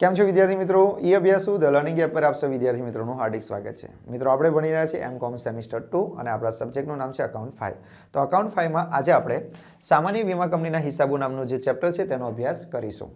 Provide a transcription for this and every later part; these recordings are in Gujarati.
કેમ છો વિદ્યાર્થી મિત્રો? ઈ અભ્યાસુ ધ લર્નિંગ એપ પર આપ સૌ વિદ્યાર્થી મિત્રોનું હાર્દિક સ્વાગત છે. મિત્રો આપણે ભણી રહ્યા છીએ એમકોમ સેમિસ્ટર 2 અને આપણા સબ્જેક્ટનું નામ છે અકાઉન્ટ 5. તો અકાઉન્ટ 5 માં આજે આપણે સામાન્ય વીમા કંપનીના હિસાબો નામનું જે ચેપ્ટર છે તેનો અભ્યાસ કરીશું.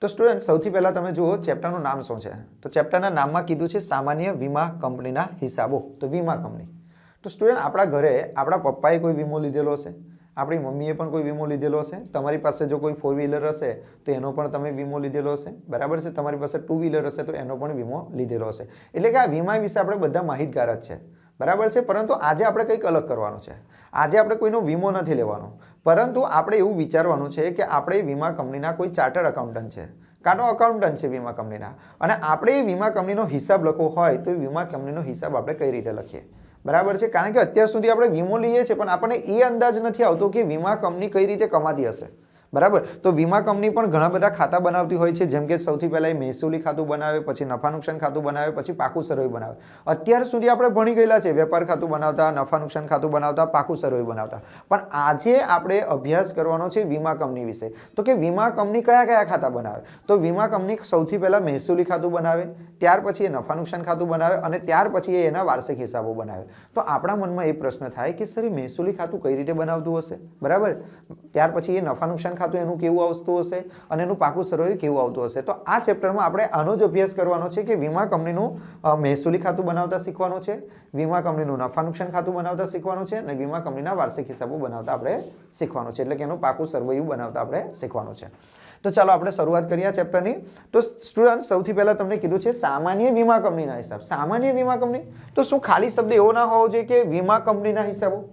તો સ્ટુડન્ટ સૌથી પહેલા તમે જુઓ ચેપ્ટરનું નામ શું છે. તો ચેપ્ટરના નામમાં કીધું છે સામાન્ય વીમા કંપનીના હિસાબો. તો વીમા કંપની. તો સ્ટુડન્ટ આપણા ઘરે આપણા પપ્પાએ કોઈ વીમો લીધેલો હશે, આપણી મમ્મીએ પણ કોઈ વીમો લીધેલો હશે, તમારી પાસે જો કોઈ 4 વ્હીલર હશે તો એનો પણ તમે વીમો લીધેલો હશે, બરાબર છે. તમારી પાસે 2 વ્હીલર હશે તો એનો પણ વીમો લીધેલો હશે. એટલે કે આ વીમા વિશે આપણે બધા માહિતગાર જ છે, બરાબર છે. પરંતુ આજે આપણે કંઈક અલગ કરવાનું છે. આજે આપણે કોઈનો વીમો નથી લેવાનો, પરંતુ આપણે એવું વિચારવાનું છે કે આપણે વીમા કંપનીના કોઈ ચાર્ટર્ડ એકાઉન્ટન્ટ છે, કાં તો અકાઉન્ટન્ટ છે વીમા કંપનીના, અને આપણે વીમા કંપનીનો હિસાબ લખવો હોય તો વીમા કંપનીનો હિસાબ આપણે કઈ રીતે લખીએ, બરાબર છે. કારણ કે અત્યાર સુધી આપણે વીમો લઈએ છીએ પણ આપણને એ અંદાજ નથી આવતો કે વીમા કંપની કઈ રીતે કમાતી હશે, બરાબર. તો વીમા કંપની પણ ઘણા બધા ખાતા બનાવતી હોય છે, જેમ કે સૌથી પહેલા એ મહેસૂલી ખાતું બનાવે, પછી નફા નુકસાન ખાતું બનાવે, પછી પાકું સરવૈયું બનાવે. અત્યાર સુધી આપણે ભણી ગયેલા છે વેપાર ખાતું બનાવતા, નફા નુકસાન ખાતું બનાવતા, પાકું સરવૈયું બનાવતા. પણ આજે આપણે અભ્યાસ કરવાનો છે વીમા કંપની વિશે. તો કે વીમા કંપની કયા કયા ખાતા બનાવે? તો વીમા કંપની સૌથી પહેલા મહેસૂલી ખાતું બનાવે, ત્યાર પછી એ નફા નુકસાન ખાતું બનાવે, અને ત્યાર પછી એ એના વાર્ષિક હિસાબો બનાવે. તો આપણા મનમાં એ પ્રશ્ન થાય કે સર એ મહેસૂલી ખાતું કઈ રીતે બનાવતું હશે, બરાબર. ત્યાર પછી એ નફા નુકસાન ખાતું એનું કેવું આવતું હશે, અને એનું પાકું સરવૈયું કેવું આવતું હશે. તો આ ચેપ્ટરમાં આપણે આનો જ અભ્યાસ કરવાનો છે કે વીમા કંપનીનું મહેસૂલી ખાતું બનાવતા શીખવાનું છે, વીમા કંપનીનું નફા નુકસાન ખાતું બનાવતા શીખવાનું છે, અને વીમા કંપનીના વાર્ષિક હિસાબો બનાવતા આપણે શીખવાનું છે, એટલે કે એનું પાકું સરવૈયું બનાવતા આપણે શીખવાનું છે. તો ચાલો આપણે શરૂઆત કરીએ આ ચેપ્ટરની. તો સ્ટુડન્ટ સૌથી પહેલા તમને કીધું છે સામાન્ય વીમા કંપનીના હિસાબ. સામાન્ય વીમા કંપની તો શું ખાલી શબ્દ એવો ના હોવો જોઈએ કે વીમા કંપનીના હિસાબો?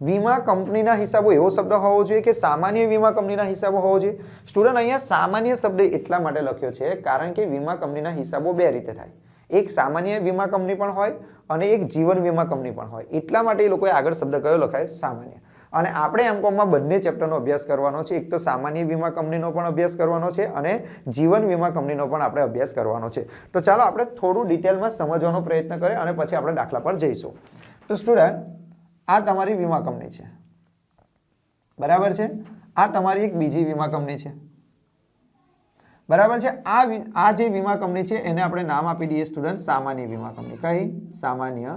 વીમા કંપનીના હિસાબો એવો શબ્દ હોવો જોઈએ કે સામાન્ય વીમા કંપનીના હિસાબો હોવો જોઈએ? સ્ટુડન્ટ અહીંયા સામાન્ય શબ્દ એટલા માટે લખ્યો છે કારણ કે વીમા કંપનીના હિસાબો બે રીતે થાય. એક સામાન્ય વીમા કંપની પણ હોય અને એક જીવન વીમા કંપની પણ હોય. એટલા માટે એ લોકોએ આગળ શબ્દ કયો લખાય? સામાન્ય. અને આપણે એમકોમમાં બંને ચેપ્ટરનો અભ્યાસ કરવાનો છે. એક તો સામાન્ય વીમા કંપનીનો પણ અભ્યાસ કરવાનો છે અને જીવન વીમા કંપનીનો પણ આપણે અભ્યાસ કરવાનો છે. તો ચાલો આપણે થોડું ડિટેલમાં સમજવાનો પ્રયત્ન કરીએ અને પછી આપણે દાખલા પર જઈશું. તો સ્ટુડન્ટ આ તમારી વીમા કંપની છે, બરાબર છે. આ તમારી એક બીજી વીમા કંપની છે, બરાબર છે. આ જે વીમા કંપની છે એને આપણે નામ આપી દઈએ સ્ટુડન્ટ સામાન્ય વીમા કંપની. કઈ? સામાન્ય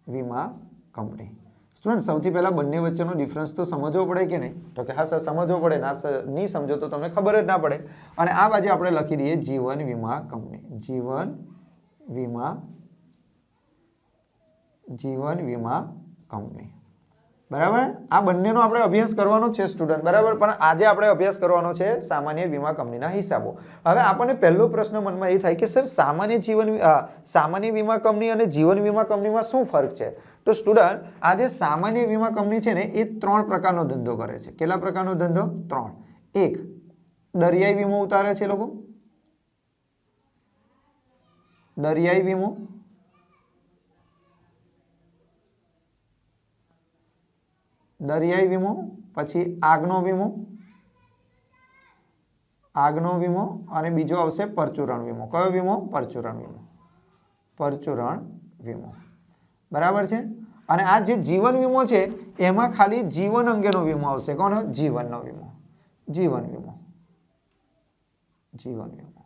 વીમા કંપની. સ્ટુડન્ટ સૌથી પહેલા બંને વચ્ચેનો ડિફરન્સ તો સમજવો પડે કે નહીં? તો કે હા સર સમજવો પડે. ના સર નહીં સમજો તો તમને ખબર જ ના પડે. અને આ બાજુ આપણે લખી દઈએ જીવન વીમા કંપની. જીવન વીમા કંપની, બરાબર. આ બંનેનો આપણે અભ્યાસ કરવાનો છે સ્ટુડન્ટ, બરાબર. પણ આજે આપણે અભ્યાસ કરવાનો છે સામાન્ય વીમા કંપનીના હિસાબો. હવે આપણને પહેલો પ્રશ્ન મનમાં એ થાય કે સર સામાન્ય વીમા કંપની અને જીવન વીમા કંપનીમાં શું ફરક છે? તો સ્ટુડન્ટ આ જે સામાન્ય વીમા કંપની છે ને એ 3 પ્રકારનો ધંધો કરે છે. કેટલા પ્રકારનો ધંધો? 3. એક, દરિયાઈ વીમો ઉતારે છે લોકો, દરિયાઈ વીમો. દરિયાઈ વીમો, પછી આગનો વીમો, અને બીજો આવશે પરચુરણ વીમો. કયો વીમો? પરચુરણ વીમો, બરાબર છે. અને આ જે જીવન વીમો છે એમાં ખાલી જીવન અંગેનો વીમો આવશે. કોનો? જીવનનો વીમો. જીવન વીમો. જીવન વીમો.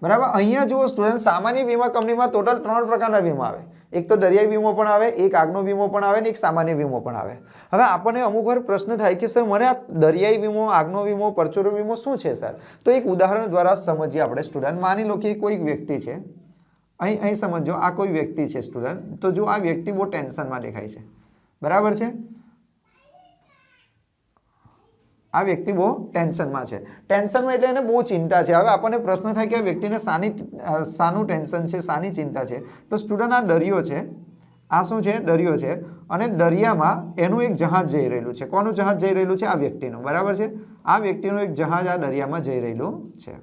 બરાબર. અહીંયા જુઓ સ્ટુડન્ટ, સામાન્ય વીમા કંપનીમાં ટોટલ 3 પ્રકારના વીમા આવે. એક તો દરિયાઈ વીમો પણ આવે, એક આગનો વીમો પણ આવે, ને એક સામાન્ય વીમો પણ આવે. હવે આપણને અમુક વાર પ્રશ્ન થાય કે સર મને આ દરિયાઈ વીમો, આગનો વીમો, પરચુરણ વીમો શું છે સર? તો એક ઉદાહરણ દ્વારા સમજીએ આપણે સ્ટુડન્ટ. માની લો કે કોઈ વ્યક્તિ છે, અહીં સમજો, આ કોઈ વ્યક્તિ છે સ્ટુડન્ટ. તો જો આ વ્યક્તિ બહુ ટેન્શનમાં દેખાય છે, બરાબર છે. આ વ્યક્તિ બહુ ટેન્શનમાં છે. ટેન્શનમાં એટલે એને બહુ ચિંતા છે. હવે આપણને પ્રશ્ન થાય કે આ વ્યક્તિને શાનું ટેન્શન છે, શાની ચિંતા છે? તો સ્ટુડન્ટ, આ દરિયો છે, આ શું છે? દરિયો છે. અને દરિયામાં એનું એક જહાજ જઈ રહેલું છે. કોનું જહાજ જઈ રહેલું છે? આ વ્યક્તિનું, બરાબર છે. આ વ્યક્તિનું એક જહાજ આ દરિયામાં જઈ રહેલું છે.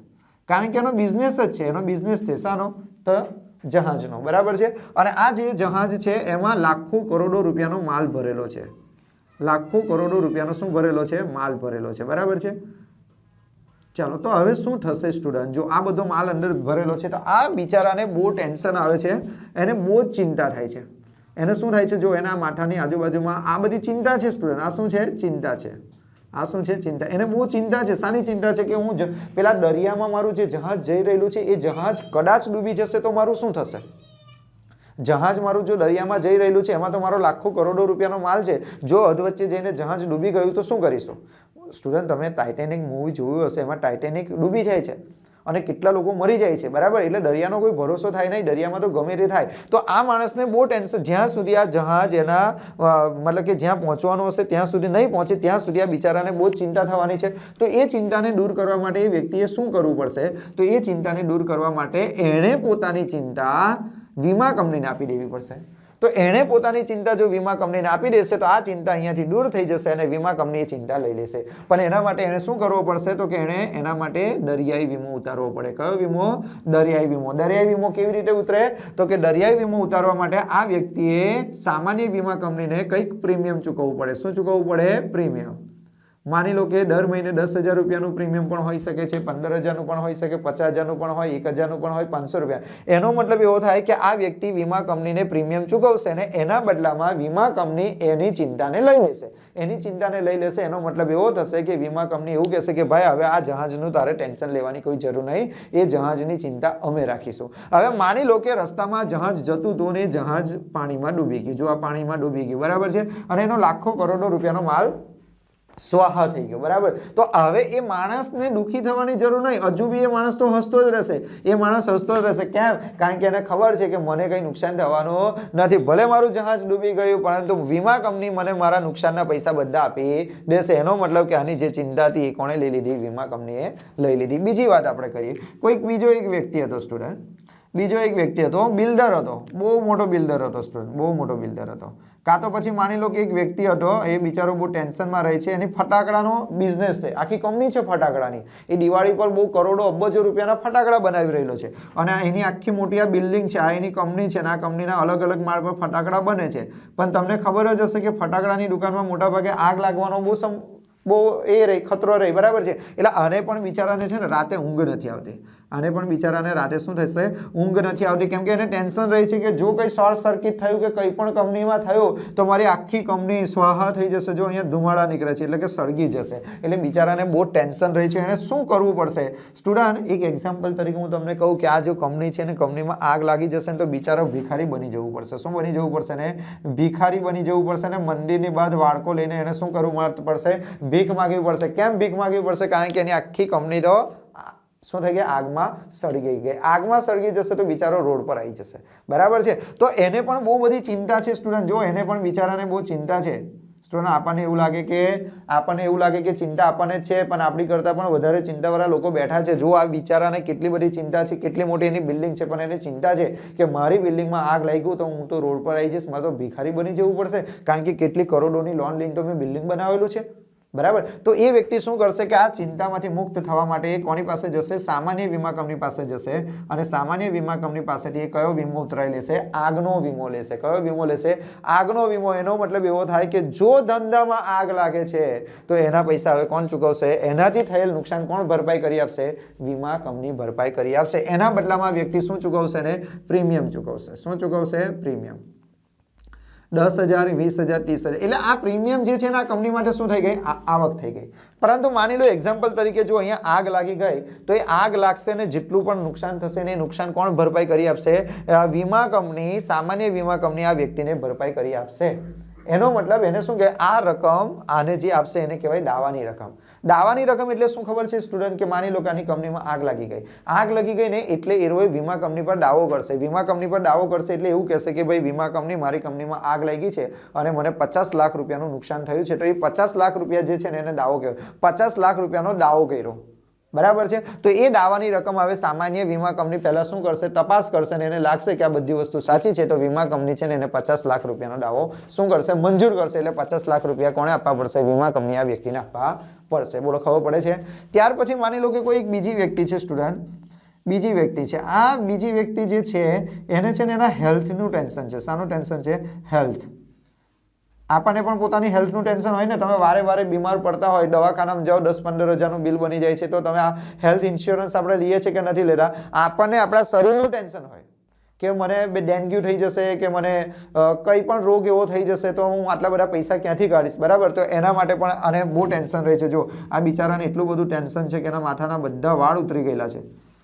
કારણ કે એનો બિઝનેસ જ છે. એનો બિઝનેસ છે શાનો? તો જહાજનો, બરાબર છે. અને આ જે જહાજ છે એમાં લાખો કરોડો રૂપિયાનો માલ ભરેલો છે. લાખો કરોડો રૂપિયાનો શું ભરેલો છે? માલ ભરેલો છે, બરાબર છે. ચાલો, તો હવે શું થશે સ્ટુડન્ટ? જો આ બધો માલ અંદર ભરેલો છે તો આ બિચારાને બહુ ટેન્શન આવે છે, એને બહુ જ ચિંતા થાય છે. એને શું થાય છે? જો એના માથાની આજુબાજુમાં આ બધી ચિંતા છે સ્ટુડન્ટ. આ શું છે? ચિંતા છે. આ શું છે? ચિંતા. એને બહુ ચિંતા છે. શાની ચિંતા છે? કે હું પેલા દરિયામાં મારું જે જહાજ જઈ રહેલું છે એ જહાજ કદાચ ડૂબી જશે તો મારું શું થશે? જહાજ મારું જો દરિયામાં જઈ રહેલું છે, એમાં તો મારો લાખો કરોડો રૂપિયાનો માલ છે. જો અધવચ્ચે જઈને જહાજ ડૂબી ગયું તો શું કરીશું? સ્ટુડન્ટ, તમે ટાઇટેનિક મૂવી જોયું હશે, એમાં ટાઇટેનિક ડૂબી જાય છે અને કેટલા લોકો મરી જાય છે, બરાબર. એટલે દરિયાનો કોઈ ભરોસો થાય નહીં. દરિયામાં તો ગમે તે થાય. તો આ માણસને બહુ ટેન્શન, જ્યાં સુધી આ જહાજ એના મતલબ કે જ્યાં પહોંચવાનું હશે ત્યાં સુધી નહીં પહોંચે, ત્યાં સુધી આ બિચારાને બહુ જ ચિંતા થવાની છે. તો એ ચિંતાને દૂર કરવા માટે એ વ્યક્તિએ શું કરવું પડશે? તો એ ચિંતાને દૂર કરવા માટે એણે પોતાની ચિંતા વીમા કંપનીને આપી દેવી પડશે. તો એણે પોતાની ચિંતા જો વીમા કંપનીને આપી દેશે તો આ ચિંતા અહીંયાથી દૂર થઈ જશે અને વીમા કંપની એ ચિંતા લઈ લેશે. પણ એના માટે એણે શું કરવો પડશે? તો કે એણે એના માટે દરિયાઈ વીમો ઉતારવો પડે. કયો વીમો? દરિયાઈ વીમો. દરિયાઈ વીમો કેવી રીતે ઉતરે? તો કે દરિયાઈ વીમો ઉતારવા માટે આ વ્યક્તિએ સામાન્ય વીમા કંપનીને કંઈક પ્રીમિયમ ચૂકવવું પડે. શું ચૂકવવું પડે? પ્રીમિયમ. માની લો કે દર મહિને 10,000 રૂપિયાનું પ્રીમિયમ પણ હોઈ શકે છે, 15,000નું પણ હોઈ શકે, 50,000નું પણ હોય, 1,000નું પણ હોય, 500 રૂપિયા. એનો મતલબ એવો થાય કે આ વ્યક્તિ વીમા કંપનીને પ્રીમિયમ ચૂકવશે ને એના બદલામાં વીમા કંપની એની ચિંતાને લઈ લેશે. એની ચિંતાને લઈ લેશે એનો મતલબ એવો થશે કે વીમા કંપની એવું કહેશે કે ભાઈ હવે આ જહાજનું તારે ટેન્શન લેવાની કોઈ જરૂર નહીં, એ જહાજની ચિંતા અમે રાખીશું. હવે માની લો કે રસ્તામાં જહાજ જતું હતું ને જહાજ પાણીમાં ડૂબી ગયું. જો આ પાણીમાં ડૂબી ગયું, બરાબર છે. અને એનો લાખો કરોડો રૂપિયાનો માલ સ્વાહા થઈ ગયો, બરાબર. તો હવે એ માણસને દુઃખી થવાની જરૂર નહીં. હજુ બી એ માણસ તો હસતો જ રહેશે. એ માણસ હસતો જ રહેશે. કેમ? કારણ કે એને ખબર છે કે મને કંઈ નુકસાન થવાનું નથી. ભલે મારું જહાજ ડૂબી ગયું પરંતુ વીમા કંપની મને મારા નુકસાનના પૈસા બધા આપી દેશે. એનો મતલબ કે આની જે ચિંતા હતી એ કોણે લઈ લીધી? વીમા કંપનીએ લઈ લીધી. બીજી વાત આપણે કરીએ. કોઈક બીજો એક વ્યક્તિ હતો સ્ટુડન્ટ. બીજો એક વ્યક્તિ હતો, બિલ્ડર હતો, બહુ મોટો બિલ્ડર હતો સ્ટુડન્ટ, બહુ મોટો બિલ્ડર હતો. કાં તો પછી માની લો કે એક વ્યક્તિ હતો, એ બિચારો બહુ ટેન્શનમાં રહે છે. એની ફટાકડાનો બિઝનેસ છે, આખી કંપની છે ફટાકડાની. એ દિવાળી પર બહુ કરોડો અબજો રૂપિયાના ફટાકડા બનાવી રહેલો છે. અને એની આખી મોટી આ બિલ્ડિંગ છે, આ એની કંપની છે, અને આ કંપનીના અલગ અલગ માળ પર ફટાકડા બને છે. પણ તમને ખબર જ હશે કે ફટાકડાની દુકાનમાં મોટાભાગે આગ લાગવાનો બહુ એ રહી ખતરો રહી, બરાબર છે. એટલે આને પણ બિચારાને છે ને રાતે ઊંઘ નથી આવતી. આને પણ બિચારાને રાતે શું થશે? ઊંઘ નથી આવતી. કેમ કે એને ટેન્શન રહી છે કે જો કંઈ શોર્ટ સર્કિટ થયું કે કંઈ પણ કંપનીમાં થયું તો મારી આખી કંપની સ્વાહા થઈ જશે. જો અહીંયા ધુમાડા નીકળે છે એટલે કે સળગી જશે. એટલે બિચારાને બહુ ટેન્શન રહી છે. એને શું કરવું પડશે? સ્ટુડન્ટ, એક એક્ઝામ્પલ તરીકે હું તમને કહું કે આ જો કંપની છે ને કંપનીમાં આગ લાગી જશે ને તો બિચારો ભિખારી બની જવું પડશે. શું બની જવું પડશે ને? ભિખારી બની જવું પડશે. ને મંદિરની બહાર વાળકો લઈને એને શું કરવું પડશે? ભીખ માગવી પડશે. કેમ ભીખ માગવી પડશે? કારણ કે એની આખી કંપની તો શું થઈ ગયા? આગમાં સળગી ગઈ. આગમાં સળગી જશે તો બિચારો રોડ પર આવી જશે, બરાબર છે. તો એને પણ બહુ બધી ચિંતા છે સ્ટુડન્ટ. જો એને પણ બિચારાને બહુ ચિંતા છે સ્ટુડન્ટ. આપણને એવું લાગે કે ચિંતા આપણને જ છે, પણ આપણી કરતાં પણ વધારે ચિંતાવાળા લોકો બેઠા છે. જો આ બિચારાને કેટલી બધી ચિંતા છે, કેટલી મોટી એની બિલ્ડિંગ છે, પણ એને ચિંતા છે કે મારી બિલ્ડિંગમાં આગ લાગ્યું તો હું તો રોડ પર આવી જઈશ, મારે તો ભિખારી બની જવું પડશે. કારણ કે કેટલી કરોડોની લોન લઈને તો મેં બિલ્ડિંગ બનાવેલું છે, બરાબર. તો એ વ્યક્તિ શું કરશે કે આ ચિંતામાંથી મુક્ત થવા માટે કોની પાસે જશે? સામાન્ય વીમા કંપની પાસે જશે. અને સામાન્ય વીમા કંપની પાસેથી એ કયો વીમો ઉતરાવી લેશે? આગનો વીમો લેશે. કયો વીમો લેશે? આગનો વીમો. એનો મતલબ એવો થાય કે જો ધંધામાં આગ લાગે છે તો એના પૈસા હવે કોણ ચૂકવશે? એનાથી થયેલ નુકસાન કોણ ભરપાઈ કરી આપશે? વીમા કંપની ભરપાઈ કરી આપશે. એના બદલામાં વ્યક્તિ શું ચૂકવશે ને? પ્રીમિયમ ચૂકવશે. શું ચૂકવશે? પ્રીમિયમ. 10,000, 20,000, 30,000 એટલે આ પ્રીમિયમ જે છે ને આ કંપની માટે શું થઈ ગઈ, આવક થઈ ગઈ. પરંતુ માની લો એક્ઝામ્પલ તરીકે જો અહીંયા આગ લાગી ગઈ તો એ આગ લાગશે ને જેટલું પણ નુકસાન થશે ને એ નુકસાન કોણ ભરપાઈ કરી આપશે, વીમા કંપની, સામાન્ય વીમા કંપની આ વ્યક્તિને ભરપાઈ કરી આપશે. એનો મતલબ એને શું કહેવાય, આ રકમ આને જે આપશે એને કહેવાય દાવાની રકમ. દાવાની રકમ એટલે શું ખબર છે સ્ટુડન્ટ, કે માની લો કે આની કંપનીમાં આગ લાગી ગઈ, આગ લાગી ગઈ ને એટલે એરોએ વીમા કંપની પર દાવો કરશે. વીમા કંપની પર દાવો કરશે એટલે એવું કહેશે કે ભાઈ વીમા કંપની, મારી કંપનીમાં આગ લાગી છે અને મને 50 લાખ રૂપિયાનું નુકસાન થયું છે. તો એ 50 લાખ રૂપિયા જે છે ને એને દાવો કહેવાય. 50 લાખ રૂપિયાનો દાવો કર્યો, બરાબર છે. તો એ દાવાની રકમ હવે સામાન્ય વીમા કંપની પહેલા શું કરશે, તપાસ કરશે ને એને લાગશે કે આ બધી વસ્તુ સાચી છે તો વીમા કંપની છે ને એને 50 લાખ રૂપિયાનો દાવો શું કરશે, મંજૂર કરશે. એટલે 50 લાખ રૂપિયા કોણે આપવા પડશે, વીમા કંપની આ વ્યક્તિને આપવા પડશે. બોલો, ખબર પડે છે. ત્યાર પછી માની લો કે કોઈ એક બીજી વ્યક્તિ છે સ્ટુડન્ટ, બીજી વ્યક્તિ છે. આ બીજી વ્યક્તિ જે છે એને છે ને એના હેલ્થનું ટેન્શન છે. શાનું ટેન્શન છે, હેલ્થ. આપણને પણ પોતાની હેલ્થનું ટેન્શન હોય ને, તમે વારે વારે બીમાર પડતા હોય, દવાખાનામાં જાઓ 10-15 હજારનું બિલ બની જાય છે, તો તમે આ હેલ્થ ઇન્સ્યોરન્સ આપણે લઈએ છીએ કે નથી લેતા. આપણને આપણા શરીરનું ટેન્શન હોય કે મને ડેન્ગ્યુ થઈ જશે કે મને કંઈ પણ રોગ એવો થઈ જશે તો હું આટલા બધા પૈસા ક્યાંથી કાઢીશ, બરાબર. તો એના માટે પણ આને બહુ ટેન્શન રહે છે. જો આ બિચારાને એટલું બધું ટેન્શન છે કે એના માથાના બધા વાળ ઉતરી ગયેલા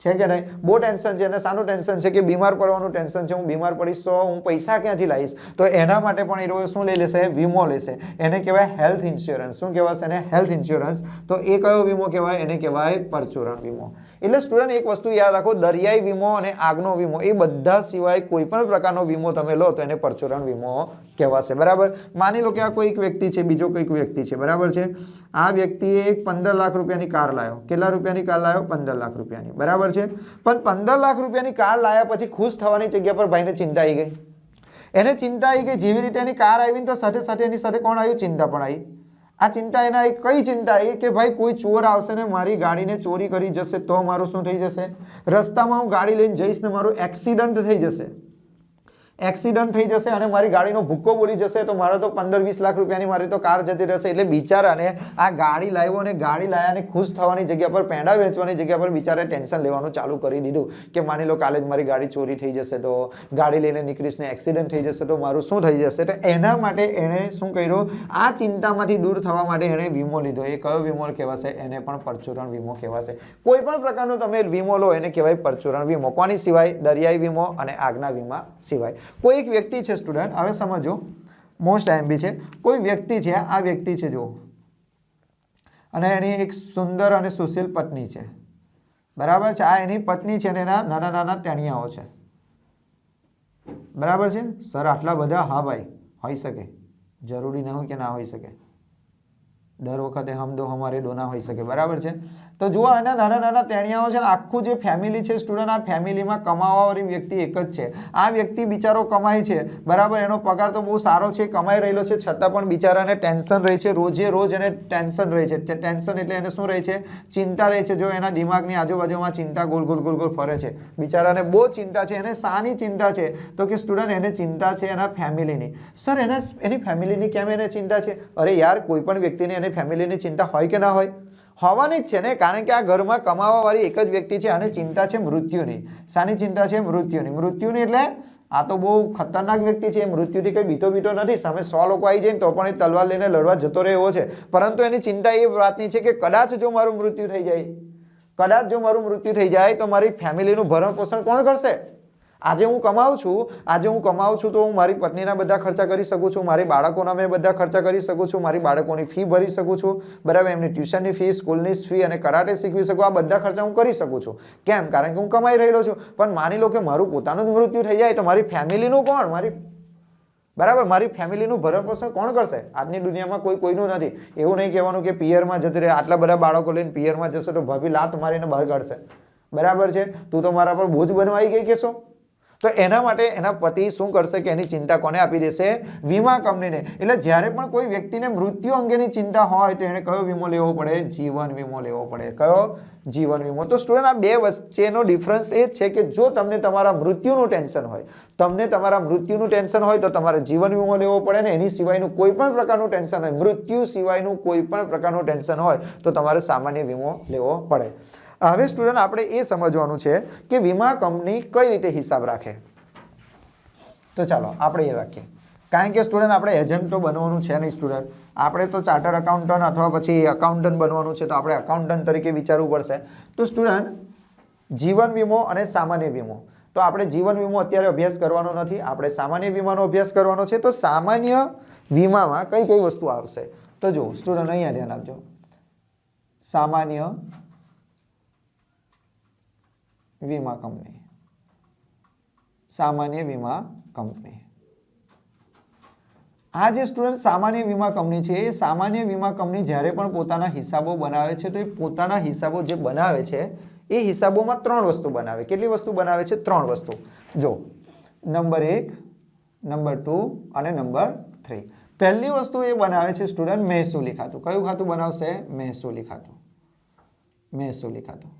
છે કે નહીં, બહુ ટેન્શન છે. અને શાનું ટેન્શન છે, કે બીમાર પડવાનું ટેન્શન છે. હું બીમાર પડીશ તો હું પૈસા ક્યાંથી લાવીશ, તો એના માટે પણ એ લોકો શું લઈ લેશે, વીમો લેશે. એને કહેવાય હેલ્થ ઇન્સ્યોરન્સ. શું કહેવાશે એને, હેલ્થ ઇન્સ્યોરન્સ. તો એ કયો વીમો કહેવાય, એને કહેવાય પરચુરણ વીમો. એટલે સ્ટુડન્ટ એક વસ્તુ યાદ રાખો, દરિયાઈ વીમો અને આગનો વીમો એ બધા સિવાય કોઈ પણ પ્રકારનો વીમો તમે લો તો એને પરચુરણ વીમો કહેવાશે, બરાબર. માની લો કે આ કોઈ એક વ્યક્તિ છે, બીજો કોઈક વ્યક્તિ છે, બરાબર છે. આ વ્યક્તિએ એક 15 લાખ રૂપિયાની કાર લાવ્યો. કેટલા રૂપિયાની કાર લાવ્યો, 15 લાખ રૂપિયાની, બરાબર છે. પણ 15 લાખ રૂપિયાની કાર લાવ્યા પછી ખુશ થવાની જગ્યા પર ભાઈને ચિંતા આવી ગઈ. એને ચિંતા આવી ગઈ, જેવી રીતે એની કાર આવી તો સાથે સાથે એની સાથે કોણ આવ્યું, ચિંતા પણ આવી. આ ચિંતા એના કઈ ચિંતા આવી કે ભાઈ કોઈ ચોર આવશે ને મારી ગાડીને ચોરી કરી જશે તો મારું શું થઈ જશે, રસ્તામાં હું ગાડી લઈને જઈશ ને મારું એક્સિડન્ટ થઈ જશે, એક્સિડન્ટ થઈ જશે અને મારી ગાડીનો ભૂક્કો બોલી જશે તો મારે તો 15-20 લાખ રૂપિયાની મારી તો કાર જતી રહેશે. એટલે બિચારાને આ ગાડી લાવ્યો અને ગાડી લાવ્યાને ખુશ થવાની જગ્યા પર, પેંડા વેચવાની જગ્યા પર બિચારે ટેન્શન લેવાનું ચાલુ કરી દીધું કે માની લો કાલે જ મારી ગાડી ચોરી થઈ જશે તો, ગાડી લઈને નીકળીશ ને એક્સિડન્ટ થઈ જશે તો મારું શું થઈ જશે. તો એના માટે એણે શું કર્યું, આ ચિંતામાંથી દૂર થવા માટે એણે વીમો લીધો. એ કયો વીમો કહેવાશે, એને પણ પરચુરણ વીમો કહેવાશે. કોઈ પણ પ્રકારનો તમે વીમો લો એને કહેવાય પરચુરણ વીમો. કોની સિવાય, દરિયાઈ વીમો અને આગના વીમા સિવાય. કોઈ એક વ્યક્તિ છે સ્ટુડન્ટ, હવે સમજો, મોસ્ટ આઈએમપી છે. કોઈ વ્યક્તિ છે, આ વ્યક્તિ છે જો, અને એની એક સુંદર અને સુશીલ પત્ની છે, બરાબર છે. આ એની પત્ની છે અને એના નાના નાના ટેણિયાઓ છે, બરાબર છે. સર આટલા બધા, હા ભાઈ, હોઈ શકે, જરૂરી ન હોય કે ના હોઈ શકે. દર વખતે હમ દો હમારે દો ના હોઈ શકે, બરાબર છે. તો જુઓ એના નાના નાના ટેણિયાઓ છે ને આખું જે ફેમિલી છે સ્ટુડન્ટ, આ ફેમિલીમાં કમાવાવાળી વ્યક્તિ એક જ છે. આ વ્યક્તિ બિચારો કમાય છે, બરાબર. એનો પગાર તો બહુ સારો છે, કમાઈ રહેલો છે, છતાં પણ બિચારાને ટેન્શન રહે છે. રોજે રોજ એને ટેન્શન રહે છે. ટેન્શન એટલે એને શું રહે છે, ચિંતા રહે છે. જો એના દિમાગની આજુબાજુમાં ચિંતા ગોલ ગોલ ગોલ ગોલ ફરે છે. બિચારાને બહુ ચિંતા છે. એને શાની ચિંતા છે, તો કે સ્ટુડન્ટ એને ચિંતા છે એના ફેમિલીની. સર એની ફેમિલીની કેમ એને ચિંતા છે? અરે યાર, કોઈ પણ વ્યક્તિને એની ફેમિલીની ચિંતા હોય કે ના હોય, હોવાની જ છે ને. કારણ કે આ ઘરમાં કમાવા વાળી એક જ વ્યક્તિ છે અને ચિંતા છે મૃત્યુની. શાની ચિંતા છે, મૃત્યુની. મૃત્યુની એટલે આ તો બહુ ખતરનાક વ્યક્તિ છે. મૃત્યુથી કંઈ બીતો નથી. સામે 100 લોકો આવી જાય ને તો પણ એ તલવાર લઈને લડવા જતો રહે એવો છે. પરંતુ એની ચિંતા એ વાતની છે કે કદાચ જો મારું મૃત્યુ થઈ જાય, કદાચ જો મારું મૃત્યુ થઈ જાય તો મારી ફેમિલીનું ભરણ પોષણ કોણ કરશે? આજે હું કમાઉં છું તો હું મારી પત્નીના બધા ખર્ચા કરી શકું છું, મારી બાળકોના મેં બધા ખર્ચા કરી શકું છું, મારી બાળકોની ફી ભરી શકું છું, બરાબર. એમની ટ્યુશનની ફી, સ્કૂલની ફી અને કરાટે શીખવી શકું. આ બધા ખર્ચા હું કરી શકું છું. કેમ? કારણ કે હું કમાઈ રહેલો છું. પણ માની લો કે મારું પોતાનું જ મૃત્યુ થઈ જાય તો મારી ફેમિલીનું કોણ, બરાબર, મારી ફેમિલીનું ભરણ પોષણ કોણ કરશે? આજની દુનિયામાં કોઈનું નથી. એવું નહીં કહેવાનું કે પિયરમાં જતી રહે, આટલા બધા બાળકો લઈને પિયરમાં જશે તો ભાભી લાત મારીને બહાર કાઢશે, બરાબર છે. તું તો મારા પર બોજ બનવા આવી ગઈ કહેશો. તો એના માટે એના પતિ શું કરશે કે એની ચિંતા કોને આપી દેશે? વીમા કંપનીને. એટલે જ્યારે પણ કોઈ વ્યક્તિને મૃત્યુ અંગેની ચિંતા હોય તો એને કયો વીમો લેવો પડે? જીવન વીમો લેવો પડે. કયો? જીવન વીમો. તો સ્ટુડન્ટ આ બે વચ્ચેનો ડિફરન્સ એ જ છે કે જો તમને તમારા મૃત્યુનું ટેન્શન હોય, તો તમારે જીવન વીમો લેવો પડે ને એની સિવાયનું કોઈ પણ પ્રકારનું ટેન્શન હોય, મૃત્યુ સિવાયનું કોઈ પણ પ્રકારનું ટેન્શન હોય તો તમારે સામાન્ય વીમો લેવો પડે. હવે સ્ટુડન્ટ આપણે એ સમજવાનું છે કે વીમા કંપની કઈ રીતે હિસાબ રાખે. તો ચાલો આપણે એ રાખીએ. કારણ કે સ્ટુડન્ટ આપણે એજન્ટ તો બનવાનું છે નહીં સ્ટુડન્ટ, આપણે તો ચાર્ટર્ડ એકાઉન્ટન્ટ અથવા પછી એકાઉન્ટન્ટ બનવાનું છે, તો આપણે એકાઉન્ટન્ટ તરીકે વિચારવું પડશે. તો સ્ટુડન્ટ જીવન વીમો અને સામાન્ય વીમો, તો આપણે જીવન વીમો અત્યારે અભ્યાસ કરવાનો નથી, આપણે સામાન્ય વીમાનો અભ્યાસ કરવાનો છે. તો સામાન્ય વીમામાં કઈ કઈ વસ્તુ આવશે? તો જો સ્ટુડન્ટ અહીંયા ધ્યાન આપજો, સામાન્ય વીમા કંપની, સામાન્ય વીમા કંપની. આ જે સ્ટુડન્ટ સામાન્ય વીમા કંપની છે, એ સામાન્ય વીમા કંપની જ્યારે પણ પોતાના હિસાબો બનાવે છે, તો એ પોતાના હિસાબો જે બનાવે છે એ હિસાબોમાં 3 વસ્તુ બનાવે. કેટલી વસ્તુ બનાવે છે? 3 વસ્તુ. જો નંબર 1, નંબર 2 અને નંબર 3. પહેલી વસ્તુ એ બનાવે છે સ્ટુડન્ટ મહેસૂલી ખાતું. કયું ખાતું બનાવશે? મહેસૂલી ખાતું. મહેસૂલી ખાતું.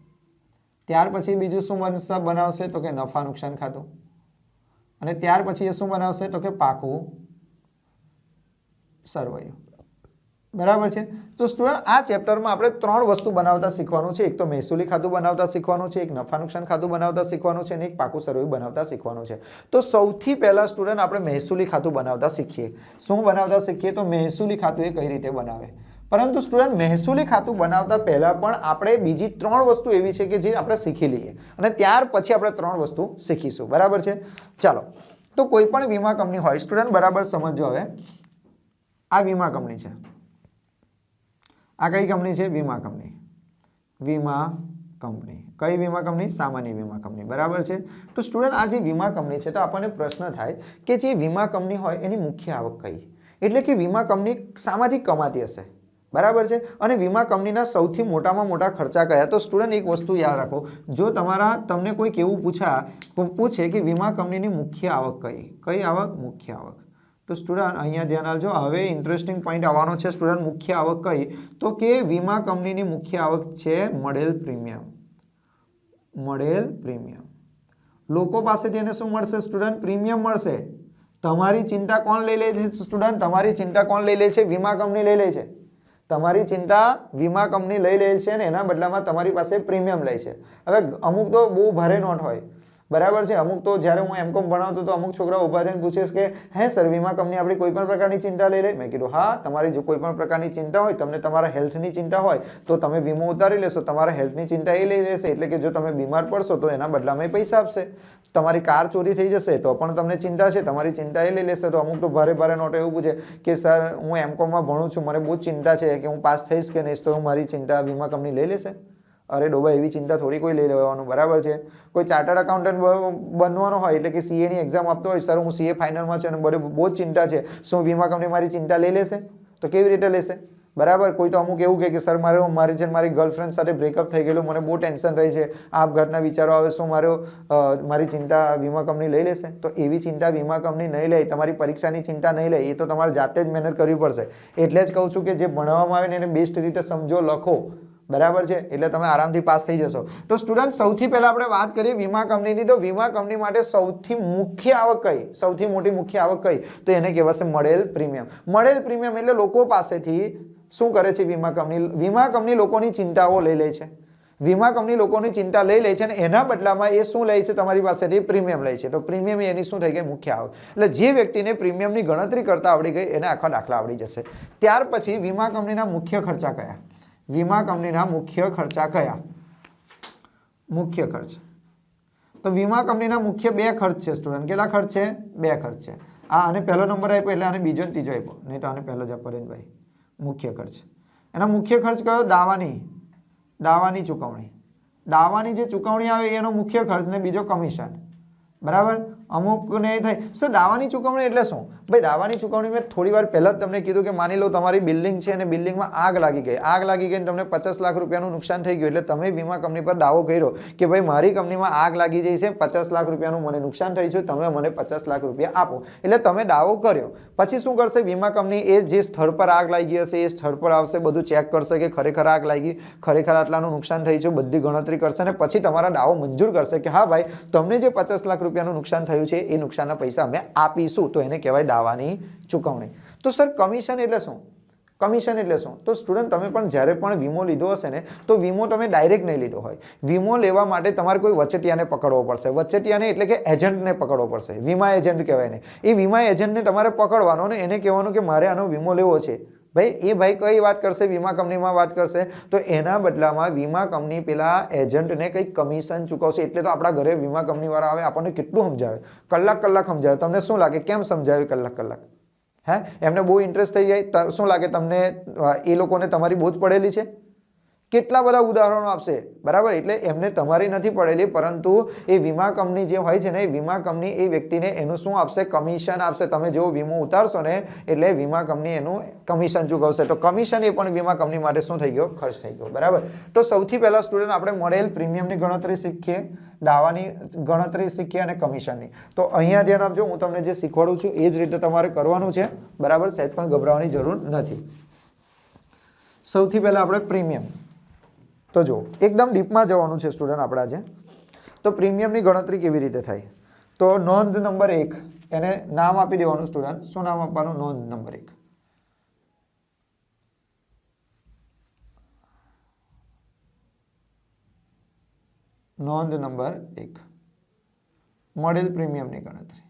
ત્યાર પછી બીજું શું બનાવશે? તો કે નફા નુકસાન ખાતું. અને ત્યાર પછી એ શું બનાવશે? તો કે પાકું સરવૈયું. બરાબર છે. તો સ્ટુડન્ટ આ ચેપ્ટરમાં આપણે 3 વસ્તુ બનાવતા શીખવાનું છે. એક તો મહેસૂલી ખાતું બનાવતા શીખવાનું છે, એક નફા નુકસાન ખાતું બનાવતા શીખવાનું છે, અને એક પાકું સરવૈયું બનાવતા શીખવાનું છે. તો સૌથી પહેલા સ્ટુડન્ટ આપણે મહેસૂલી ખાતું બનાવતા શીખીએ. શું બનાવતા શીખીએ? તો મહેસૂલી ખાતું એ કઈ રીતે બનાવે. પરંતુ સ્ટુડન્ટ મહેસૂલી ખાતું બનાવતા પહેલા પણ આપણે બીજી 3 વસ્તુ એવી છે કે જે આપણે શીખી લઈએ, અને ત્યાર પછી આપણે 3 વસ્તુ શીખીશું. બરાબર છે. ચાલો, તો કોઈ પણ વીમા કંપની હોય સ્ટુડન્ટ, બરાબર સમજો. હવે આ વીમા કંપની છે. આ કઈ કંપની છે? વીમા કંપની. વીમા કંપની. કઈ વીમા કંપની? સામાન્ય વીમા કંપની. બરાબર છે. તો સ્ટુડન્ટ આ જે વીમા કંપની છે, તો આપણને પ્રશ્ન થાય કે જે વીમા કંપની હોય એની મુખ્ય આવક કઈ? એટલે કે વીમા કંપની શામાંથી કમાતી હશે? બરાબર છે. અને વીમા કંપનીના સૌથી મોટામાં મોટા ખર્ચા કયા? તો સ્ટુડન્ટ એક વસ્તુ યાદ રાખો, જો તમને કોઈક એવું પૂછે કે વીમા કંપનીની મુખ્ય આવક કઈ? કઈ આવક? મુખ્ય આવક. તો સ્ટુડન્ટ અહીંયા ધ્યાન આપજો. હવે ઇન્ટરેસ્ટિંગ પોઈન્ટ આવવાનો છે સ્ટુડન્ટ. મુખ્ય આવક કઈ? તો કે વીમા કંપનીની મુખ્ય આવક છે મળેલ પ્રીમિયમ. મળેલ પ્રીમિયમ. લોકો પાસેથી એને શું મળશે સ્ટુડન્ટ? પ્રીમિયમ મળશે. તમારી ચિંતા કોણ લઈ લે છે સ્ટુડન્ટ? તમારી ચિંતા કોણ લઈ લે છે? વીમા કંપની લઈ લે છે. તમારી ચિંતા વીમા કંપની લઈ લે છે, અને એના બદલામાં તમારી પાસે પ્રીમિયમ લે છે. હવે અમુક તો બહુ ભારે નોટ હોય. બરાબર છે. અમુક તો જ્યારે હું એમકોમ ભણાવતો તો અમુક છોકરાઓ ઉભા થઈને પૂછે કે હે સર, વીમા કંપની આપણી કોઈ પણ પ્રકારની ચિંતા લઈ લે? મેં કીધું હા, તમારી જો કોઈ પણ પ્રકારની ચિંતા હોય, તમને તમારા હેલ્થની ચિંતા હોય, તો તમે વીમો ઉતારી લેશો. તમારા હેલ્થની ચિંતા એ લઈ લેશે. એટલે કે જો તમે બીમાર પડશો તો એના બદલામાં એ પૈસા આપશે. તમારી કાર ચોરી થઈ જશે તો પણ તમને ચિંતા છે, તમારી ચિંતા એ લઈ લેશે. તો અમુક તો ભારે ભારે નોટો એવું પૂછે કે સર, હું એમકોમમાં ભણું છું, મને બહુ ચિંતા છે કે હું પાસ થઈશ કે નહીં, તો મારી ચિંતા વીમા કંપની લઈ લેશે? અરે ડોબા, એવી ચિંતા થોડી કોઈ લઈ લેવાનું. બરાબર છે. કોઈ ચાર્ટર્ડ એકાઉન્ટન્ટ બનવાનો હોય, એટલે કે સીએની એક્ઝામ આપતો હોય, સર હું સીએ ફાઇનલમાં છે અને બહુ જ ચિંતા છે, શું વીમા કંપની મારી ચિંતા લઈ લેશે? તો કેવી રીતે લેશે? બરાબર. કોઈ તો અમુક એવું કહે કે સર મારી ગર્લફ્રેન્ડ સાથે બ્રેકઅપ થઈ ગયેલું, મને બહુ ટેન્શન રહી છે, આપઘાતના વિચારો આવે, શું મારી ચિંતા વીમા કંપની લઈ લેશે? તો એવી ચિંતા વીમા કંપની નહીં લે. તમારી પરીક્ષાની ચિંતા નહીં લે. એ તો તમારે જાતે જ મહેનત કરવી પડશે. એટલે જ કહું છું કે જે ભણવામાં આવે ને એને બેસ્ટ રીતે સમજો, લખો. બરાબર છે. એટલે તમે આરામથી પાસ થઈ જશો. તો સ્ટુડન્ટ સૌથી પહેલા આપણે વાત કરીએ વીમા કંપનીની. તો વીમા કંપની માટે સૌથી મુખ્ય આવક કઈ? સૌથી મોટી મુખ્ય આવક કઈ? તો એને કહેવાશે મળેલ પ્રીમિયમ. મળેલ પ્રીમિયમ એટલે લોકો પાસેથી શું કરે છે વીમા કંપની? વીમા કંપની લોકોની ચિંતાઓ લઈ લે છે. વીમા કંપની લોકોની ચિંતા લઈ લે છે, અને એના બદલામાં એ શું લે છે? તમારી પાસેથી પ્રીમિયમ લે છે. તો પ્રીમિયમ એની શું થઈ ગઈ? મુખ્ય આવક. એટલે જે વ્યક્તિને પ્રીમિયમની ગણતરી કરતા આવડી ગઈ એને આખા દાખલા આવડી જશે. ત્યાર પછી વીમા કંપનીના મુખ્ય ખર્ચા કયા? વીમા કંપનીના મુખ્ય ખર્ચા કયા? મુખ્ય ખર્ચ. તો વીમા કંપનીના મુખ્ય 2 ખર્ચ છે સ્ટુડન્ટ. કેટલા ખર્ચ છે? 2 ખર્ચ છે. આને પહેલો નંબર આપ્યો એટલે આને બીજો ને ત્રીજો આપ્યો, નહીં તો આને પહેલો જ આપો ભાઈ. મુખ્ય ખર્ચ. એના મુખ્ય ખર્ચ કયો? દાવાની ચૂકવણી. દાવાની જે ચૂકવણી આવે એનો મુખ્ય ખર્ચ, ને બીજો કમિશન. બરાબર. અમુકને એ થાય સર દાવાની ચૂકવણી એટલે શું? ભાઈ દાવાની ચૂકવણી મેં થોડી વાર પહેલાં જ તમને કીધું કે માની લો તમારી બિલ્ડિંગ છે અને બિલ્ડિંગમાં આગ લાગી ગઈ અને તમને 50 લાખ રૂપિયાનું નુકસાન થઈ ગયું. એટલે તમે વીમા કંપની પર દાવો કર્યો કે ભાઈ મારી કંપનીમાં આગ લાગી જઈ છે, 50 લાખ રૂપિયાનું મને નુકસાન થઈ છે, તમે મને 50 લાખ રૂપિયા આપો. એટલે તમે દાવો કર્યો. પછી શું કરશે વીમા કંપની? એ જે સ્થળ પર આગ લાગી હશે એ સ્થળ પર આવશે, બધું ચેક કરશે કે ખરેખર આગ લાગી, ખરેખર આટલાનું નુકસાન થઈ છે, બધી ગણતરી કરશે, અને પછી તમારા દાવો મંજૂર કરશે કે હા ભાઈ તમને જે 50 લાખ રૂપિયાનું નુકસાન થયું છે એ નુકસાનના પૈસા અમે આપીશું. તો એને કહેવાય દાવાની ચૂકવણી. તો સર કમિશન એટલે શું? કમિશન એટલે શું? તો સ્ટુડન્ટ તમે પણ જ્યારે પણ વીમો લીધો હશે ને તો વીમો તમે ડાયરેક્ટ નહીં લીધો હોય. વીમો લેવા માટે તમારે કોઈ વચેટિયાને પકડવો પડશે. વચેટિયાને એટલે કે એજન્ટને પકડવો પડશે. વીમા એજન્ટ કહેવાય ને. એ વીમા એજન્ટને તમારે પકડવાનો અને એને કહેવાનું કે મારે આનો વીમો લેવો છે. ભાઈ એ ભાઈ કઈ વાત કરશે? વીમા કંપનીમાં વાત કરશે. તો એના બદલામાં વીમા કંપની પેલા એજન્ટને કંઈક કમિશન ચૂકવશે. એટલે તો આપણા ઘરે વીમા કંપનીવાળા આવે આપણને કેટલું સમજાવે, કલાક સમજાવે. તમને શું લાગે કેમ સમજાવે કલાક? હે, એમને બહુ ઇન્ટરેસ્ટ થઈ જાય. શું લાગે તમને એ લોકોને તમારી બહુ જ પડેલી છે? કેટલા બધા ઉદાહરણો આપશે, બરાબર. એટલે એમને તમારી નથી પડેલી, પરંતુ એ વીમા કંપની જે હોય છે ને એ વીમા કંપની એ વ્યક્તિને એનું શું આપશે? કમિશન આપશે. તમે જેવો વીમો ઉતારશો ને એટલે વીમા કંપની એનું કમિશન ચૂકવશે. તો કમિશન એ પણ વીમા કંપની માટે શું થઈ ગયો? ખર્ચ થઈ ગયો, બરાબર. તો સૌથી પહેલા સ્ટુડન્ટ આપણે મળેલ પ્રીમિયમની ગણતરી શીખીએ, દાવાની ગણતરી શીખીએ અને કમિશનની. તો અહીંયા ધ્યાન આપજો, હું તમને જે શીખવાડું છું એ જ રીતે તમારે કરવાનું છે, બરાબર. સહેજ પણ ગભરાવાની જરૂર નથી. સૌથી પહેલા આપણે પ્રીમિયમ. તો જો એકદમ ડીપમાં જવાનું છે સ્ટુડન્ટ આપણે આજે. તો પ્રીમિયમની ગણતરી કેવી રીતે થાય? તો નોંધ નંબર 1, એને નામ આપી દેવાનું સ્ટુડન્ટ. શું નામ આપવાનું? નોંધ નંબર 1. નોંધ નંબર 1, મળેલ પ્રીમિયમની ગણતરી.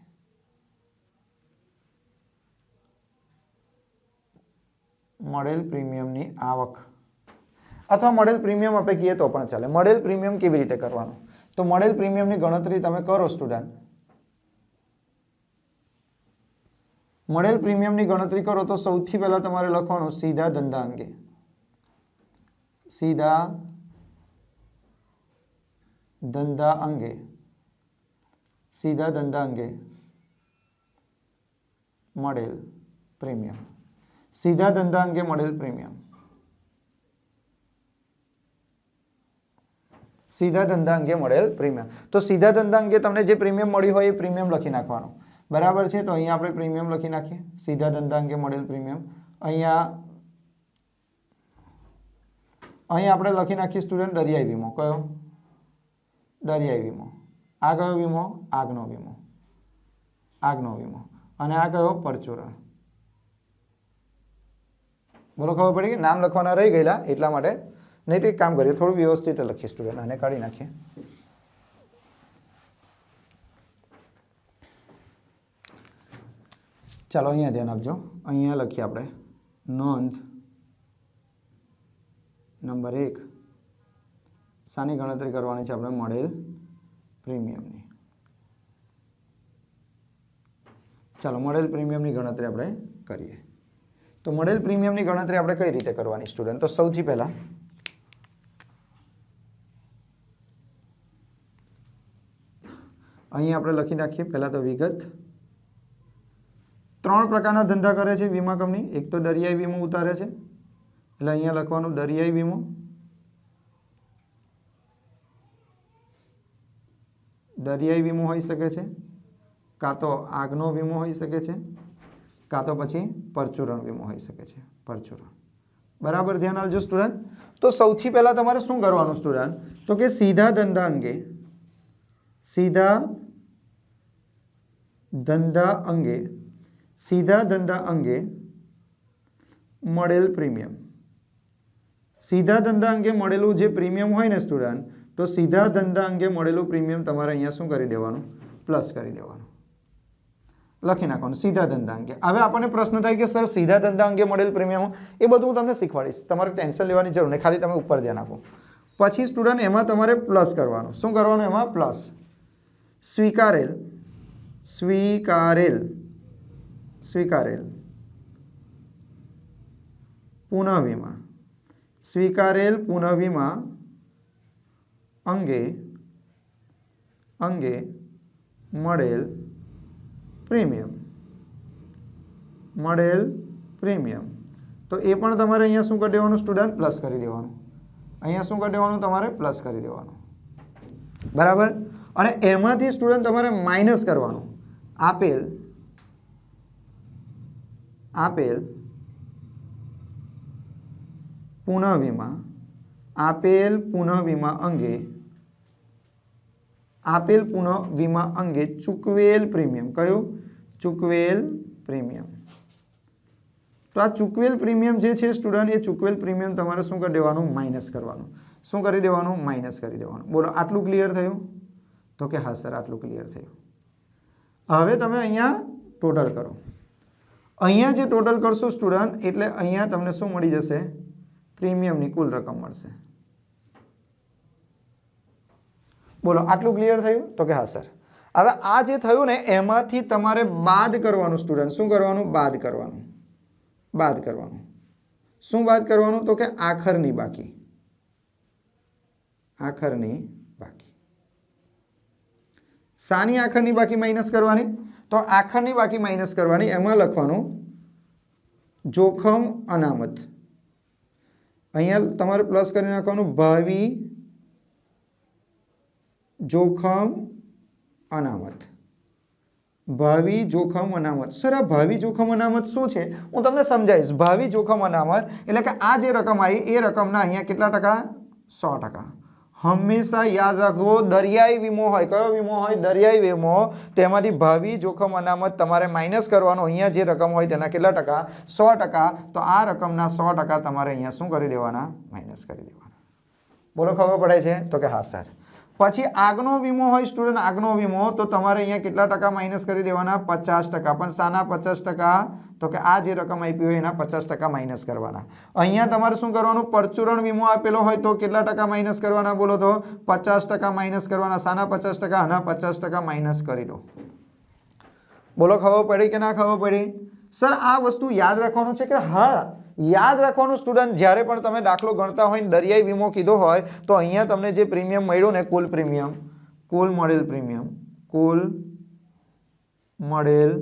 મળેલ પ્રીમિયમની આવક અથવા મળેલ પ્રીમિયમ આપણે કહીએ તો પણ ચાલે. મળેલ પ્રીમિયમ કેવી રીતે કરવાનું? તો મળેલ પ્રીમિયમની ગણતરી તમે કરો સ્ટુડન્ટ. મળેલ પ્રીમિયમની ગણતરી કરો તો સૌથી પહેલા તમારે લખવાનું સીધા ધંધા અંગે. સીધા ધંધા અંગે. સીધા ધંધા અંગે મળેલ પ્રીમિયમ. સીધા ધંધા અંગે મળેલ પ્રીમિયમ. સીધા ધંધા અંગે મળેલ પ્રીમિયમ. તો સીધા ધંધા અંગે તમને જે પ્રીમિયમ મળ્યું હોય એ પ્રીમિયમ લખી નાખવાનું, બરાબર છે. તો અહીંયા આપણે પ્રીમિયમ લખી નાખીએ. સીધા ધંધા અંગે મળેલ પ્રીમિયમ. અહીંયા આપણે લખી નાખીએ સ્ટુડન્ટ દરિયાઈ વીમો. કયો? દરિયાઈ વીમો. આ કયો વીમો? આગનો વીમો. આગનો વીમો. અને આ કયો? પરચુરણ. બોલો, ખબર પડી કે નામ લખવાના રહી ગયેલા એટલા માટે. નહીં તો એક કામ કરીએ, થોડું વ્યવસ્થિત લખીએ સ્ટુડન્ટ, આને કાઢી નાખીએ. ચાલો અહીંયા ધ્યાન આપજો. અહીંયા લખીએ આપણે નોંધ નંબર 1. શાની ગણતરી કરવાની છે આપણે? મળેલ પ્રીમિયમની. ચાલો મળેલ પ્રીમિયમની ગણતરી આપણે કરીએ. તો મળેલ પ્રીમિયમની ગણતરી આપણે કઈ રીતે કરવાની સ્ટુડન્ટ? તો સૌથી પહેલા અહીં આપણે લખી નાખીએ. પહેલા તો વિગત. 3 પ્રકારના ધંધા કરે છે વીમા કંપની. એક તો દરિયાઈ વીમો ઉતારે છે, એટલે અહીંયા લખવાનું દરિયાઈ વીમો. દરિયાઈ વીમો હોઈ શકે છે, કાં તો આગનો વીમો હોઈ શકે છે, કાં તો પછી પરચુરણ વીમો હોઈ શકે છે. પરચુરણ, બરાબર. ધ્યાન આપજો સ્ટુડન્ટ. તો સૌથી પહેલા તમારે શું કરવાનું સ્ટુડન્ટ? તો કે સીધા ધંધા અંગે. સીધા ધંધા અંગે. સીધા ધંધા અંગે મળેલ પ્રીમિયમ. સીધા ધંધા અંગે મળેલું જે પ્રીમિયમ હોય ને સ્ટુડન્ટ, તો સીધા ધંધા અંગે મળેલું પ્રીમિયમ તમારે અહીંયા શું કરી દેવાનું? પ્લસ કરી દેવાનું. લખી નાખવાનું સીધા ધંધા અંગે. હવે આપણને પ્રશ્ન થાય કે સર સીધા ધંધા અંગે મળેલ પ્રીમિયમ, એ બધું હું તમને શીખવાડીશ, તમારે ટેન્શન લેવાની જરૂર નહીં, ખાલી તમે ઉપર ધ્યાન આપો. પછી સ્ટુડન્ટ એમાં તમારે પ્લસ કરવાનું. શું કરવાનું એમાં? પ્લસ. સ્વીકારેલ. સ્વીકારેલ. સ્વીકારેલ પુનઃ વીમા. સ્વીકારેલ પુનઃ વીમા અંગે મળેલ પ્રીમિયમ. મળેલ પ્રીમિયમ. તો એ પણ તમારે અહીંયા શું કરી દેવાનું સ્ટુડન્ટ? પ્લસ કરી દેવાનું. અહીંયા શું કરી દેવાનું? તમારે પ્લસ કરી દેવાનું, બરાબર. અને એમાંથી સ્ટુડન્ટ તમારે માઇનસ કરવાનું. આપેલ પુનઃ વીમા. આપેલ પુનઃ વીમા અંગે. આપેલ પુનઃ વીમા અંગે ચૂકવેલ પ્રીમિયમ. કયું? ચૂકવેલ પ્રીમિયમ. તો આ ચૂકવેલ પ્રીમિયમ જે છે સ્ટુડન્ટ, એ ચૂકવેલ પ્રીમિયમ તમારે શું કરી દેવાનું? માઇનસ કરવાનું. શું કરી દેવાનું? માઇનસ કરી દેવાનું. બોલો આટલું ક્લિયર થયું? તો કે હા સર આટલું ક્લિયર થયું. હવે તમે અહીંયા ટોટલ કરો. અહીંયા જે ટોટલ કરશો સ્ટુડન્ટ, એટલે અહીંયા તમને શું મળી જશે? પ્રીમિયમની કુલ રકમ મળશે. બોલો આટલું ક્લિયર થયું? તો કે હા સર. હવે આ જે થયું ને એમાંથી તમારે બાદ કરવાનું સ્ટુડન્ટ. શું કરવાનું? બાદ કરવાનું. બાદ કરવાનું. શું બાદ કરવાનું? તો કે આખરની બાકી. આખરની બાકી. સાની આખરની બાકી માઇનસ કરવાની? તો આખરની બાકી માઇનસ કરવાની. એમાં લખવાનું જોખમ અનામત. અહીંયા તમારે પ્લસ કરી નાખવાનું ભાવિ જોખમ અનામત. ભાવિ જોખમ અનામત. સર આ ભાવિ જોખમ અનામત શું છે? હું તમને સમજાવીશ. ભાવિ જોખમ અનામત એટલે કે આ જે રકમ આવી એ રકમના અહીંયા કેટલા ટકા? 100%. હંમેશા યાદ રાખવો, દરિયાઈ વીમો હોય, કયો વીમો હોય? દરિયાઈ વીમો. તેમાંથી ભાવિ જોખમ અનામત તમારે માઇનસ કરવાનો. અહીંયા જે રકમ હોય તેના કેટલા ટકા? 100%. તો આ રકમના 100% તમારે અહીંયા શું કરી દેવાના? માઇનસ કરી દેવાના. બોલો ખબર પડે છે? તો કે હા સર. પછી આગનો વીમો હોય સ્ટુડન્ટ, આગનો વીમો, તો તમારે અહીંયા કેટલા ટકા માઇનસ કરી દેવાના? 50%. પણ શાના 50%? તો કે આ જે રકમ આપી હોય એના 50% માઇનસ કરવાના. અહીંયા તમારે શું કરવાનું? પરચુરણ વીમો આપેલો હોય તો કેટલા ટકા માઇનસ કરવાના? બોલો તો 50% માઇનસ કરવાના. શાના 50%? આના 50% માઇનસ કરી દો. બોલો ખબર પડી કે ના ખબર પડી? સર આ વસ્તુ યાદ રાખવાનું છે કે હા યાદ રાખવાનું સ્ટુડન્ટ. જ્યારે પણ તમે દાખલો ગણતા હોય દરિયાઈ વીમો કીધો હોય તો અહીંયા તમને જે પ્રીમિયમ મળ્યું ને કુલ પ્રીમિયમ, કુલ મળેલ પ્રીમિયમ, કુલ મળેલ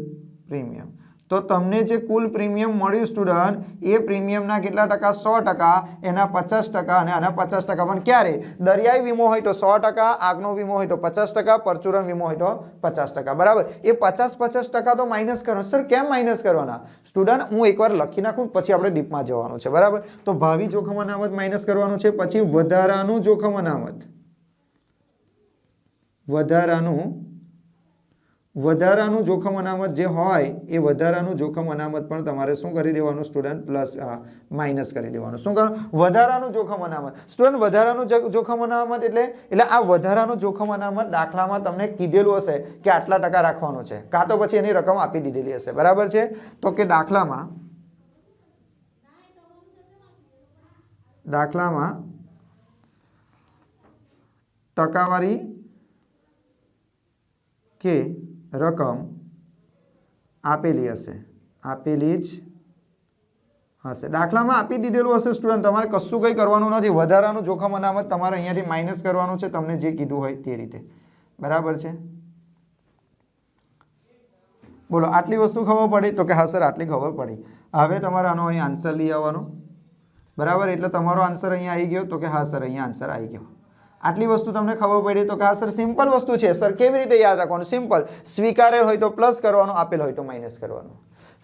પ્રીમિયમ, તો તમને જે કુલ પ્રીમિયમ મળ્યું સ્ટુડન્ટ એ પ્રીમિયમના કેટલા ટકા? 100%. એના 50% અને આના 50%. પણ ક્યારે? દરિયાઈ વીમો હોય તો 100%, આગનો વીમો હોય તો 50%, પરચુરણ વીમો હોય તો 50%. બરાબર. એ 50% તો માઇનસ કરવાનો. સર કેમ માઇનસ કરવાના? સ્ટુડન્ટ હું એકવાર લખી નાખું પછી આપણે ડીપમાં જવાનું છે. બરાબર. તો ભાવિ જોખમ અનામત માઇનસ કરવાનું છે. પછી વધારાનું જોખમ અનામત, વધારાનું જોખમ અનામત જે હોય એ વધારાનું જોખમ અનામત પણ તમારે શું કરી દેવાનું સ્ટુડન્ટ? પ્લસ માઇનસ કરી દેવાનું. શું કરવાનું? વધારાનું જોખમ અનામત. સ્ટુડન્ટ વધારાનું જોખમ અનામત એટલે આ વધારાનું જોખમ અનામત દાખલામાં તમને કીધેલું હશે કે આટલા ટકા રાખવાનું છે, કાં તો પછી એની રકમ આપી દીધેલી હશે. બરાબર છે. તો કે દાખલામાં ટકાવારી કે રકમ આપેલી હશે, આપેલી જ હશે. દાખલામાં આપી દીધેલું હશે સ્ટુડન્ટ. તમારે કશું કંઈ કરવાનું નથી. વધારાનું જોખમ અનામત તમારે અહીંયાથી માઇનસ કરવાનું છે, તમને જે કીધું હોય તે રીતે. બરાબર છે. બોલો આટલી વસ્તુ ખબર પડી? તો કે હા સર આટલી ખબર પડી. હવે તમારે આનો અહીં આન્સર લઈ આવવાનો. બરાબર. એટલે તમારો આન્સર અહીંયા આવી ગયો. તો કે હા સર અહીંયા આન્સર આવી ગયો. આટલી વસ્તુ તમને ખબર પડી? તો કે હા સર સિમ્પલ વસ્તુ છે. સર કેવી રીતે યાદ રાખવાનું? સિમ્પલ. સ્વીકારેલ હોય તો પ્લસ કરવાનું, આપેલ હોય તો માઇનસ કરવાનું.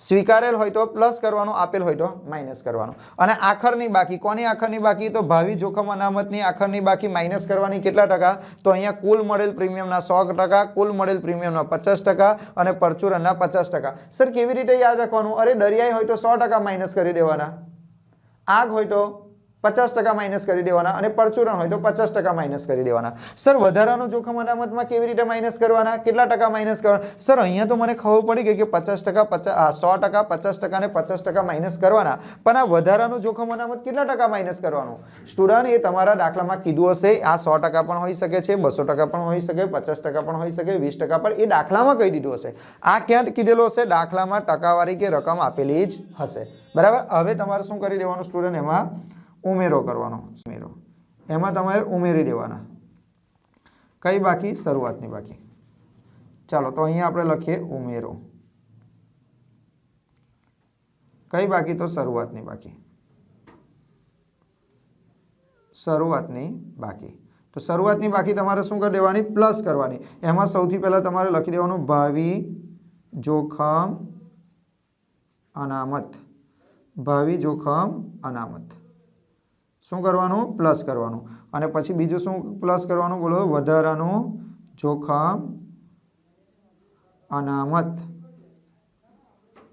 સ્વીકારેલ હોય તો પ્લસ કરવાનું, આપેલ હોય તો માઇનસ કરવાનું. અને આખરની બાકી, કોની આખરની બાકી? તો ભાવિ જોખમ અનામતની આખરની બાકી માઇનસ કરવાની. કેટલા ટકા? તો અહીંયા કુલ મળેલ પ્રીમિયમના 100%, કુલ મળેલ પ્રીમિયમના 50% અને પરચુરણના 50%. સર કેવી રીતે યાદ રાખવાનું? અરે દરિયાઈ હોય તો 100% માઇનસ કરી દેવાના, આગ હોય તો 50% માઇનસ કરી દેવાના અને પરચુરણ હોય તો 50% માઇનસ કરી દેવાના. સર વધારાનું જોખમ અનામતમાં કેવી રીતે માઇનસ કરવાના? કેટલા ટકા માઇનસ કરવાના? સર અહીંયા તો મને ખબર પડી ગઈ કે 50%, 100%, 50% અને 50% માઇનસ કરવાના. પણ આ વધારાનું જોખમ અનામત કેટલા ટકા માઇનસ કરવાનું? સ્ટુડન્ટ એ તમારા દાખલામાં કીધું હશે. આ 100% પણ હોઈ શકે છે, 200% પણ હોઈ શકે, 50% પણ હોઈ શકે, 20% પણ એ દાખલામાં કહી દીધું હશે. આ ક્યાં કીધેલું હશે? દાખલામાં ટકાવારી કે રકમ આપેલી જ હશે. બરાબર. હવે તમારે શું કરી દેવાનું સ્ટુડન્ટ? એમાં ઉમેરો કરવાનો. ઉમેરો એમાં તમારે ઉમેરી દેવાના. કઈ બાકી? શરૂઆતની બાકી. ચાલો તો અહીંયા આપણે લખીએ ઉમેરો. કઈ બાકી? તો શરૂઆતની બાકી. શરૂઆતની બાકી. તો શરૂઆતની બાકી તમારે શું કરી દેવાની? પ્લસ કરવાની. એમાં સૌથી પહેલા તમારે લખી દેવાનું ભાવિ જોખમ અનામત. ભાવિ જોખમ અનામત. શું કરવાનું? પ્લસ કરવાનું. અને પછી બીજું શું પ્લસ કરવાનું? બોલો. વધારાનું જોખમ અનામત.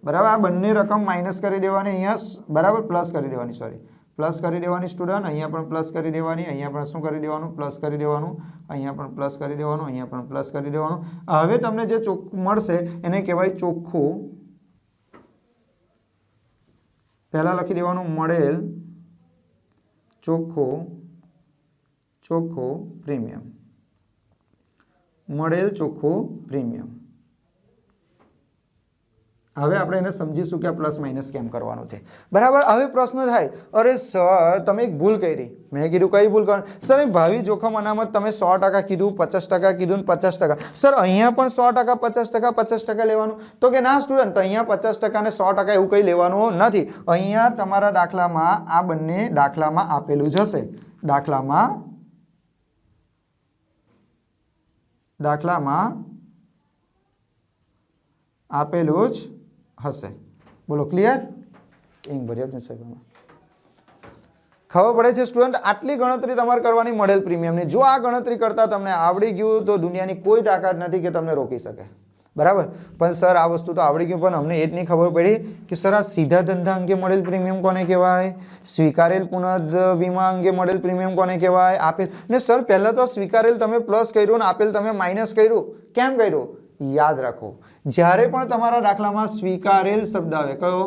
बराबर आ बंने रकम माइनस करी देवानी अहींया बराबर प्लस करी देवानी सॉरी प्लस करी देवानी स्टूडेंट अहींया पण प्लस करी देवानी अहींया पण शुं करी देवानुं प्लस करी देवानुं अहींया पण प्लस करी देवानुं अहींया पण प्लस करी देवानुं हवे तमने जे ચોખ્ખું મળશે એને કહેવાય ચોખ્ખું पहला लखी देवानुं मळेल ચોખ્ખું ચોખ્ખું प्रीमियम मळेल ચોખ્ખું प्रीमियम हवे आपणे एने समजीशुं कि आ प्लस माइनस केम करवानुं छे बराबर हवे प्रश्न थाय अरे सर तमे एक भूल करी मैं कीधुं कई भूल करवानी सर भावी जोखम अनामत तमे 100% कीधुं 50% कीधुं 50% सर अहींया पण 100% 50% 50% लेवानुं तो के ना स्टूडेंट तो अहींया 50% ने 100% एवुं कई लेवानुं नथी अहींया तमारा दाखलामां आ बंने दाखलामां आपेलुं ज हशे दाखलामां आपेलुं ज हशे बोलो क्लियर इंग भर्या छे साहेब खबर पड़े छे स्टूडेंट आटली गणतरी तमारे करवानी मळेल प्रीमियमनी जो आ गणतरी करता तमने आवड़ी गयुं तो दुनियानी कोई ताकत नहीं कि तमने रोकी सके बराबर पण सर आ वस्तु तो आवड़ी गयुं पण अमने एज नहीं खबर पड़ी कि सर आ सीधा धंधा अंगे मळेल प्रीमियम कोने कहेवाय स्वीकारेल पुनः वीमा अंगे मळेल प्रीमियम कोने कहेवाय आपेल ने सर पहला तो स्वीकारेल तमे प्लस कर्युं ने आपेल तमे माइनस कर्युं केम कर्युं याद रखो ज्यारे पण तमारा दाखलामां स्वीकारेल शब्द आवे कयो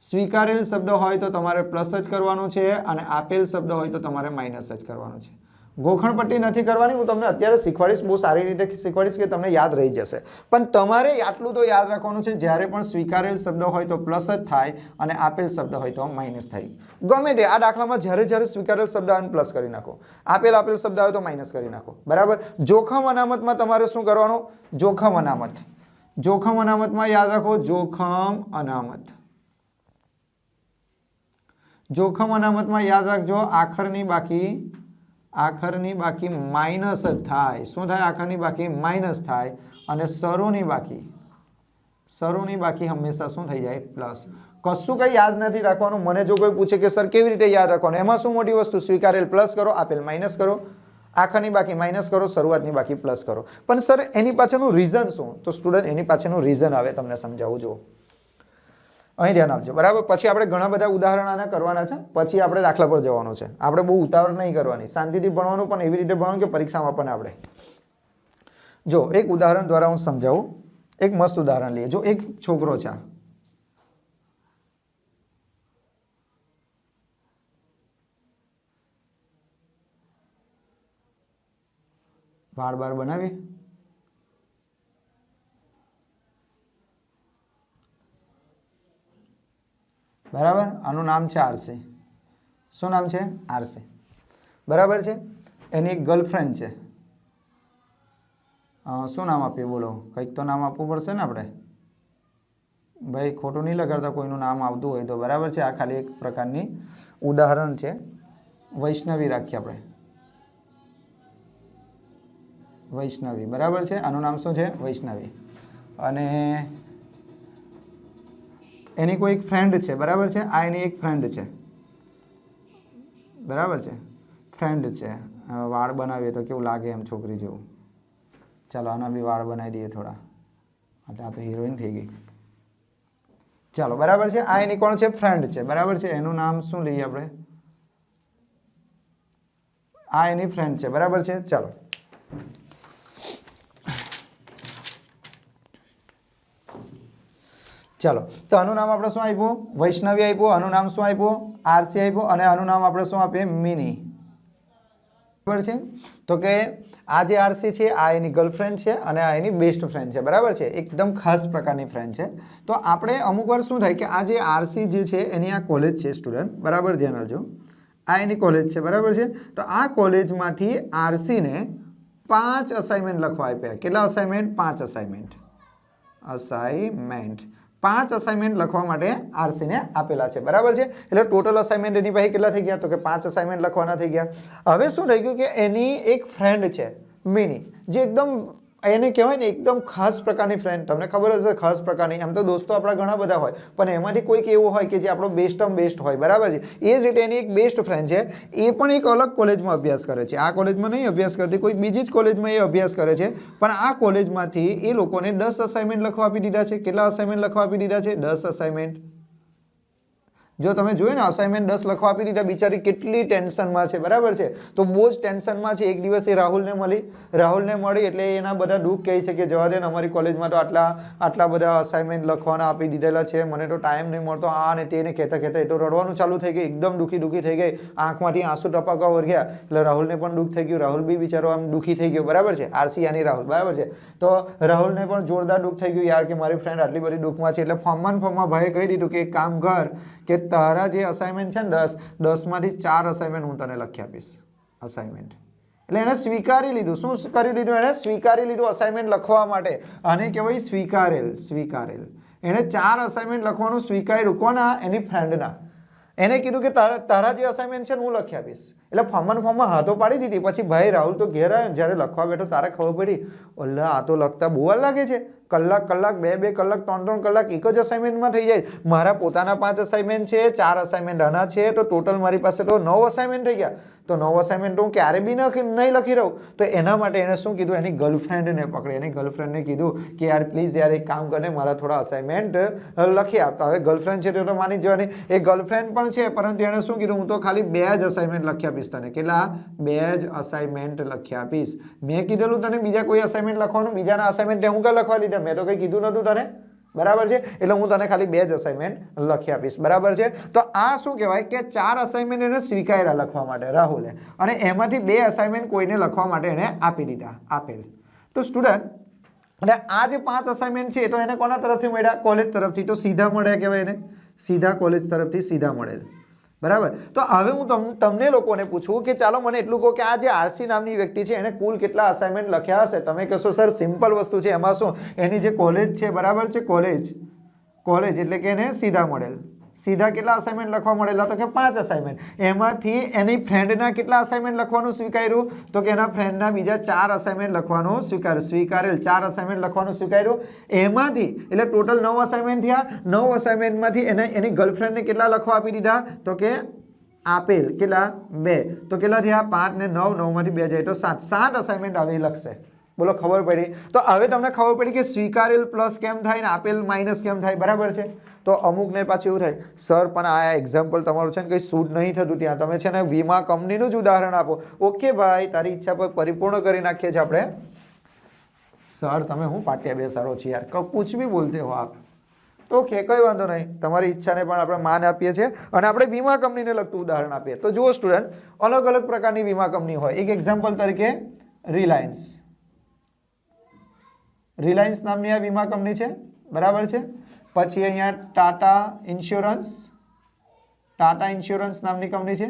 स्वीकारेल शब्द होय तो तमारे प्लस ज करवानुं छे अने आपेल शब्द होय तो तमारे माइनस ज करवानुं छे गोखणपट्टी नहीं करवानी हूँ तमने अत्यारे शीखवाड़ीश बहुत सारी रीते शीखवाड़ीश कि तमने याद रही जशे पण तमारे आटलुं तो याद राखवानुं छे ज्यारे पण स्वीकारेल शब्द होय तो प्लस ज थाय अने आपेल शब्द होय तो माइनस थाय गमे ते आ दाखलामां ज्यारे ज्यारे स्वीकारेल शब्द आवे प्लस करी नाखो आपेल शब्द आवे तो माइनस करी नाखो बराबर जोखम अनामतमां तमारे शुं करवानुं जोखम अनामतमां याद राखो जोखम अनामतमां याद राखजो आखरनी बाकी माइनस थाय शुं थाय आखरनी बाकी माइनस थाय अने सरूनी बाकी हमेशा शुं थई जाय प्लस कशुं कई याद नहीं राखवानुं मने जो कोई पूछे कि सर केवी रीते याद राखवानुं एमां शुं मोटी वस्तु स्वीकारेल प्लस करो आपेल माइनस करो आखरनी बाकी माइनस करो शरूआतनी बाकी प्लस करो पण सर एनी पाछळनुं रीजन शुं तो स्टूडेंट एनी पाछळनुं रीजन आवे तमने समजावुं जो અહીં ધ્યાન આપજો બરાબર પછી આપણે ઘણા બધા ઉદાહરણ આના કરવાના છે પછી આપણે દાખલા પર જવાનું છે આપણે બહુ ઉતાવળ નહીં કરવાની શાંતિથી ભણવાનું પણ એવી રીતે ભણવાનું કે પરીક્ષામાં પણ આપણે જો એક ઉદાહરણ દ્વારા હું સમજાવું એક મસ્ત ઉદાહરણ લઈએ જો એક છોકરો છે વાળ બાર બનાવી बराबर आनु नाम है आरसी शू नाम है आरसी बराबर है एनी एक गर्लफ्रेंड है शू नाम आपीए बोलो कंईक तो नाम आपवू पड़शे ने आपणे भाई खोटू नहीं लगाड़ता कोईनु नाम आवतुं होय तो बराबर है आ खाली एक प्रकारनी उदाहरण है वैष्णवी राखीए आपणे वैष्णवी बराबर है आनु नाम शुं छे वैष्णवी अने एनी कोई एक फ्रेंड है बराबर है आ एनी एक फ्रेंड है बराबर है फ्रेंड है वाळ बनावीए तो केवुं लागे एम छोकरी जेवुं चलो आना भी वाळ बनावी दीए थोड़ा એટલે આ તો હિરોઈન થઈ ગઈ ચાલો બરાબર છે આ એની કોણ છે ફ્રેન્ડ છે બરાબર છે એનું નામ શું લઈએ આપણે આ એની ફ્રેન્ડ છે બરાબર છે ચાલો चलो तो आनु नाम आपणे शुं आप्युं वैष्णवी आप्युं आनु नाम शुं आप्युं आरसी आप्युं अने आनु नाम आपणे शुं आपीए मिनी बराबर छे तो के आ जे आरसी छे आ एनी गर्लफ्रेंड छे अने आ एनी बेस्ट फ्रेंड छे बराबर छे एकदम खास प्रकारनी फ्रेंड छे तो आपणे अमुकवार शुं थाय के आ जे आरसी जे छे एनी आ कॉलेज छे स्टूडेंट बराबर ध्यान आपजो आ एनी कॉलेज छे बराबर छे तो आ कॉलेजमांथी आरसी ने 5 असाइनमेंट लखवा आप्या केटला असाइनमेंट 5 असाइनमेंट 5 असाइनमेंट लखवा माटे आरसी ने आपेला छे बराबर छे એટલે टोटल असाइनमेंट एनी पासे કેટલા થઈ ગયા તો કે 5 असाइनमेंट લખવાના થઈ ગયા હવે શું થઈ ગયું કે એની એક ફ્રેન્ડ છે મિની જે એકદમ એને કહેવાય ને એકદમ ખાસ પ્રકારની ફ્રેન્ડ, તમને ખબર હશે ખાસ પ્રકારની, એમ તો દોસ્તો આપણા ઘણા બધા હોય પણ એમાંથી કોઈક એવો હોય કે જે આપણો બેસ્ટ હોય, બરાબર છે, એ જ રીતે એની એક બેસ્ટ ફ્રેન્ડ છે, એ પણ એક અલગ કોલેજમાં અભ્યાસ કરે છે, આ કોલેજમાં નહીં અભ્યાસ કરતી, કોઈ બીજી જ કોલેજમાં એ અભ્યાસ કરે છે, પણ આ કોલેજમાંથી એ લોકોને 10 અસાઇનમેન્ટ લખવા આપી દીધા છે. કેટલા અસાઇનમેન્ટ લખવા આપી દીધા છે? 10 અસાઇનમેન્ટ. જો તમે જોઈએ ને અસાઇનમેન્ટ 10 લખવા આપી દીધા, બિચારી કેટલી ટેન્શનમાં છે, બરાબર છે, તો બહુ જ ટેન્શનમાં છે. એક દિવસ એ રાહુલને મળી એટલે એના બધા દુઃખ કહે છે કે જવા દે ને, અમારી કોલેજમાં તો આટલા બધા અસાઇનમેન્ટ લખવાના આપી દીધેલા છે, મને તો ટાઈમ નહીં મળતો, આ ને તેને કહેતા એ તો રડવાનું ચાલુ થઈ ગઈ, એકદમ દુઃખી થઈ ગઈ, આંખમાંથી આંસુ ટપકવા વર્ગ્યા, એટલે રાહુલને પણ દુઃખ થઈ ગયું, રાહુલ બી બિચારો આમ દુઃખી થઈ ગયો, બરાબર છે, આરસી યાની રાહુલ, બરાબર છે, તો રાહુલને પણ જોરદાર દુઃખ થઈ ગયું યાર કે મારી ફ્રેન્ડ આટલી બધી દુઃખમાં છે. એટલે ફોર્મમાં ભાઈએ કહી દીધું કે એક કામ કર કે તારા જે અસાઇનમેન્ટ છે ને 10માંથી 4 અસાઇનમેન્ટ હું તને લખી આપીશ. અસાઇનમેન્ટ એટલે એને સ્વીકારી લીધું. શું કરી લીધું? એને સ્વીકારી લીધું અસાઇનમેન્ટ લખવા માટે. આને કહેવાય સ્વીકારેલ. એને 4 અસાઇનમેન્ટ લખવાનું સ્વીકાર્યું. કોના? એની ફ્રેન્ડના. એને કીધું કે તારા જે અસાઇનમેન્ટ છે ને હું લખી આપીશ. એટલે ફોર્મમાં હાથો પાડી દીધી. પછી ભાઈ રાહુલ તો ઘેર આવ્યો, જ્યારે લખવા બેઠો તારે ખબર પડી, ઓલા આ તો લખતા બહુ વાર લાગે છે, કલાક 2 કલાક 3 કલાક એક જ અસાઇનમેન્ટમાં થઈ જાય. મારા પોતાના 5 અસાઇનમેન્ટ છે, 4 અસાઇનમેન્ટ આના છે, તો ટોટલ મારી પાસે તો 9 અસાઇનમેન્ટ થઈ ગયા. તો 9 અસાઇનમેન્ટ હું ક્યારે બી નહીં લખી રહું. તો એના માટે એને શું કીધું? એની ગર્લફ્રેન્ડને પકડી. એની ગર્લફ્રેન્ડને કીધું કે યાર પ્લીઝ યાર એક કામ કરીને મારા થોડા અસાઇનમેન્ટ લખી આપતા. હવે ગર્લફ્રેન્ડ છે તો માની જવાની, એ ગર્લફ્રેન્ડ પણ છે, પરંતુ એને શું કીધું? હું તો ખાલી 2 જ અસાઇનમેન્ટ લખી આપીશ તને. કેટલા? 2 જ અસાઇનમેન્ટ લખી આપીશ. મેં કીધેલું તને બીજા કોઈ અસાઇનમેન્ટ લખવાનું? બીજાના અસાઇનમેન્ટ હું કાં લખવા લીધા? મેં તો કંઈ કીધું નતું તને, બરાબર છે, એટલે હું તને ખાલી 2 જ અસાઇનમેન્ટ લખી આપીશ, બરાબર છે. તો આ શું કહેવાય કે 4 અસાઇનમેન્ટ એને સ્વીકાર્યા લખવા માટે રાહુલે, અને એમાંથી 2 અસાઇનમેન્ટ કોઈને લખવા માટે એને આપી દીધા, આપેલ. તો સ્ટુડન્ટ, અને આ જે 5 અસાઇનમેન્ટ છે એ તો એને કોના તરફથી મળ્યા? કોલેજ તરફથી. તો સીધા મળ્યા કહેવાય એને, સીધા કોલેજ તરફથી સીધા મળેલ, બરાબર. તો હવે હું તમને લોકોને પૂછું કે ચાલો મને એટલું કહો કે આ જે આરસી નામની વ્યક્તિ છે એને કુલ કેટલા અસાઇનમેન્ટ લખ્યા હશે? તમે કહેશો સર સિમ્પલ વસ્તુ છે, એમાં શું, એની જે કોલેજ છે, બરાબર છે, કોલેજ એટલે કે એને સીધા મળેલ. સીધા કેટલા અસાઇનમેન્ટ લખવા મળેલા? તો કે 5 અસાઇનમેન્ટ. એમાંથી એની ફ્રેન્ડના કેટલા અસાઇનમેન્ટ લખવાનું સ્વીકાર્યું? તો કે એના ફ્રેન્ડના બીજા 4 અસાઇનમેન્ટ લખવાનું સ્વીકારેલ 4 અસાઇનમેન્ટ લખવાનું સ્વીકાર્યું. એમાંથી એટલે ટોટલ 9 અસાઇનમેન્ટ થયા. 9 અસાઇનમેન્ટમાંથી એની ગર્લફ્રેન્ડને કેટલા લખવા આપી દીધા? તો કે આપેલ. કેટલા? 2. તો કેટલા થયા? 5 ને 9, 9 માંથી 2 જાય તો 7 અસાઇનમેન્ટ હવે લખશે. બોલો, ખબર પડી? તો હવે તમને ખબર પડી કે સ્વીકારેલ પ્લસ કેમ થાય ને આપેલ માઇનસ કેમ થાય, બરાબર છે. તો અમુકને પાછું એવું થાય, સર પણ આ એક્ઝામ્પલ તમારું છે ને કંઈ શૂટ નહીં થતું, ત્યાં તમે છે ને વીમા કંપનીનું જ ઉદાહરણ આપો. ઓકે ભાઈ, તારી ઈચ્છા પર પરિપૂર્ણ કરી નાખીએ છીએ આપણે. સર તમે હું પાટિયા બેસાડો છો યાર, કુછ બી બોલતે હો આપ. ઓકે, કંઈ વાંધો નહીં, તમારી ઈચ્છાને પણ આપણે માન આપીએ છીએ અને આપણે વીમા કંપનીને લગતું ઉદાહરણ આપીએ. તો જુઓ સ્ટુડન્ટ, અલગ અલગ પ્રકારની વીમા કંપની હોય. એક એક્ઝામ્પલ તરીકે રિલાયન્સ નામની આ વીમા કંપની છે, બરાબર છે. પછી અહીંયા ટાટા ઇન્સ્યોરન્સ નામની કંપની છે,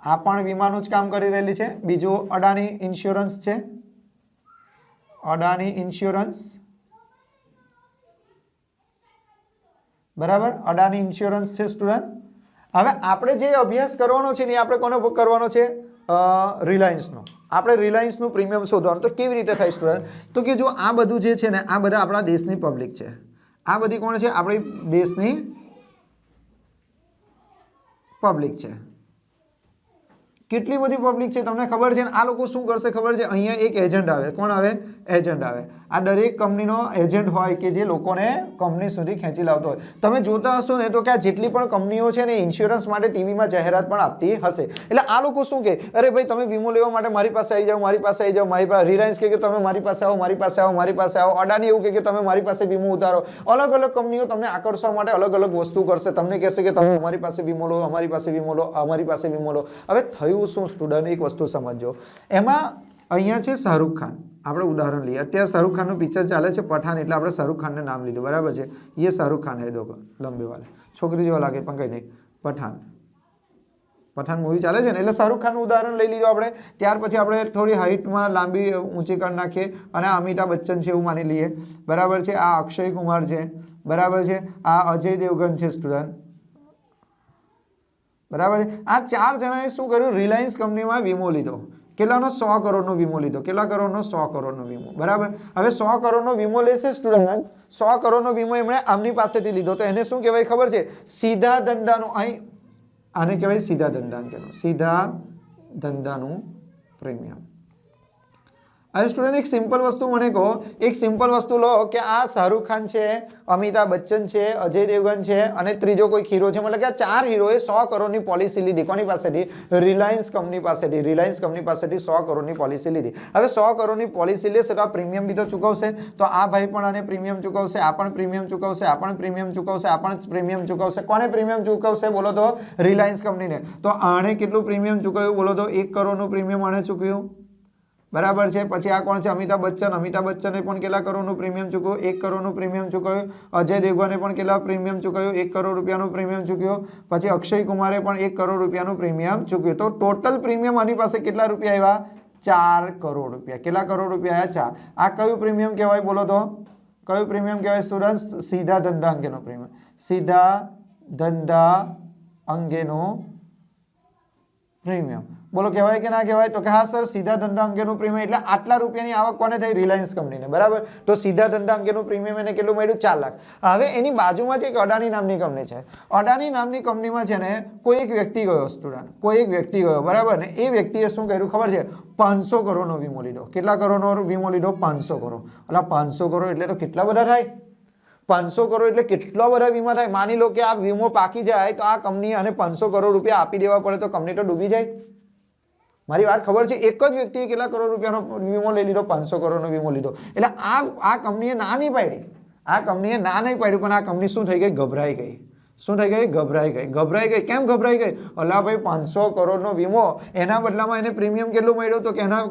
આ પણ વીમાનું જ કામ કરી રહેલી છે. બીજું અડાની ઇન્સ્યોરન્સ છે, અડાની ઇન્સ્યોરન્સ, બરાબર, અડાની ઇન્સ્યોરન્સ છે સ્ટુડન્ટ. હવે આપણે જે અભ્યાસ કરવાનો છે ને આપણે કોનો કરવાનો છે? રિલાયન્સનો. આપણે રિલાયન્સનું પ્રીમિયમ શોધવાનું. તો કેવી રીતે થાય સ્ટુડન્ટ? તો કે જો આ બધું જે છે ને આ બધા આપણા દેશની પબ્લિક છે. આ બધી કોણ છે? આપણી દેશની પબ્લિક છે. કેટલી બધી પબ્લિક છે તમને ખબર છે ને? આ લોકો શું કરશે ખબર છે? અહીંયા એક એજન્ટ આવે. કોણ આવે? એજન્ટ આવે. આ દરેક કંપનીનો એજન્ટ હોય કે જે લોકોને કંપની સુધી ખેંચી લાવતો હોય. તમે જોતા હશો ને તો કે આ જેટલી પણ કંપનીઓ છે ને ઇન્સ્યોરન્સ માટે ટીવીમાં જાહેરાત પણ આપતી હશે. એટલે આ લોકો શું કહે? અરે ભાઈ તમે વીમો લેવા માટે મારી પાસે આવી જાઓ, મારી પાસે આવી જાઓ, મારી પાસે. રિલાયન્સ કહે કે તમે મારી પાસે આવો, મારી પાસે આવો, મારી પાસે આવો. અડાની એવું કહે કે તમે મારી પાસે વીમો ઉતારો. અલગ અલગ કંપનીઓ તમને આકર્ષવા માટે અલગ અલગ વસ્તુ કરશે. તમને કહેશે કે તમે અમારી પાસે વીમો લો, અમારી પાસે વીમો લો, અમારી પાસે વીમો લો. હવે થયું શું સ્ટુડન્ટ? એક વસ્તુ સમજો. એમાં અહીંયા છે શાહરુખ ખાન. આપણે ઉદાહરણ લઈએ. અત્યારે શાહરુખ ખાનનું પિક્ચર ચાલે છે પઠાન, એટલે આપણે શાહરુખ ખાનને નામ લીધું, બરાબર છે. ये शाहरुख खान है, देखो लंबे वाले, છોકરી જેવા લાગે પણ કંઈ નહીં. પઠાન મૂવી ચાલે છે ને, એટલે શાહરુખ ખાનનું ઉદાહરણ લઈ લીધું આપણે. ત્યાર પછી આપણે થોડી હાઇટમાં લાંબી ઊંચી કરી નાખીએ અને અમિતાભ બચ્ચન છે એવું માની લઈએ, બરાબર છે. આ અક્ષય કુમાર છે, બરાબર છે. આ અજય દેવગન છે સ્ટુડન્ટ, બરાબર છે. આ 4 જણાએ શું કર્યું? રિલાયન્સ કંપનીમાં વીમો લીધો. કેટલાનો 100 કરોડનો વીમો લીધો, કેટલા કરોડનો 100 કરોડનો વીમો, બરાબર. હવે 100 કરોડનો વીમો લેશે સ્ટુડન્ટ, 100 કરોડનો વીમો એમણે આમની પાસેથી લીધો તો એને શું કહેવાય ખબર છે? સીધા ધંધાનું, અહીં આને કહેવાય સીધા ધંધાંકેનું, સીધા ધંધાનું પ્રીમિયમ. હવે સ્ટુડન્ટ એક સિમ્પલ વસ્તુ મને કહો, એક સિમ્પલ વસ્તુ લો કે આ શાહરુખ ખાન છે, અમિતાભ બચ્ચન છે, અજય દેવગન છે અને ત્રીજો કોઈ હીરો છે, મતલબ કે આ 4 હીરોએ 100 કરોડની પોલિસી લીધી. કોની પાસેથી? રિલાયન્સ કંપની પાસેથી. રિલાયન્સ કંપની પાસેથી 100 કરોડની પોલિસી લીધી. હવે 100 કરોડની પોલિસી લેશે તો આ પ્રીમિયમ બી તો ચૂકવશે, તો આ ભાઈ પણ આને પ્રીમિયમ ચૂકવશે, આ પણ પ્રીમિયમ ચૂકવશે, આ પણ પ્રીમિયમ ચૂકવશે, આ પણ પ્રીમિયમ ચૂકવશે. કોને પ્રીમિયમ ચૂકવશે બોલો તો? રિલાયન્સ કંપનીને. તો આણે કેટલું પ્રીમિયમ ચૂકવ્યું બોલો તો? 1 કરોડનું પ્રીમિયમ આણે ચૂકવ્યું, બરાબર છે. પછી આ કોણ છે? અમિતાભ બચ્ચન. અમિતાભ બચ્ચને પણ કેટલા કરોડનું પ્રીમિયમ ચૂકવ્યું? 1 કરોડનું પ્રીમિયમ ચૂકવ્યું. અજય દેવગને પણ કેટલા પ્રીમિયમ ચૂકવ્યું? 1 કરોડ રૂપિયાનું પ્રીમિયમ ચૂક્યું. પછી અક્ષય કુમારે પણ 1 કરોડ રૂપિયાનું પ્રીમિયમ ચૂક્યું. તો ટોટલ પ્રીમિયમ આની પાસે કેટલા રૂપિયા આવ્યા? 4 કરોડ રૂપિયા. કેટલા કરોડ રૂપિયા આવ્યા? 4. આ કયું પ્રીમિયમ કહેવાય બોલો તો? કયું પ્રીમિયમ કહેવાય સ્ટુડન્ટ? સીધા ધંધા અંગેનો પ્રીમિયમ. સીધા ધંધા અંગેનો પ્રીમિયમ બોલો, કહેવાય કે ના કહેવાય? તો કે હા સર, સીધા ધંધા અંગેનું પ્રીમિયમ. એટલે આટલા રૂપિયાની આવક કોને થઈ? રિલાયન્સ કંપનીને, બરાબર. તો સીધા ધંધા અંગેનું પ્રીમિયમ એને કેટલું મળ્યું? 4 લાખ. હવે એની બાજુમાં જ એક અડાની નામની કંપની છે. અડાની નામની કંપનીમાં છે ને કોઈ એક વ્યક્તિ ગયો સ્ટુડન્ટ, કોઈ એક વ્યક્તિ ગયો, બરાબર ને. એ વ્યક્તિએ શું કર્યું ખબર છે? 500 કરોડનો વીમો લીધો. કેટલા કરોડનો વીમો લીધો? 500 કરોડ. એટલે 500 કરોડ એટલે તો કેટલા બધા થાય? 500 કરોડ એટલે કેટલા બધા વીમા થાય? માની લો કે આ વીમો પાકી જાય તો આ કંપની અને 500 કરોડ રૂપિયા આપી દેવા પડે તો કંપની તો ડૂબી જાય. મારી વાત ખબર છે? એક જ વ્યક્તિએ કેટલા કરોડ રૂપિયાનો વીમો લઈ લીધો? 500 કરોડનો વીમો લીધો. એટલે આ કંપનીએ ના નહીં પાડી, આ કંપનીએ ના નહીં પાડ્યું, પણ આ કંપની શું થઈ ગઈ? ગભરાઈ ગઈ. શું થઈ ગઈ? ગભરાઈ ગઈ. ગભરાઈ ગઈ. કેમ ગભરાઈ ગઈ? અલા ભાઈ, 500 કરોડનો વીમો, એના બદલામાં એને પ્રીમિયમ કેટલું મળ્યું? તો કે એના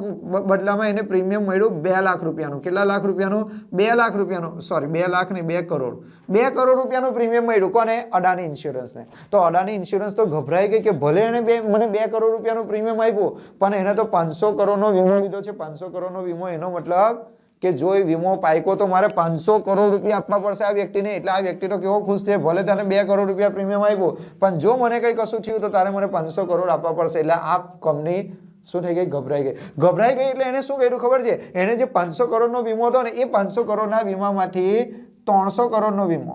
બદલામાં એને પ્રીમિયમ મળ્યું 2 લાખ રૂપિયાનું. કેટલા લાખ રૂપિયાનું? 2 લાખ રૂપિયાનું. સોરી, 2 લાખ ને 2 કરોડ. 2 કરોડ રૂપિયાનું પ્રીમિયમ મળ્યું. કોને? અડાની ઇન્સ્યોરન્સને. તો અડાની ઇન્સ્યોરન્સ તો ગભરાઈ ગઈ કે ભલે એને મને 2 કરોડ રૂપિયાનું પ્રીમિયમ આપ્યું, પણ એને તો 500 કરોડનો વીમો લીધો છે. 500 કરોડનો વીમો, એનો મતલબ કે જો એ વીમો પાક્યો તો મારે 500 કરોડ રૂપિયા આપવા પડશે આ વ્યક્તિને. એટલે આ વ્યક્તિ તો કેવો ખુશ છે, ભલે તને 2 કરોડ રૂપિયા પ્રીમિયમ આપ્યું, પણ જો મને કંઈ કશું થયું તો તારે મને 500 કરોડ આપવા પડશે. એટલે આ કંપની શું થઈ ગઈ? ગભરાઈ ગઈ. ગભરાઈ ગઈ એટલે એને શું કર્યું ખબર છે? એને જે 500 કરોડનો વીમો હતો ને, એ 500 કરોડના વીમામાંથી 300 કરોડનો વીમો,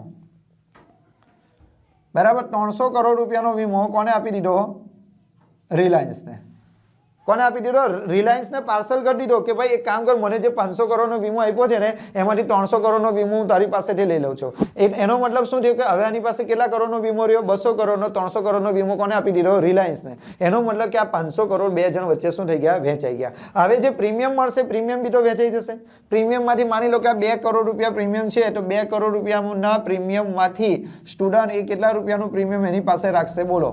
બરાબર, 300 કરોડ રૂપિયાનો વીમો કોને આપી દીધો? રિલાયન્સને. કોને આપી દીધો? રિલાયન્સને પાર્સલ કરી દીધો કે ભાઈ એક કામ કર, મને જે 500 કરોડનો વીમો આપ્યો છે ને, એમાંથી 300 કરોડનો વીમો હું તારી પાસેથી લઈ લઉં છું. એનો મતલબ શું થયું કે હવે આની પાસે કેટલા કરોડનો વીમો રહ્યો? 200 કરોડનો. 300 કરોડનો વીમો કોને આપી દીધો? રિલાયન્સને. એનો મતલબ કે આ 500 કરોડ બે જણ વચ્ચે શું થઈ ગયા? વેચાઈ ગયા. હવે જે પ્રીમિયમ મળશે, પ્રીમિયમ બી તો વેચાઈ જશે. પ્રીમિયમમાંથી માની લો કે આ 2 કરોડ રૂપિયા પ્રીમિયમ છે, તો 2 કરોડ રૂપિયાના પ્રીમિયમમાંથી સ્ટુડન્ટ એ કેટલા રૂપિયાનું પ્રીમિયમ એની પાસે રાખશે બોલો?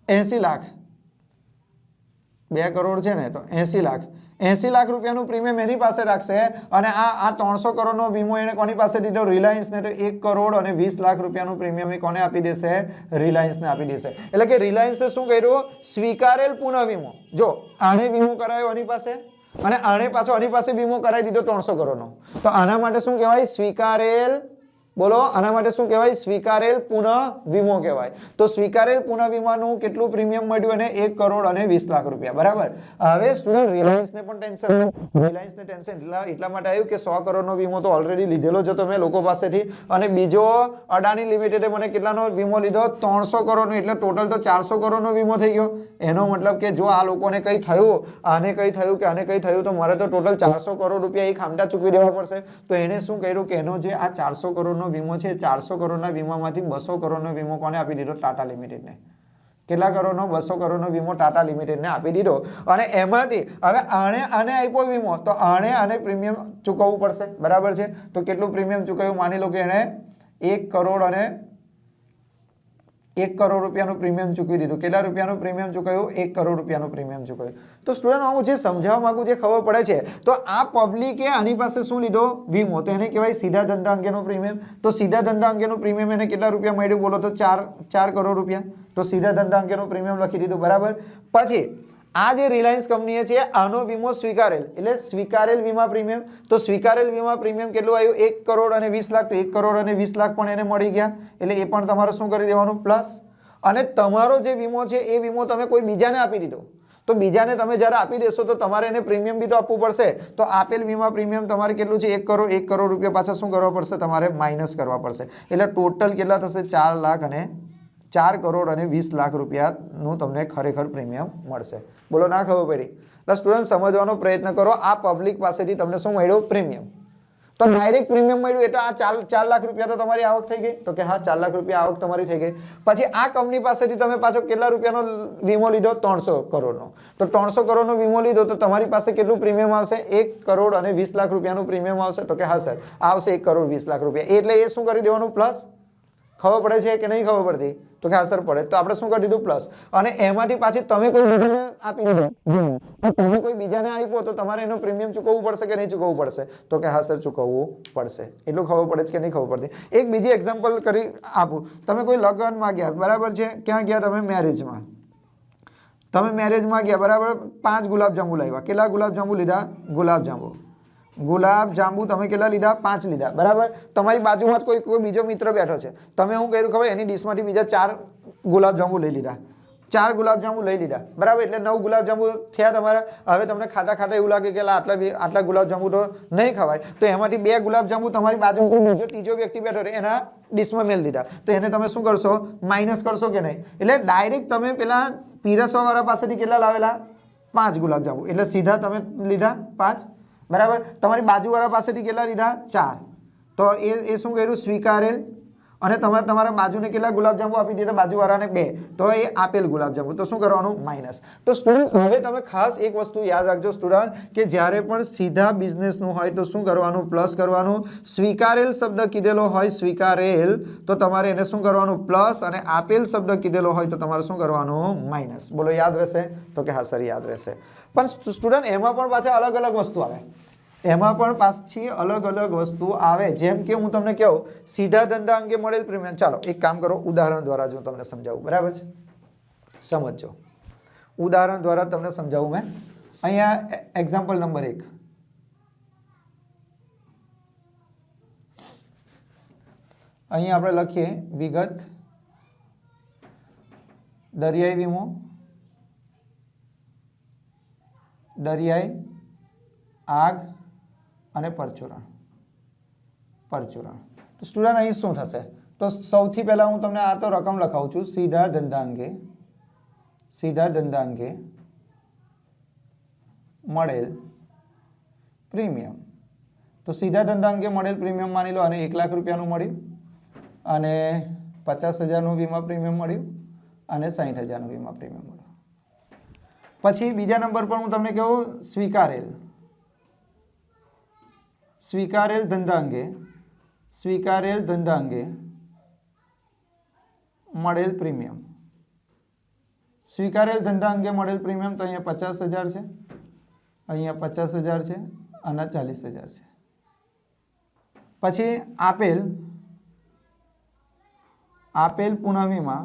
80 લાખ. 2 કરોડ છે ને, તો 80 લાખ. 80 લાખ રૂપિયાનું પ્રીમિયમ એની પાસે રાખશે. અને આ 300 કરોડનો વીમો એને કોની પાસે દીધો? રિલાયન્સને. તો 1 કરોડ અને 20 લાખ રૂપિયાનું પ્રીમિયમ એ કોને આપી દેશે? રિલાયન્સને આપી દેશે. એટલે કે રિલાયન્સે શું કર્યું? સ્વીકારેલ પુનઃ વીમો. જો આને વીમો કરાયો આની પાસે, અને આને પાછો આની પાસે વીમો કરાવી દીધો 300 કરોડનો. તો આના માટે શું કહેવાય? સ્વીકારેલ. બોલો, આના માટે શું કહેવાય? સ્વીકારેલ પુનઃ વીમો કહેવાય. તો સ્વીકારેલ પુનઃ વીમાનું કેટલું પ્રીમિયમ મળ્યું એને? 1 કરોડ અને 20 લાખ રૂપિયા, બરાબર. હવે સ્ટુડન્ટ રિલાયન્સને પણ ટેન્શન, રિલાયન્સને ટેન્શન એટલા માટે આવ્યું કે 100 કરોડનો વીમો તો ઓલરેડી લીધેલો જ હતો મેં લોકો પાસેથી, અને બીજો અડાની લિમિટેડે મને કેટલાનો વીમો લીધો? 300 કરોડનો. એટલે ટોટલ તો 400 કરોડનો વીમો થઈ ગયો. એનો મતલબ કે જો આ લોકોને કંઈ થયું, આને કંઈ થયું કે આને કંઈ થયું, તો મારે તો ટોટલ 400 કરોડ રૂપિયા એ ખામટા ચૂકવી દેવા પડશે. તો એને શું કર્યું કે એનો જે આ 400 કરોડનો વીમો છે, 400 કરોડના વીમામાંથી 200 કરોડનો વીમો કોને આપી દીધો? ટાટા લિમિટેડને. કેટલા કરોડનો? 200 કરોડનો વીમો ટાટા લિમિટેડને આપી દીધો. અને એમાંથી હવે આને આપ્યો વીમો, તો આને પ્રીમિયમ ચૂકવવું પડશે, બરાબર છે. તો કેટલું પ્રીમિયમ ચૂકવ્યું? માની લો કે એને 1 કરોડ અને 1 કરોડ રૂપિયાનું પ્રીમિયમ ચૂકવી દીધું. કેટલા રૂપિયાનું પ્રીમિયમ ચૂકવ્યું? 1 કરોડ રૂપિયાનું પ્રીમિયમ ચૂકવ્યું. તો સ્ટુડન્ટ હું જે સમજાવવા માંગુ જે ખબર પડે છે, તો આ પબ્લિકે આની પાસે શું લીધો? વીમો. તો એને કહેવાય સીધા ધંધા અંગેનું પ્રીમિયમ. તો સીધા ધંધા અંગેનું પ્રીમિયમ એને કેટલા રૂપિયા મળ્યું બોલો તો? 4 કરોડ રૂપિયા. તો સીધા ધંધા અંગેનું પ્રીમિયમ લખી દીધું, બરાબર. પછી આ જે રિલાયન્સ કંપની છે, આનો વીમો સ્વીકારેલ, એટલે સ્વીકારેલ વીમા પ્રીમિયમ. તો સ્વીકારેલ વીમા પ્રીમિયમ કેટલું આવ્યું? 1 કરોડ અને 20 લાખ. તો 1 કરોડ અને 20 લાખ પણ એને મળી ગયા. એટલે એ પણ તમારે શું કરી દેવાનું? પ્લસ. અને તમારો જે વીમો છે એ વીમો તમે કોઈ બીજાને આપી દીધો, તો બીજાને તમે જ્યારે આપી દેશો તો તમારે એને પ્રીમિયમ બી તો આપવું પડશે. તો આપેલ વીમા પ્રીમિયમ તમારે કેટલું છે? 1 કરોડ રૂપિયા પાછા શું કરવા પડશે? તમારે માઇનસ કરવા પડશે. એટલે ટોટલ કેટલા થશે? 4 કરોડ અને 20 લાખ રૂપિયાનું તમને ખરેખર પ્રીમિયમ મળશે. બોલો, ના ખબર પડી? એટલે સ્ટુડન્ટ સમજવાનો પ્રયત્ન કરો. આ પબ્લિક પાસેથી તમને શું મળ્યું? પ્રીમિયમ. તો ડાયરેક્ટ પ્રીમિયમ મળ્યું એટલે આ 4 લાખ રૂપિયા તો તમારી આવક થઈ ગઈ. તો કે હા, 4 લાખ રૂપિયા આવક તમારી થઈ ગઈ. પછી આ કંપની પાસેથી તમે પાછો કેટલા રૂપિયાનો વીમો લીધો? 300 કરોડનો. તો 300 કરોડનો વીમો લીધો તો તમારી પાસે કેટલું પ્રીમિયમ આવશે? 1 કરોડ અને 20 લાખ રૂપિયાનું પ્રીમિયમ આવશે. તો કે હા સર, આવશે 1 કરોડ 20 લાખ રૂપિયા. એટલે એ શું કરી દેવાનું? પ્લસ. ખબર પડે છે કે નહીં ખબર પડતી? તો કે હા સર પડે. તો આપણે શું કરી દીધું? પ્લસ. અને એમાંથી પાછી તમે કોઈ બીજાને આપી દીધો વીમો, તો તમે કોઈ બીજાને આપ્યો તો તમારે એનો પ્રીમિયમ ચૂકવવું પડશે કે નહીં ચૂકવવું પડશે? તો કે હા સર ચૂકવવું પડશે. એટલું ખબર પડે છે કે નહીં ખબર પડતી? એક બીજી એક્ઝામ્પલ કરી આપું. તમે કોઈ લગ્નમાં ગયા, બરાબર છે? ક્યાં ગયા તમે? મેરેજમાં. તમે મેરેજમાં ગયા, બરાબર? 5 ગુલાબજાંબુ લાવ્યા. કેટલા ગુલાબજાંબુ લીધા? ગુલાબજાંબુ તમે કેટલા લીધા? 5 લીધા, બરાબર? તમારી બાજુમાં જ કોઈ બીજો મિત્ર બેઠો છે. તમે શું કર્યું ખબર? એની ડીશમાંથી બીજા 4 ગુલાબજાંબુ લઈ લીધા. 4 ગુલાબજાંબુ લઈ લીધા, બરાબર? એટલે 9 ગુલાબજાંબુ થયા તમારા. હવે તમને ખાતા એવું લાગે કે આટલા ગુલાબજાંબુ તો નહીં ખવાય. તો એમાંથી 2 ગુલાબજાંબુ તમારી બાજુમાં કોઈ બીજો ત્રીજો વ્યક્તિ બેઠો છે એના ડીશમાં મેળ દીધા. તો એને તમે શું કરશો? માઇનસ કરશો કે નહીં? એટલે ડાયરેક્ટ તમે પેલા પીરસવાવાળા પાસેથી કેટલા લાવેલા? 5 ગુલાબજાંબુ. એટલે સીધા તમે લીધા 5, બરાબર? તમારી બાજુવાળા પાસેથી કેટલા લીધા? 4. તો એ શું કર્યું? સ્વીકારેલ. અને તમે તમારા બાજુને કેટલા ગુલાબજાંબુ આપી દીધા? બાજુવાળાને 2. તો એ આપેલ ગુલાબજાંબુ. તો શું કરવાનું? માઇનસ. તો સ્ટુડન્ટ હવે તમે ખાસ એક વસ્તુ યાદ રાખજો સ્ટુડન્ટ, કે જ્યારે પણ સીધા બિઝનેસનું હોય તો શું કરવાનું? પ્લસ કરવાનું. સ્વીકારેલ શબ્દ કીધેલો હોય, સ્વીકારેલ, તો તમારે એને શું કરવાનું? પ્લસ. અને આપેલ શબ્દ કીધેલો હોય તો તમારે શું કરવાનું? માઇનસ. બોલો, યાદ રહેશે? તો કે હા સર યાદ રહેશે. પણ સ્ટુડન્ટ એમાં પણ પાછા અલગ અલગ વસ્તુ આવે. એમાં પણ પાછી અલગ અલગ વસ્તુ આવે. જેમ કે હું તમને કહું, સીધા ધંધા અંગે મળેલ પ્રીમિયમ. ચાલો એક કામ કરો, ઉદાહરણ દ્વારા જો તમને સમજાવું, બરાબર છે? સમજજો. ઉદાહરણ દ્વારા તમને સમજાવું મેં. અહીંયા એક્ઝામ્પલ નંબર 1. અહીંયા આપણે લખીએ વિગત દરિયાઈ વીમો, દરિયાઈ આગ અને પરચુરણ. તો સ્ટુડન્ટ અહીં શું થશે? તો સૌથી પહેલા હું તમને આ તો રકમ લખાવું છું. સીધા ધંધા અંગે મળેલ પ્રીમિયમ. તો સીધા ધંધા અંગે મળેલ પ્રીમિયમ માની લો અને 1 લાખ રૂપિયાનું મળ્યું, અને 50,000નું વીમા પ્રીમિયમ મળ્યું, અને 60,000નું વીમા પ્રીમિયમ મળ્યું. પછી બીજા નંબર પર હું તમને કહું, સ્વીકારેલ ધંધા અંગે મળેલ પ્રીમિયમ. સ્વીકારેલ ધંધા અંગે મળેલ પ્રીમિયમ તો અહીંયા 50,000 છે, અહીંયા 50,000 છે, અને 40,000 છે. પછી આપેલ પુનઃવીમા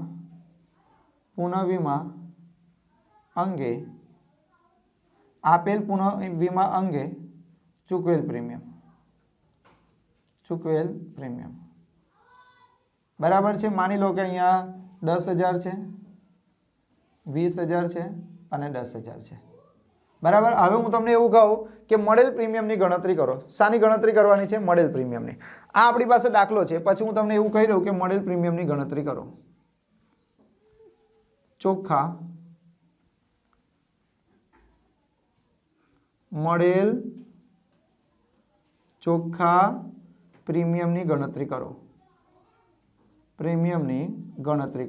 અંગે ચૂકવેલ પ્રીમિયમ. બરાબર છે? માની લો કે અહીંયા 10,000 છે, 20,000 છે, અને 10,000 છે, બરાબર? હવે હું તમને એવું કહું કે મળેલ પ્રીમિયમની ગણતરી કરો. શાની ગણતરી કરવાની છે? મળેલ પ્રીમિયમની. આ આપણી પાસે દાખલો છે. પછી હું તમને એવું કહી દઉં કે મળેલ પ્રીમિયમની ગણતરી કરો. ચોખ્ખા પ્રીમિયમની ગણતરી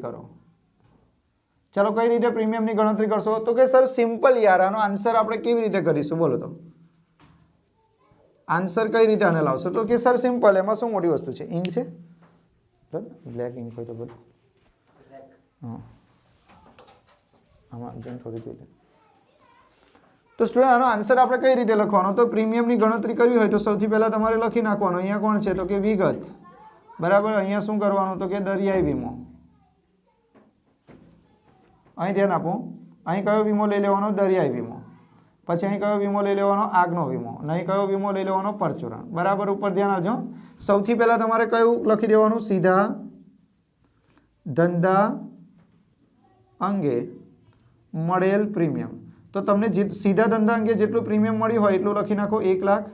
કરો. ચાલો, કઈ રીતે પ્રીમિયમની ગણતરી કરશો? તો કે સર સિમ્પલ યાર, આનો આન્સર આપણે કેવી રીતે કરીશું? બોલો તો આન્સર કઈ રીતે આને લાવશો? તો કે સર સિમ્પલ. એમાં શું મોટી વસ્તુ છે? ઇંક છે, બ્લેક ઇંક હોય તો બોલો. હા, આમાં જેમ થોડી જોઈ. તો સ્ટુડન્ટ આનો આન્સર આપણે કઈ રીતે લખવાનો? તો પ્રીમિયમની ગણતરી કરવી હોય તો સૌથી પહેલા તમારે લખી નાખવાનું. અહીંયા કોણ છે? તો કે વિગત, બરાબર? અહીંયા શું કરવાનું? તો કે દરિયાઈ વીમો. અહીં ધ્યાન આપો. અહીં કયો વીમો લઈ લેવાનો? દરિયાઈ વીમો. પછી અહીં કયો વીમો લઈ લેવાનો? આગનો વીમો. નહીં કયો વીમો લઈ લેવાનો? પરચુરણ. બરાબર? ઉપર ધ્યાન આપજો. સૌથી પહેલા તમારે કયું લખી દેવાનું? સીધા ધંધા અંગે મળેલ પ્રીમિયમ. તો તમને સીધા ધંધા અંગે જેટલું પ્રીમિયમ મળ્યું હોય એટલું લખી નાખો 1 લાખ,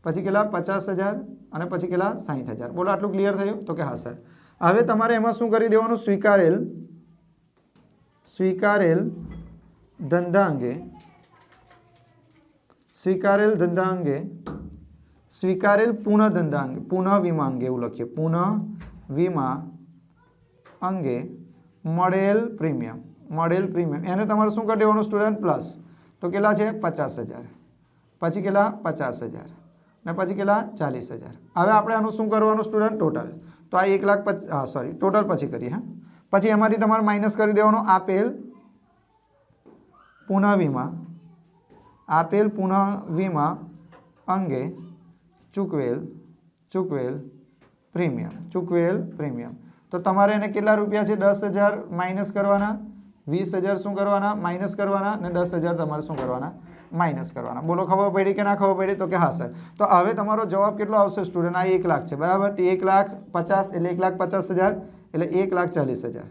પછી કેટલા 50,000 અને પછી કેટલા 60,000. બોલો આટલું ક્લિયર થયું? તો કે હા સર. હવે તમારે એમાં શું કરી દેવાનું? સ્વીકારેલ ધંધા અંગે સ્વીકારેલ પુનઃ ધંધા અંગે પુનઃ વીમા અંગે એવું લખીએ, પુનઃ વીમા અંગે મળેલ પ્રીમિયમ એને તમારે શું કરી દેવાનું સ્ટુડન્ટ? પ્લસ. તો કેટલા છે? 50,000, પછી કેટલા 50,000 ને પછી કેટલા 40,000. હવે આપણે આનું શું કરવાનું સ્ટુડન્ટ? ટોટલ. તો આ 1 લાખ ટોટલ પછી કરીએ. હા, પછી એમાંથી તમારે માઇનસ કરી દેવાનું આપેલ પુનઃ વીમા અંગે ચૂકવેલ પ્રીમિયમ. તો તમારે એને કેટલા રૂપિયા છે? 10,000 માઇનસ કરવાના, 20,000 શું કરવાના? માઇનસ કરવાના, ને 10,000 તમારે શું કરવાના? માઇનસ કરવાના. બોલો ખબર પડી કે ના ખબર પડી? તો કે હા સર. તો હવે તમારો જવાબ કેટલો આવશે સ્ટુડન્ટ? આ 1 લાખ છે બરાબર. 1,50,000 એટલે 1,50,000 એટલે 1,40,000.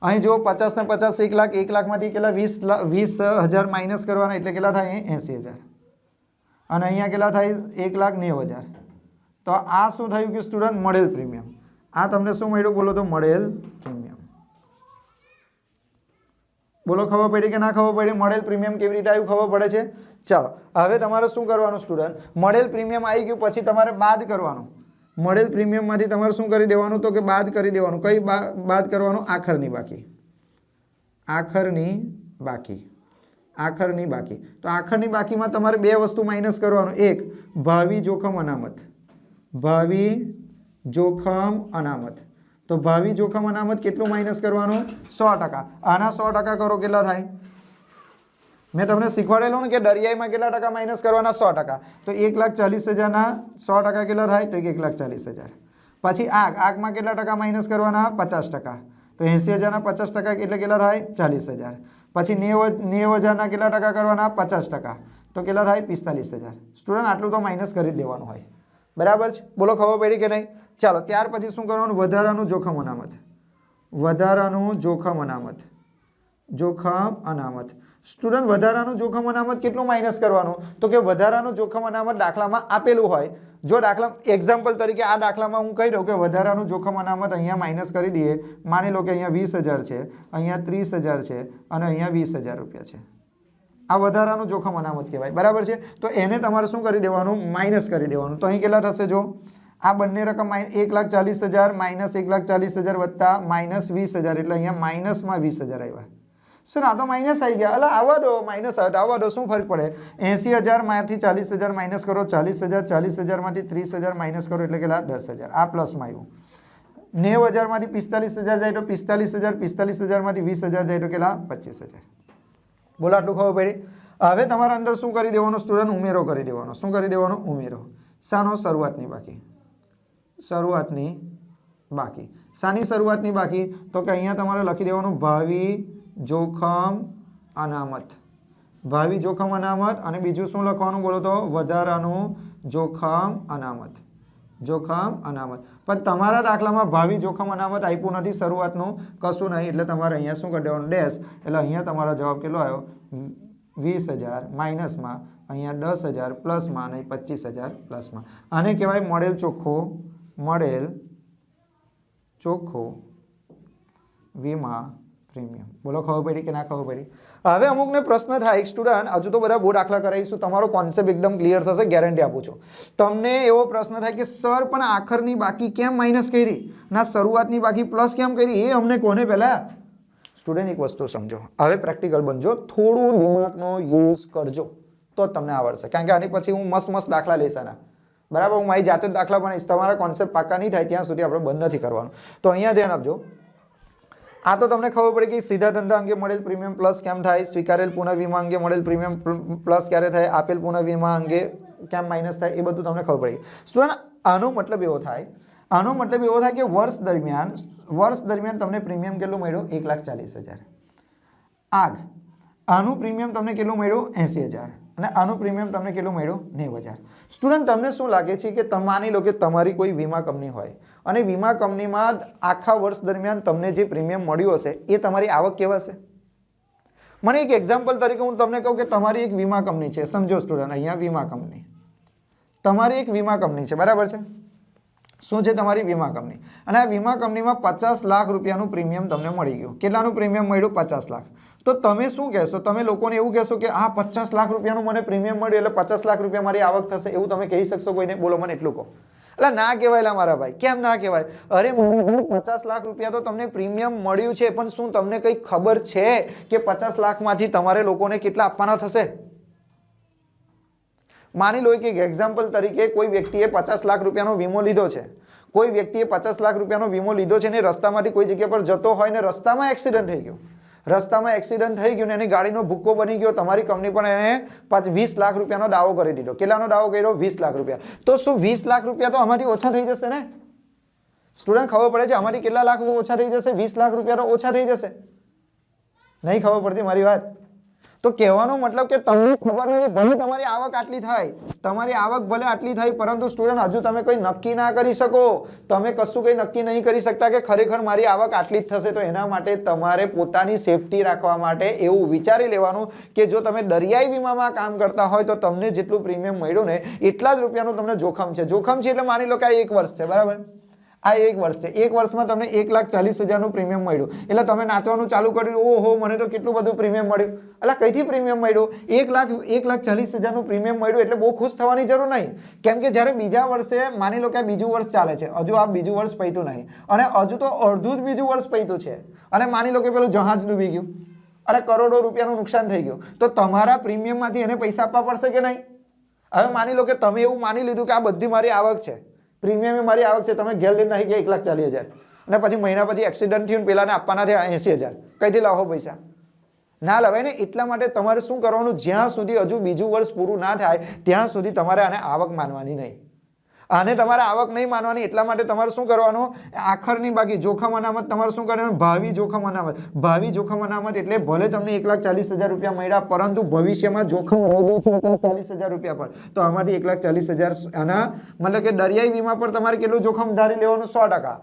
અહીં જો 50 ને 50 1 લાખ, 1 લાખમાંથી કેટલા 20,000 માઇનસ કરવાના એટલે કેટલા થાય? 80,000. અને અહીંયા કેટલા થાય? 1,90,000. તો આ શું થયું કે સ્ટુડન્ટ? મળેલ પ્રીમિયમ. આ તમને શું મળ્યું? બોલો તો મળેલ પ્રીમિયમ. બોલો ખબર પડી કે ના ખબર પડી? મળેલ પ્રીમિયમ કેવી રીતે આવ્યું ખબર પડે છે? ચાલો હવે તમારે શું કરવાનું સ્ટુડન્ટ? મળેલ પ્રીમિયમ આવી ગયું પછી તમારે બાદ કરવાનું. મળેલ પ્રીમિયમમાંથી તમારે શું કરી દેવાનું? તો કે બાદ કરી દેવાનું. કઈ બાદ કરવાનું? આખરની બાકી. તો આખરની બાકીમાં તમારે બે વસ્તુ માઇનસ કરવાનું. એક ભાવિ જોખમ અનામત. તો ભાવિ જોખમ અનામત કેટલું માઇનસ કરવાનું? 100%. આના 100% કરો કેટલા થાય? મેં તમને શીખવાડેલું ને કે દરિયાઈમાં કેટલા ટકા માઇનસ કરવાના? 100%. તો 1,40,000 ના 100% કેટલા થાય? તો 1,40,000. પછી આગમાં કેટલા ટકા માઇનસ કરવાના? 50%. તો 80,000 ના 50% એટલે કેટલા થાય? 40,000. પછી 90,000 ના કેટલા ટકા કરવાના? 50%. તો કેટલા થાય? 45,000. સ્ટુડન્ટ આટલું તો માઇનસ કરી જ દેવાનું હોય. બરાબર છે? બોલો ખબર પડી કે નહીં? ચાલો ત્યાર પછી શું કરવાનું? વધારાનું જોખમ અનામત. સ્ટુડન્ટ વધારાનું જોખમ અનામત કેટલું માઇનસ કરવાનું? તો કે વધારાનું જોખમ અનામત દાખલામાં આપેલું હોય. જો દાખલા એક્ઝામ્પલ તરીકે આ દાખલામાં હું કહી દઉં કે વધારાનું જોખમ અનામત અહીંયા માઇનસ કરી દઈએ. માની લો કે અહીંયા 20,000 છે, અહીંયા 30,000 છે અને અહીંયા 20,000 રૂપિયા છે. આ વધારાનું જોખમ અનામત કહેવાય. બરાબર છે? તો એને તમારે શું કરી દેવાનું? માઇનસ કરી દેવાનું. તો અહીં કેટલા થશે? જો આ બંને રકમ 1,40,000 માઇનસ 1,40,000 વત્તા માઇનસ 20,000 એટલે અહીંયા માઇનસમાં 20,000 આવ્યા. સર આ તો માઇનસ આવી ગયા. અલા આવવા દો, માઇનસ આવવા દો, શું ફરક પડે? 80,000 માંથી 40,000 માઇનસ કરો 40,000, 40,000 માંથી 30,000 માઇનસ કરો એટલે કેટલા? 10,000. આ પ્લસમાં આવ્યું. 90,000 માંથી 45,000 જાય તો 45,000, 45,000 માંથી 20,000 જાય તો કેટલા? 25,000. બોલો આટલું ખબર પડી? હવે તમારા અંદર શું કરી દેવાનું સ્ટુડન્ટ? ઉમેરો કરી દેવાનો. શું કરી દેવાનો? ઉમેરો. શાનો? શરૂઆતની બાકી. શાની શરૂઆતની બાકી? તો કે અહીંયા તમારે લખી દેવાનું ભાવિ જોખમ અનામત. અને બીજું શું લખવાનું? બોલો તો વધારાનું જોખમ અનામત. પણ તમારા દાખલામાં ભાવિ જોખમ અનામત આપ્યું નથી, શરૂઆતનું કશું નહીં, એટલે તમારે અહીંયા શું કરી દેવાનું? ડેશ. એટલે અહીંયા તમારો જવાબ કેટલો આવ્યો? 20,000 માઇનસમાં, અહીંયા 10,000 પ્લસમાં અને 25,000 પ્લસમાં. આને કહેવાય મળેલ ચોખ્ખો વીમા પ્રીમિયમ. બોલો ખબર પડી કે ના ખબર પડી? હવે અમુકને પ્રશ્ન થાય સ્ટુડન્ટ, હજુ તો બધા બહુ દાખલા કરાવીશું, તમારો કોન્સેપ્ટ એકદમ ક્લિયર થશે, ગેરંટી આપું છું. તમને એવો પ્રશ્ન થાય કે સર પણ આખરની બાકી કેમ માઇનસ કરી, ના શરૂઆતની બાકી પ્લસ કેમ કરી? એ અમને કોને પહેલા? સ્ટુડન્ટ એક વસ્તુ સમજો, હવે પ્રેક્ટિકલ બનજો, થોડું દિમાગનો યુઝ કરજો તો જ તમને આવડશે. કારણ કે આની પછી હું મસ્ત દાખલા લઈશ આના. બરાબર? હું મારી જાતે જ દાખલા બનાવીશ. તમારા કોન્સેપ્ટ પાકા નહીં થાય ત્યાં સુધી આપણે બંધ નથી કરવાનું. તો અહીંયા ધ્યાન આપજો. આ તો તમને ખબર પડી કે સીધા ધંધા અંગે મળેલ પ્રીમિયમ પ્લસ કેમ થાય, સ્વીકારેલ પુનઃ વીમા અંગે મળેલ પ્રીમિયમ પ્લસ ક્યારે થાય, આપેલ પુનઃ વીમા અંગે કેમ માઇનસ થાય, એ બધું તમને ખબર પડી. સ્ટુડન્ટ આનો મતલબ એવો થાય કે વર્ષ દરમિયાન તમને પ્રીમિયમ કેટલું મળ્યું? 1,40,000. આનું પ્રીમિયમ તમને કેટલું મળ્યું? 80,000. અને આનું પ્રીમિયમ તમને કેટલું મળ્યું 90,000. સ્ટુડન્ટ તમને શું લાગે છે કે માની લો કે તમારી કોઈ વીમા કંપની હોય અને વીમા કંપનીમાં આખા વર્ષ દરમિયાન તમને જે પ્રીમિયમ મળ્યું હશે એ તમારી આવક કહેવાશે. મને એક એક્ઝામ્પલ તરીકે હું તમને કહું કે તમારી એક વીમા કંપની છે, સમજો સ્ટુડન્ટ, અહીંયા વીમા કંપની, તમારી એક વીમા કંપની છે, બરાબર છે. શું છે તમારી વીમા કંપની, અને આ વીમા કંપનીમાં 50 લાખ રૂપિયાનું પ્રીમિયમ તમને મળી ગયું. કેટલાનું પ્રીમિયમ મળ્યું? 50 લાખ. તો તમે શું કહેશો? તમે લોકોને એવું કહેશો કે આ 50 લાખ રૂપિયાનું મને પ્રીમિયમ મળ્યું એટલે 50 લાખ રૂપિયા મારી આવક થશે, એવું તમે કહી શકશો કોઈને? બોલો મને એટલું કહો. એટલે ના કહેવાય મારા ભાઈ. કેમ ના કહેવાય? અરે 50 લાખ રૂપિયા તો તમને પ્રીમિયમ મળ્યું છે, પણ શું તમને કંઈ ખબર છે કે 50 લાખમાંથી તમારે લોકોને કેટલા આપવાના થશે? માની લો કે એક્ઝામ્પલ તરીકે કોઈ વ્યક્તિએ 50 લાખ રૂપિયાનો વીમો લીધો છે, કોઈ વ્યક્તિએ 50 લાખ રૂપિયાનો વીમો લીધો છે ને રસ્તામાંથી કોઈ જગ્યા પર જતો હોય ને રસ્તામાં એક્સિડન્ટ થઈ ગયો, રસ્તામાં એક્સિડન્ટ થઈ ગયું ને એની ગાડીનો ભૂક્કો બની ગયો, તમારી કંપની પણ એને 20 લાખ રૂપિયાનો દાવો કરી દીધો. કેટલાનો દાવો કર્યો? 20 લાખ રૂપિયા. તો શું 20 લાખ રૂપિયા તો આમાંથી ઓછા થઈ જશે ને? સ્ટુડન્ટ ખબર પડે છે આમાંથી કેટલા લાખ ઓછા થઈ જશે? 20 લાખ રૂપિયા તો ઓછા થઈ જશે. નહીં ખબર પડતી મારી વાત? તો કહેવાનો મતલબ કે તમને ખબર નથી, ભલે તમારી આવક આટલી થાય, તમારી આવક ભલે આટલી થાય, પરંતુ સ્ટુડન્ટ હજુ તમે કોઈ નક્કી ના કરી શકો. તમે કશું કંઈ નક્કી નહીં કરી શકતા કે ખરેખર મારી આવક આટલી જ થશે. તો એના માટે તમારે પોતાની સેફટી રાખવા માટે એવું વિચારી લેવાનું કે જો તમે દરિયાઈ વીમામાં કામ કરતા હોય તો તમને જેટલું પ્રીમિયમ મળ્યું ને એટલા જ રૂપિયાનું તમને જોખમ છે. જોખમ છે એટલે માની લો કે આ 1 વર્ષ છે, બરાબર? આ 1 વર્ષ છે. 1 વર્ષમાં તમને 1,40,000નું પ્રીમિયમ મળ્યું એટલે તમે નાચવાનું ચાલુ કર્યું, ઓહો મને તો કેટલું બધું પ્રીમિયમ મળ્યું. એટલે કઈથી પ્રીમિયમ મળ્યું? 1,40,000નું પ્રીમિયમ મળ્યું એટલે બહુ ખુશ થવાની જરૂર નહીં. કેમ કે જ્યારે બીજા વર્ષે માની લો કે આ બીજું વર્ષ ચાલે છે, હજુ આ બીજું વર્ષ પૈતું નહીં અને હજુ તો અડધું જ બીજું વર્ષ પૈતું છે, અને માની લો કે પેલું જહાજ ડૂબી ગયું અને કરોડો રૂપિયાનું નુકસાન થઈ ગયું, તો તમારા પ્રીમિયમમાંથી એને પૈસા આપવા પડશે કે નહીં? હવે માની લો કે તમે એવું માની લીધું કે આ બધી મારી આવક છે, પ્રીમિયમ એ મારી આવક છે, તમે ઘેર લઈને નહીં ગયા 1,40,000 અને પછી મહિના પછી એક્સિડન્ટ થયું પેલાને આપવાના થયા 80,000, કઈથી લાવો પૈસા? ના લવાય ને. એટલા માટે તમારે શું કરવાનું? જ્યાં સુધી હજુ બીજું વર્ષ પૂરું ના થાય ત્યાં સુધી તમારે આને આવક માનવાની નહીં. આને તમારે આવક નહીં માનવાની. એટલા માટે તમારે શું કરવાનું? આખરની બાકી જોખમ અનામત તમારે શું કરવાનું? ભાવિ જોખમ અનામત. ભાવિ જોખમ અનામત એટલે ભલે તમને 1,40,000 રૂપિયા મળ્યા, પરંતુ ભવિષ્યમાં જોખમ રહેલું છે 1,40,000 રૂપિયા પર, તો આમાંથી 1,40,000 આના મતલબ કે દરિયાઈ વીમા પર તમારે કેટલું જોખમ ધારી લેવાનું? 100%.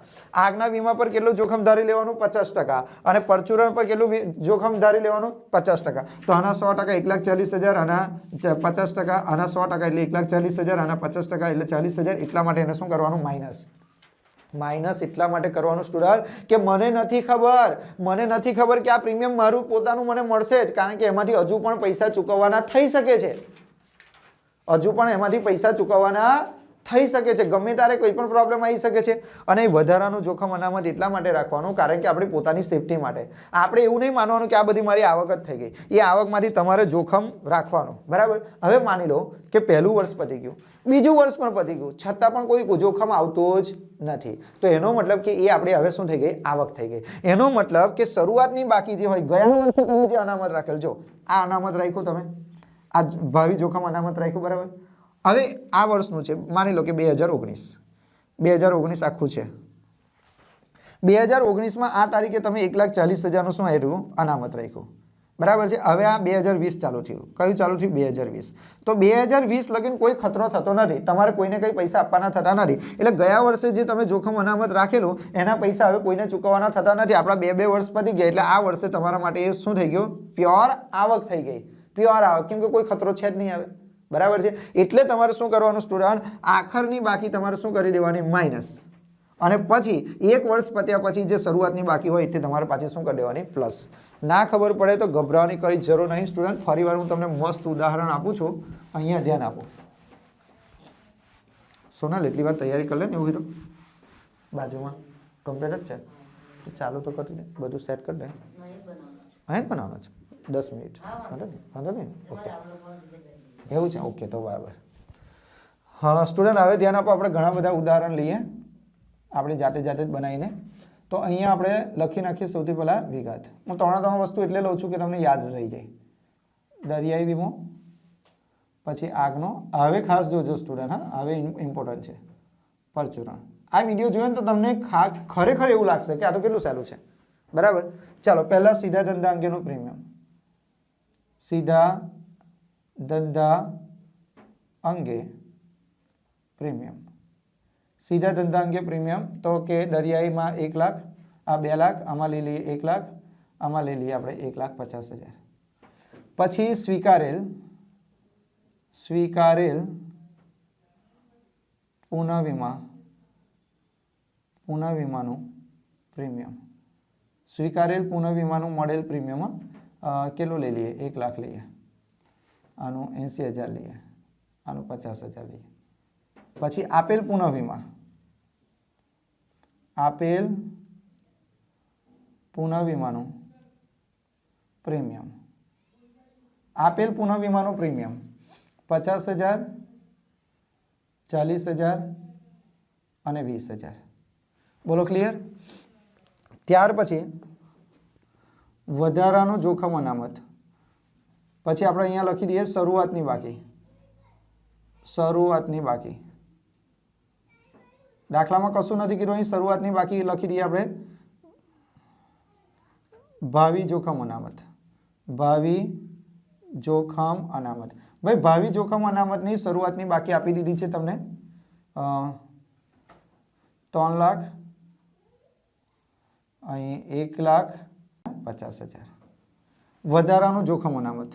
આગના વીમા પર કેટલું જોખમ ધારી લેવાનું? 50%. અને પરચુરણ પર કેટલું જોખમ ધારી લેવાનું? 50%. તો આના 100%, 1,40,000, આના 50%, આના 100% એટલે 1,40,000, આના 50% એટલે 40,000. એટલા માટે એને શું કરવાનું? માઇનસ એટલા માટે કરવાનું સ્ટુડન્ટ કે મને નથી ખબર કે આ પ્રીમિયમ મારું પોતાનું મને મળશે જ, કારણ કે એમાંથી હજુ પણ પૈસા ચૂકવવાના થઈ શકે છે, થઈ શકે છે, ગમે ત્યારે કોઈ પણ પ્રોબ્લેમ આવી શકે છે. અને વધારાનું જોખમ અનામત એટલા માટે રાખવાનું કારણ કે આપણી પોતાની સેફટી માટે. આપણે એવું નહીં માનવાનું કે આ બધી મારી આવક જ થઈ ગઈ. એ આવકમાંથી તમારે જોખમ રાખવાનું, બરાબર? હવે માની લો કે પહેલું વર્ષ પતી ગયું, બીજું વર્ષ પણ પતી ગયું, છતાં પણ કોઈ જોખમ આવતો જ નથી. તો એનો મતલબ કે એ આપણે હવે શું થઈ ગઈ? આવક થઈ ગઈ. એનો મતલબ કે શરૂઆતની બાકી જે હોય, ગયા વર્ષે તમે જે અનામત રાખેલ, જો આ અનામત રાખ્યું તમે, આ ભાવિ જોખમ અનામત રાખ્યું, બરાબર? હવે આ વર્ષનું છે, માની લો કે 2019 આખું છે. 2019માં આ તારીખે તમે 1,40,000નું શું આવ્યું? અનામત રાખ્યું, બરાબર છે? હવે આ 2020 ચાલુ થયું. કયું ચાલુ થયું? 2020. તો 2020 લગીને કોઈ ખતરો થતો નથી, તમારે કોઈને કંઈ પૈસા આપવાના થતા નથી. એટલે ગયા વર્ષે જે તમે જોખમ અનામત રાખેલું એના પૈસા હવે કોઈને ચૂકવવાના થતા નથી. આપણા 2 વર્ષ પતી ગયા એટલે આ વર્ષે તમારા માટે એ શું થઈ ગયું? પ્યોર આવક થઈ ગઈ, પ્યોર આવક. કેમ કે કોઈ ખતરો છે જ નહીં હવે, બરાબર છે? એટલે તમારે શું કરવાનું સ્ટુડન્ટ? આખરની બાકી તમારે શું કરી દેવાની? માઇનસ. અને પછી 1 વર્ષ પત્યા પછી જે શરૂઆતની બાકી હોય તે તમારે પાછી શું કરી દેવાની? પ્લસ. ના ખબર પડે તો ગભરાવાની કઈ જરૂર નહીં સ્ટુડન્ટ. ફરીવાર હું તમને મસ્ત ઉદાહરણ આપું છું, અહીંયા ધ્યાન આપો. સોનલ એટલી વાર તૈયારી કરી લે ને, એવું કીધું બાજુમાં કમ્પ્લીટ જ છે, ચાલુ તો કરી દે, બધું સેટ કરી દે. અહીં જ બનાવવાનો છે 10 મિનિટ, વાંધો નહીં? ઓકે, એવું છે? ઓકે, તો બરાબર. હા સ્ટુડન્ટ, હવે ધ્યાન આપો. આપણે ઘણા બધા ઉદાહરણ લઈએ, આપણે જાતે જ બનાવીને. તો અહીંયા આપણે લખી નાખીએ સૌથી પહેલાં વિગત. હું 3 વસ્તુ એટલે લઉં છું કે તમને યાદ રહી જાય. દરિયાઈ વીમો, પછી આગનો, હવે ખાસ જોજો સ્ટુડન્ટ, હા હવે ઇમ્પોર્ટન્ટ છે, પરચુરણ. આ વિડીયો જોયો ને તો તમને ખરેખર એવું લાગશે કે આ તો કેટલું સહેલું છે, બરાબર? ચાલો પહેલાં સીધા ધંધા અંગેનું પ્રીમિયમ. સીધા ધંધા અંગે પ્રીમિયમ, સીધા ધંધા અંગે પ્રીમિયમ તો કે દરિયાઈમાં 1 લાખ, આ 2 લાખ, આમાં લઈ લઈએ 1 લાખ, આમાં લઈ લઈએ આપણે 1,50,000. પછી સ્વીકારેલ પુનઃવીમાનું પ્રીમિયમ, સ્વીકારેલ પુનઃવીમાનું મળેલ પ્રીમિયમ કેટલું લઈ લઈએ? 1 લાખ લઈએ, આનું 80,000 લઈએ, આનું 50,000 લઈએ. પછી આપેલ પુનઃવીમાનું પ્રીમિયમ, આપેલ પુનઃવીમાનું પ્રીમિયમ 50,000, 40,000 અને 20,000. બોલો ક્લિયર? ત્યાર પછી વધારાનું જોખમ અનામત, પછી આપણે અહીંયા લખી દઈએ શરૂઆતની બાકી. દાખલામાં કશું નથી કીધું, અહીં શરૂઆતની બાકી લખી દઈએ આપણે ભાવિ જોખમ અનામત. ભાવિ જોખમ અનામત, ભાઈ ભાવિ જોખમ અનામતની શરૂઆતની બાકી આપી દીધી છે તમને 3 લાખ, અહીં 1,50,000. વધારાનું જોખમ અનામત,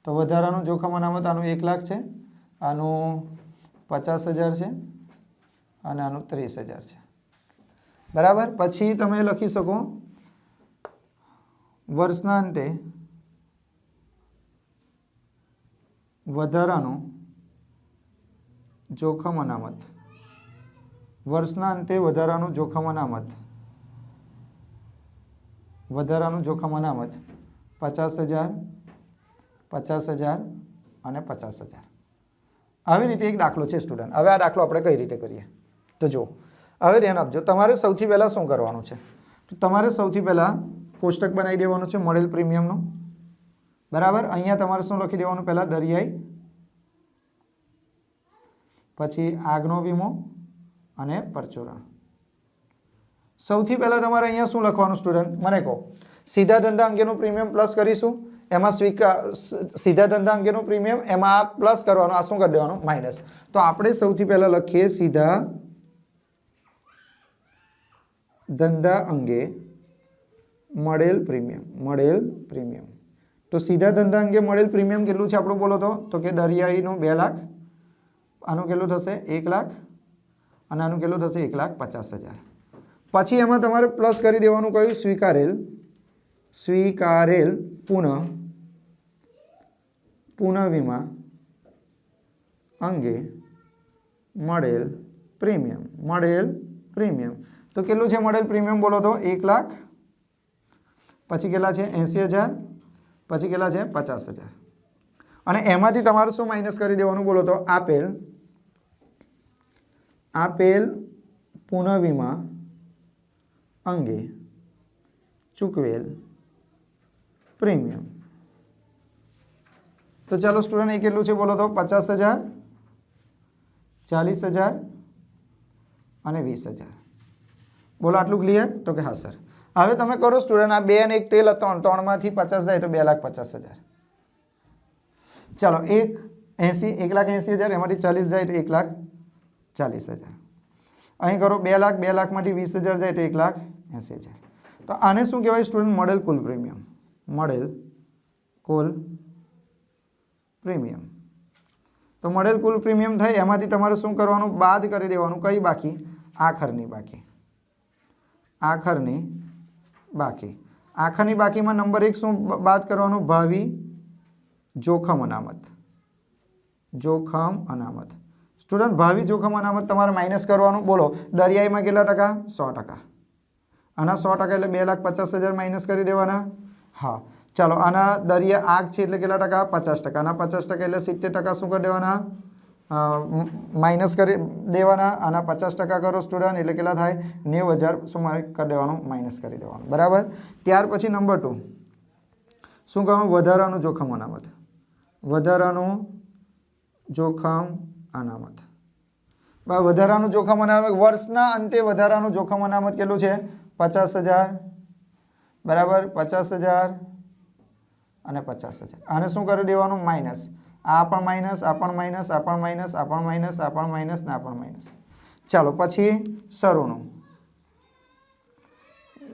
તો વધારાનું જોખમ અનામત આનું 1 લાખ છે, આનું 50,000 છે અને આનું 30,000 છે. બરાબર. પછી તમે લખી શકો વર્ષના અંતે વધારાનું જોખમ અનામત, વર્ષના અંતે વધારાનું જોખમ અનામત 50,000, 50,000 અને 50,000. આવી રીતે એક દાખલો છે સ્ટુડન્ટ. હવે આ દાખલો આપણે કઈ રીતે કરીએ તો જો, હવે ધ્યાન આપજો. તમારે સૌથી પહેલાં શું કરવાનું છે? તો તમારે સૌથી પહેલાં કોષ્ટક બનાવી દેવાનું છે મળેલ પ્રીમિયમનું. બરાબર. અહીંયા તમારે શું લખી દેવાનું? પહેલાં દરિયાઈ, પછી આગનો વીમો અને પરચુરણ. સૌથી પહેલાં તમારે અહીંયા શું લખવાનું સ્ટુડન્ટ? મને કહો. સીધા ધંધા અંગેનું પ્રીમિયમ પ્લસ કરીશું, એમાં સીધા ધંધા અંગેનું પ્રીમિયમ, એમાં આ પ્લસ કરવાનું, આ શું કરી દેવાનું? માઇનસ. તો આપણે સૌથી પહેલાં લખીએ સીધા ધંધા અંગે મળેલ પ્રીમિયમ. તો સીધા ધંધા અંગે મળેલ પ્રીમિયમ કેટલું છે આપણું? બોલો તો કે દરિયાઈનું 2 લાખ, આનું કેટલું થશે? 1 લાખ અને આનું કેટલું થશે? 1,50,000. પછી એમાં તમારે પ્લસ કરી દેવાનું કયું? સ્વીકારેલ પુનઃવીમા અંગે મળેલ પ્રીમિયમ. તો કેટલું છે મળેલ પ્રીમિયમ? બોલો તો 1 લાખ, પછી કેટલા છે? 80,000, પછી કેટલા છે? 50,000. અને એમાંથી તમારે શું માઇનસ કરી દેવાનું? બોલો તો આપેલ પુનઃવીમા અંગે ચૂકવેલ પ્રીમિયમ. તો ચાલો સ્ટુડન્ટ, એ કેટલું છે બોલો તો? 50,000, 40,000 અને 20,000. બોલો આટલું ક્લિયર? તો કે હા સર. હવે તમે કરો સ્ટુડન્ટ, આ 2 અને 1 તેલ 3 માંથી 50 જાય તો 2,50,000. ચાલો 1,80,000 એમાંથી 40 જાય તો 1,40,000. અહીં કરો 2 લાખ, 2 લાખમાંથી 20,000 જાય તો 1,80,000. તો આને શું કહેવાય સ્ટુડન્ટ? મળેલ કુલ પ્રીમિયમ. તો મળેલ કુલ પ્રીમિયમ થાય, એમાંથી તમારે શું કરવાનું? બાદ કરી દેવાનું. કઈ બાકી? આખરની બાકીમાં નંબર 1 શું બાદ કરવાનું? ભાવિ જોખમ અનામત. સ્ટુડન્ટ ભાવિ જોખમ અનામત તમારે માઇનસ કરવાનું. બોલો દરિયાઈમાં કેટલા ટકા? 100%. આના 100% એટલે 2,50,000 માઇનસ કરી દેવાના. હા ચાલો, આના દરિયા આગ છે એટલે કેટલા ટકા? 50%. આના 50% એટલે 70% શું કરી દેવાના? માઇનસ કરી દેવાના. આના 50% કરો સ્ટુડન્ટ એટલે કેટલા થાય? 90,000 શું કરી દેવાનું? માઇનસ કરી દેવાનું. બરાબર. ત્યાર પછી નંબર 2 શું કહું? વધારાનું જોખમ અનામત. વર્ષના અંતે વધારાનું જોખમ અનામત કેટલું છે? 50,000. बराबर 50,000 અને 50,000 આને શું કરી દેવાનું માઇનસ આ પણ માઇનસ આ પણ માઇનસ આ પણ માઇનસ આ પણ માઇનસ આ પણ માઇનસ ને આ પણ માઇનસ ચાલો પછી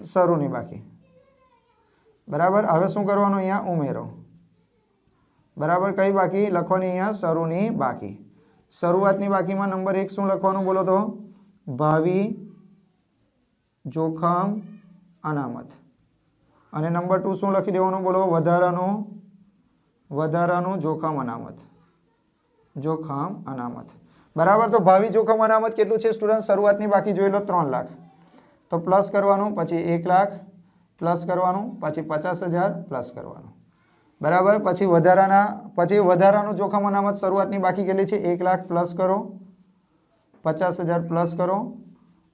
શરૂની બાકી બરાબર હવે શું કરવાનું અહીંયા ઉમેરો બરાબર કઈ બાકી લખવાની અહીંયા શરૂની બાકી શરૂઆતની બાકીમાં નંબર 1 શું લખવાનું બોલો તો ભાવિ જોખમ અનામત અને નંબર 2 શું લખી દેવાનું બોલો વધારાનું જોખમ અનામત બરાબર તો ભાવિ જોખમ અનામત કેટલું છે સ્ટુડન્ટ શરૂઆતની બાકી જોઈ લો 3 લાખ તો પ્લસ કરવાનું પછી 1 લાખ પ્લસ કરવાનું પછી 50,000 પ્લસ કરવાનું બરાબર પછી વધારાનું જોખમ અનામત શરૂઆતની બાકી કેટલી છે 1 લાખ પ્લસ કરો 50,000 પ્લસ કરો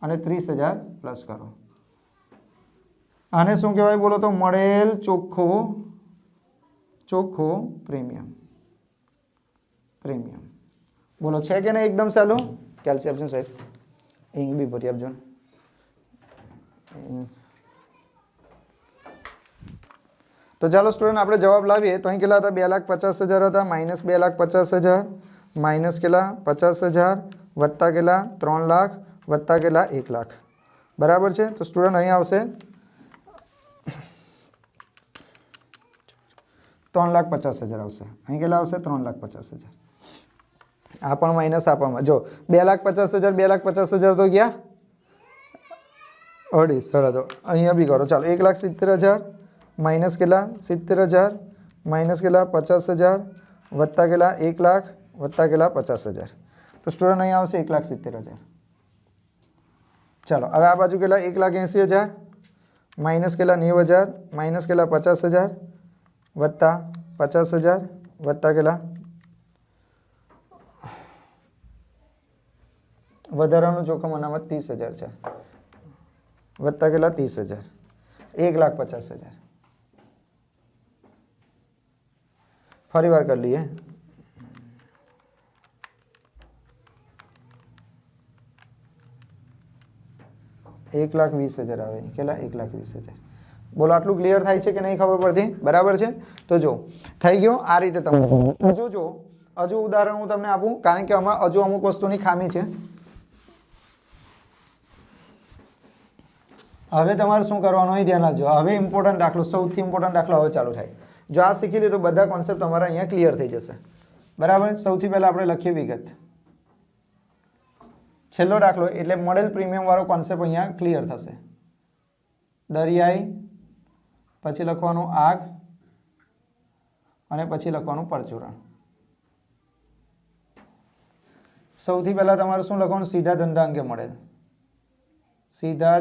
અને 30,000 પ્લસ કરો આને શું કહેવાય બોલો તો મળેલ ચોખ્ખો પ્રીમિયમ બોલો છે કે નહીં એકદમ સહેલું કેલ્શિયમ આપજો સાહેબ ઇંગ બી ભરી આપજો તો ચાલો સ્ટુડન્ટ આપણે જવાબ લાવીએ તો અહીં કેટલા હતા 2,50,000 હતા માઇનસ 2,50,000 માઇનસ કેટલા 50,000 વત્તા કેટલા 3 લાખ વત્તા કેટલા 1 લાખ બરાબર છે તો સ્ટુડન્ટ અહીં આવશે 3,50,000 આવશે અહીં કેટલા આવશે 3,50,000 આ પણ માઇનસ આ પણ જો 2,50,000 2,50,000 તો ગયા અઢી સાડા તો અહીંયા બી કરો ચાલો 1,70,000 માઇનસ કેટલા 70,000 માઇનસ કેટલા 50,000 વત્તા કેટલા 1 લાખ વત્તા કેટલા 50,000 તો સ્ટુડન્ટ અહીંયા આવશે 1,70,000 ચાલો હવે આ બાજુ કેટલા 1,80,000 માઇનસ કેટલા 90,000 માઇનસ કેટલા 50,000 વત્તા 50,000 વત્તા કેટલા વધારાનું જોખમ અનામત 30,000 છે વત્તા કેટલા 30,000 1,50,000 ફરી વાર કરી લઈએ ₹1,20,000 આવે કેટલા 1,20,000 બોલો આટલું ક્લિયર થાય છે કે નહીં ખબર પડતી બરાબર છે તો જો થઈ ગયો આ રીતે તમે જો હજુ ઉદાહરણ હું તમને આપું કારણ કે આમાં હજુ અમુક વસ્તુની ખામી છે હવે તમારે શું કરવાનું અહીં ધ્યાન રાખજો હવે ઇમ્પોર્ટન્ટ દાખલો સૌથી ઇમ્પોર્ટન્ટ દાખલો હવે ચાલુ થાય જો આ શીખી લીધું બધા કોન્સેપ્ટ તમારા અહીંયા ક્લિયર થઈ જશે બરાબર સૌથી પહેલા આપણે લખીએ વિગત છેલ્લો દાખલો એટલે મોડેલ પ્રીમિયમ વાળો કોન્સેપ્ટ અહીંયા ક્લિયર થશે દરિયાઈ પછી લખવાનું આગ અને પછી લખવાનું પરચુરણ સૌથી પહેલા તમારે શું લખવાનું સીધા ધંધા અંગે મોડેલ સીધા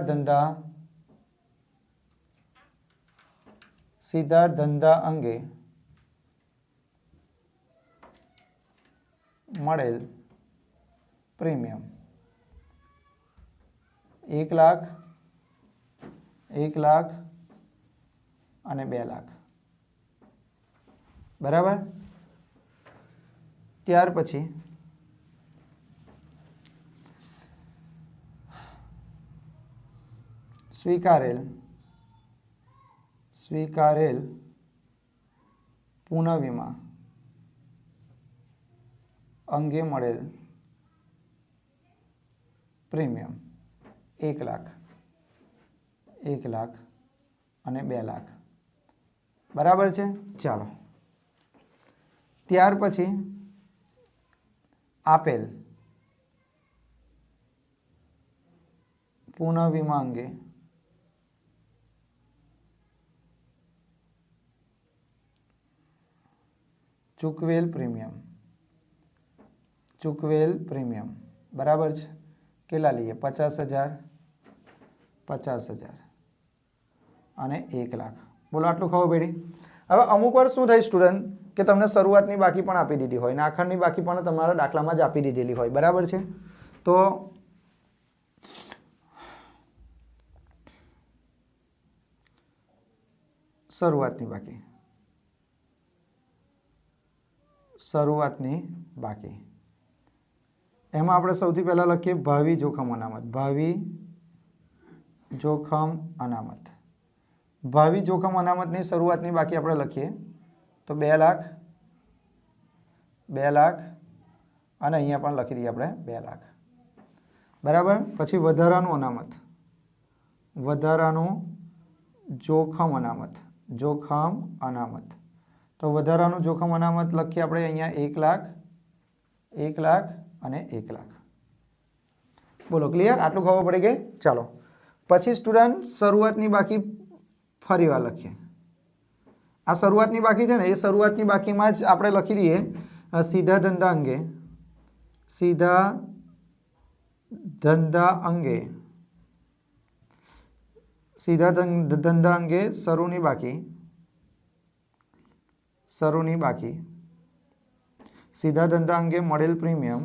ધંધા અંગે મળેલ પ્રીમિયમ 1 લાખ 1 લાખ અને 2 લાખ બરાબર ત્યાર પછી સ્વીકારેલ પુનઃવીમા અંગે મળેલ પ્રીમિયમ 1 લાખ 1 લાખ અને 2 લાખ બરાબર છે ચાલો ત્યાર પછી આપેલ પુનઃવીમા અંગે ચૂકવેલ પ્રીમિયમ બરાબર છે કેટલા લઈએ 50,000 50,000 અને 1 લાખ બોલો આટલું ખબર પડી હવે અમુક વાર શું થાય સ્ટુડન્ટ કે તમને શરૂઆતની બાકી પણ આપી દીધી હોય ને આખરની બાકી પણ તમારા દાખલામાં જ આપી દીધેલી હોય બરાબર છે તો શરૂઆતની બાકી એમાં આપણે સૌથી પહેલા લખીએ ભાવિ જોખમ અનામત ભાવિ જોખમ અનામતની શરૂઆતની બાકી આપણે લખીએ તો 2 લાખ, 2 લાખ અને અહીંયા પણ લખી દઈએ આપણે 2 લાખ, બરાબર. પછી વધારાનું અનામત, વધારાનું જોખમ અનામત, જોખમ અનામત. તો વધારાનું જોખમ અનામત લખીએ આપણે અહીંયા 1 લાખ, 1 લાખ અને 1 લાખ. બોલો ક્લિયર? આટલું ખબર પડી ગઈ? ચાલો પછી સ્ટુડન્ટ શરૂઆતની બાકી ફરીવાર લખીએ. આ શરૂઆતની બાકી છે ને, એ શરૂઆતની બાકીમાં જ આપણે લખી દઈએ સીધા ધંધા અંગે, સીધા ધંધા અંગે, સીધા ધંધા અંગે શરૂની બાકી, શરૂની બાકી, સીધા ધંધા અંગે મળેલ પ્રીમિયમ.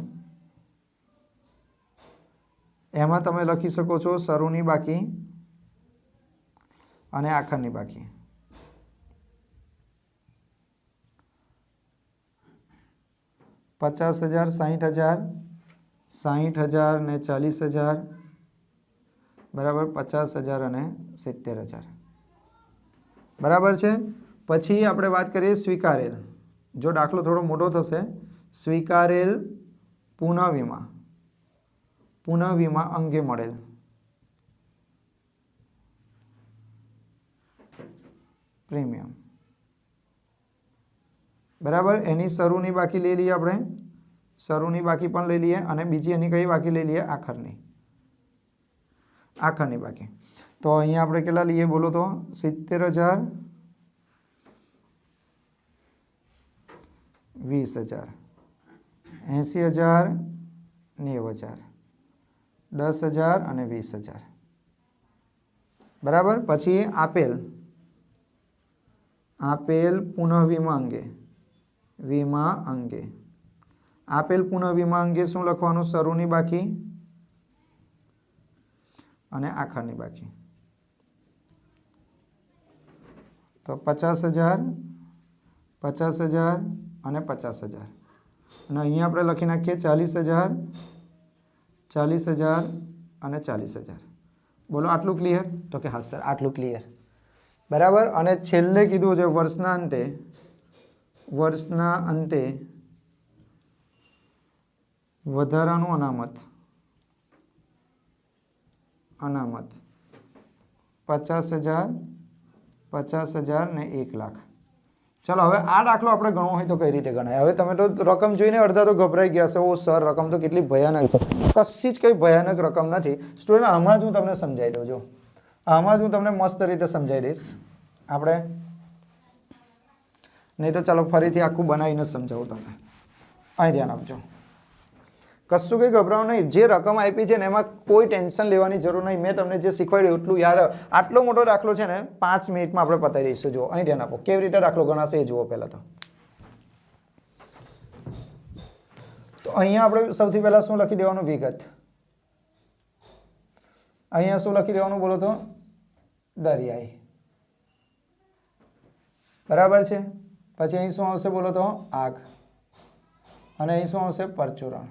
એમાં તમે લખી શકો છો શરૂની બાકી અને આખરની બાકી. ₹50,000, ₹60,000, ₹60,000 ને ₹40,000, બરાબર. ₹50,000 અને ₹70,000, બરાબર છે. પછી આપણે વાત કરીએ સ્વીકારેલ. જો દાખલો થોડો મોટો થશે, સ્વીકારેલ પુનઃ વીમા, પુનઃ વીમા અંગે મળેલ પ્રીમિયમ, બરાબર. એની શરૂની બાકી લઈ લઈએ આપણે, શરૂની બાકી પણ લઈ લઈએ અને બીજી એની કઈ બાકી લઈ લઈએ? આખરની, આખરની બાકી. તો અહીંયા આપણે કેટલા લઈએ બોલો તો? 70,000, 20,000, 80,000, 90,000, 10,000 અને 20,000, બરાબર. પછી આપેલ, આપેલ પુનઃ વીમા અંગે, વીમા અંગે, આપેલ પુનઃ વીમા અંગે શું લખવાનું? શરૂની બાકી અને આખરની બાકી. તો 50,000, 50,000 અને 50,000 અને અહીંયા આપણે લખી નાખીએ 40,000, 40,000 અને 40,000. બોલો આટલું ક્લિયર? તો કે હા સર આટલું ક્લિયર, બરાબર. અને છેલ્લે કીધું છે વર્ષના અંતે, વર્ષના અંતે વધારાનું અનામત, અનામત 50,000, 50,000 ને 1 લાખ. ચાલો હવે આ દાખલો આપણે ગણવો હોય તો કઈ રીતે ગણાય? હવે તમે તો રકમ જોઈને અડધા તો ગભરાઈ ગયા હશે, ઓ સર રકમ તો કેટલી ભયાનક છે. કશી જ કઈ ભયાનક રકમ નથી સ્ટુડન્ટ. આમાં જ હું તમને સમજાવી દઉં છું, આમાં જ હું તમને મસ્ત રીતે સમજાવી દઈશ આપણે, નહીં તો ચાલો ફરીથી આખું બનાવીને સમજાવું તમને. અહીં ધ્યાન આપજો, કશું કંઈ ગભરાવું નહીં. જે રકમ આપી છે ને એમાં કોઈ ટેન્શન લેવાની જરૂર નહીં. મેં તમને જે શીખવાડ્યું એટલું યાર, આટલો મોટો દાખલો છે ને 5 મિનિટમાં આપણે પતાવી દઈશું. જુઓ અહીં ધ્યાન આપો, કેવી રીતે દાખલો ગણાશે એ જુઓ પહેલાં તો અહીંયા આપણે સૌથી પહેલાં શું લખી દેવાનું? વિગત. અહીંયા શું લખી દેવાનું બોલો તો? દરિયાઈ, બરાબર છે. પછી અહીં શું આવશે બોલો તો? આગ. અને અહીં શું આવશે? પરચુરણ,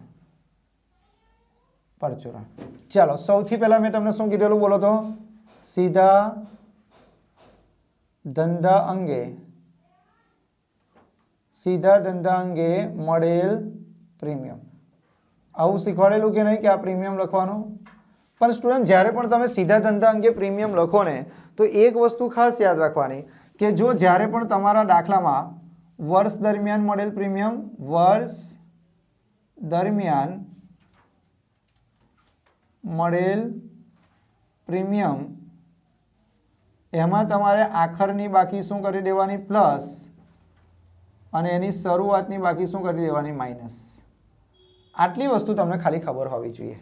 પરચુરણ. ચાલો સૌથી પહેલા મેં તમને શું કીધેલું બોલો તો? સીધા ધંધા અંગે, સીધા ધંધા અંગે મળેલ પ્રીમિયમ. આવું શીખવાડેલું કે નહીં કે આ પ્રીમિયમ લખવાનું? પણ સ્ટુડન્ટ જ્યારે પણ તમે સીધા ધંધા અંગે પ્રીમિયમ લખો ને તો એક વસ્તુ ખાસ યાદ રાખવાની કે જો જ્યારે પણ તમારા દાખલામાં વર્ષ દરમિયાન મળેલ પ્રીમિયમ, વર્ષ દરમિયાન મળેલ પ્રીમિયમ, એમાં તમારે આખરની બાકી શું કરી દેવાની? પ્લસ, અને એની શરૂઆતની બાકી શું કરી દેવાની? માઇનસ. આટલી વસ્તુ તમને ખાલી ખબર હોવી જોઈએ,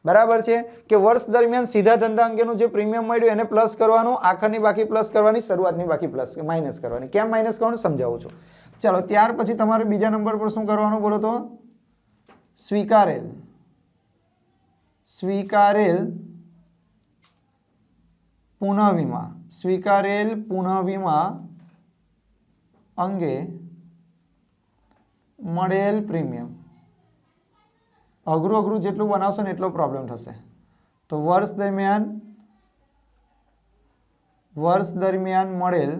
બરાબર છે. કે વર્ષ દરમિયાન સીધા ધંધા અંગેનું જે પ્રીમિયમ મળ્યું એને પ્લસ કરવાનું, આખરની બાકી પ્લસ કરવાની, શરૂઆતની બાકી પ્લસ માઇનસ કરવાની. કેમ માઇનસ કરવાનું સમજાવું છું. ચાલો ત્યાર પછી તમારે બીજા નંબર પર શું કરવાનું બોલો તો? સ્વીકારેલ, સ્વીકારેલ પુનઃ વીમા, સ્વીકારેલ પુનઃ વીમા અંગે મળેલ પ્રીમિયમ. અઘરું અઘરું જેટલું બનાવશો ને એટલો પ્રોબ્લેમ થશે. તો વર્ષ દરમિયાન વર્ષ દરમિયાન મળેલ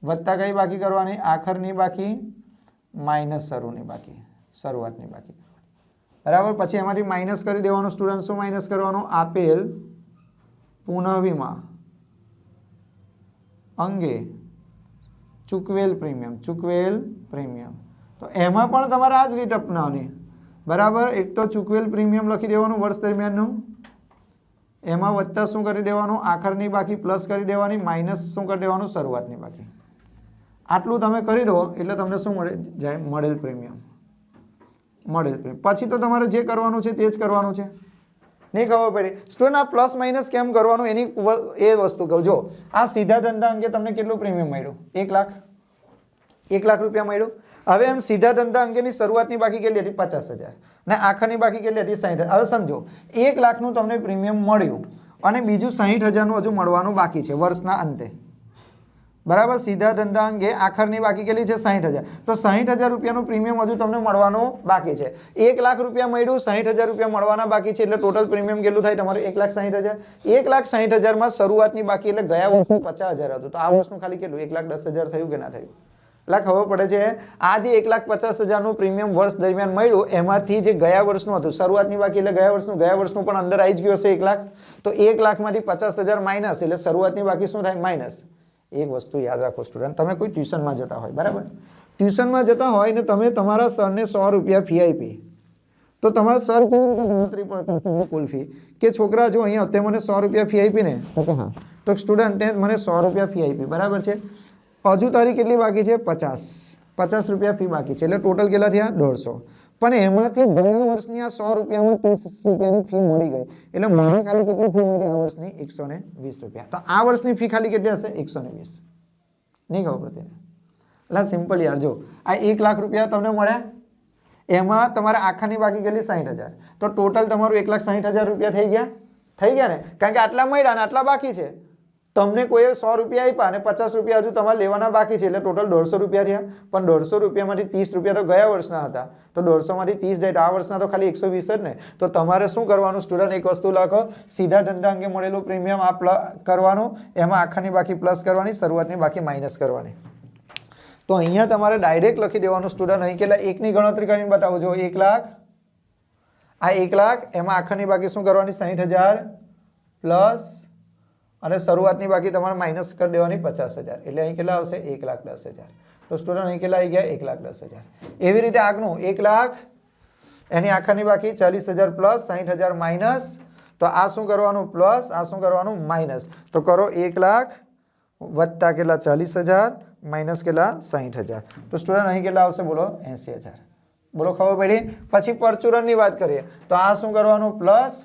વત્તા કઈ બાકી કરવાની, આખરની બાકી માઇનસ શરૂની બાકી, શરૂઆતની બાકી, બરાબર. પછી એમાંથી માઇનસ કરી દેવાનું સ્ટુડન્ટ. શું માઇનસ કરવાનું? આપેલ પુનઃવીમા અંગે ચૂકવેલ પ્રીમિયમ, ચૂકવેલ પ્રીમિયમ. તો એમાં પણ તમારે આ જ રીત અપનાવવાની, બરાબર. એક તો ચૂકવેલ પ્રીમિયમ લખી દેવાનું વર્ષ દરમિયાનનું, એમાં વત્તા શું કરી દેવાનું, આખરની બાકી પ્લસ કરી દેવાની, માઇનસ શું કરી દેવાનું, શરૂઆતની બાકી. આટલું તમે કરી દો એટલે તમને શું મળે જાય, મળેલ પ્રીમિયમ, મળેલ પ્રીમિયમ. પછી તો તમારે જે કરવાનું છે તે જ કરવાનું છે. નહીં ખબર પડી સ્ટુડન્ટ આ પ્લસ માઇનસ કેમ કરવાનું એની એ વસ્તુ કહું. જો આ સીધા ધંધા અંગે તમને કેટલું પ્રીમિયમ મળ્યું? 1 લાખ, 1 લાખ રૂપિયા મળ્યું. હવે એમ સીધા ધંધા અંગેની શરૂઆતની બાકી કેટલી હતી? 50,000 ને આખરની બાકી કેટલી હતી? 60,000. હવે સમજો 1 લાખનું તમને પ્રીમિયમ મળ્યું અને બીજું 60,000નું હજુ મળવાનું બાકી છે વર્ષના અંતે, બરાબર. સીધા ધંધા અંગે આખરની બાકી કેટલી છે? 60,000. તો 60,000 રૂપિયાનું પ્રીમિયમ હજુ તમને મળવાનું બાકી છે. 1 લાખ રૂપિયા મળ્યું, 60,000 રૂપિયા મળવાના બાકી છે, એટલે ટોટલ પ્રીમિયમ કેટલું થાય તમારું? 1,60,000. 1,60,000 માં શરૂઆતની બાકી એટલે ગયા વર્ષનું 50,000 હતું, તો આ વર્ષનું ખાલી કેટલું? 1,10,000 થયું કે ના થયું? એટલે ખબર પડે છે આ જે 1,50,000નું પ્રીમિયમ વર્ષ દરમિયાન મળ્યું એમાંથી જે ગયા વર્ષનું હતું શરૂઆતની બાકી એટલે ગયા વર્ષનું પણ અંદર આવી જ ગયું હશે 1 લાખ. તો 1 લાખમાંથી 50,000 માઇનસ એટલે શરૂઆતની બાકી શું થાય? માઇનસ. એક વસ્તુ યાદ રાખો સ્ટુડન્ટ, તમે કોઈ ટ્યુશનમાં જતા હોય, બરાબર, ટ્યુશનમાં જતા હોય ને તમે તમારા સરને 100 રૂપિયા ફી આપી, તો તમારા સર ગણતરી પણ કરશે કુલ ફી કે છોકરા જો અહીંયા તે મને 100 રૂપિયા ફી આપી ને, તો સ્ટુડન્ટે મને 100 રૂપિયા ફી આપી, બરાબર છે. હજુ તારી કેટલી બાકી છે? 50 રૂપિયા ફી બાકી છે, એટલે ટોટલ કેટલા થયા? 150. પણ એમાંથી ગયા વર્ષની આ 100 રૂપિયામાં 30 રૂપિયાની ફી મળી ગઈ, એટલે મને ખાલી કેટલી ફી મળી આ વર્ષની? 120 રૂપિયા. તો આ વર્ષની ફી ખાલી કેટલી હશે? 120. નહીં ખબર પડતી? એટલે સિમ્પલ યાર, જો આ 1 લાખ રૂપિયા તમને મળ્યા, એમાં તમારે આખાની બાકી કેટલી? 60,000. તો ટોટલ તમારું 1,60,000 રૂપિયા થઈ ગયા ને, કારણ કે આટલા મળ્યા ને આટલા બાકી છે. તમને કોઈએ 100 રૂપિયા આપ્યા અને 50 રૂપિયા હજુ તમારે લેવાના બાકી છે, એટલે ટોટલ 150 રૂપિયા થયા. પણ 150 રૂપિયામાંથી 30 રૂપિયા તો ગયા વર્ષના હતા, તો 150માંથી 30 જાય આ વર્ષના તો ખાલી 120 જ ને. તો તમારે શું કરવાનું સ્ટુડન્ટ? એક વસ્તુ લખો, સીધા ધંધા અંગે મળેલું પ્રીમિયમ આ કરવાનું, એમાં આખાની બાકી પ્લસ કરવાની, શરૂઆતની બાકી માઇનસ કરવાની. તો અહીંયા તમારે ડાયરેક્ટ લખી દેવાનું સ્ટુડન્ટ. અહીં કેટલા? 1ની ગણતરી કરીને બતાવો. જો 1 લાખ, આ 1 લાખ, એમાં આખાની બાકી શું કરવાની? 60,000 પ્લસ અને શરૂઆતની બાકી તમારે માઇનસ કરી દેવાની 50,000, એટલે અહીં કેટલા આવશે? 1,10,000. તો સ્ટુડન્ટ અહીં કેટલા આવી ગયા? 1,10,000. એવી રીતે આગનું 1 લાખ, એની આખાની બાકી 40,000 પ્લસ 60,000 માઇનસ. તો આ શું કરવાનું? પ્લસ. આ શું કરવાનું? માઇનસ. તો કરો 1 લાખ વત્તા કેટલા? 40,000 માઇનસ કેટલા? 60,000. તો સ્ટુડન્ટ અહીં કેટલા આવશે? બોલો 80,000. બોલો ખબર પડી? પછી પરચુરણની વાત કરીએ તો આ શું કરવાનું? પ્લસ.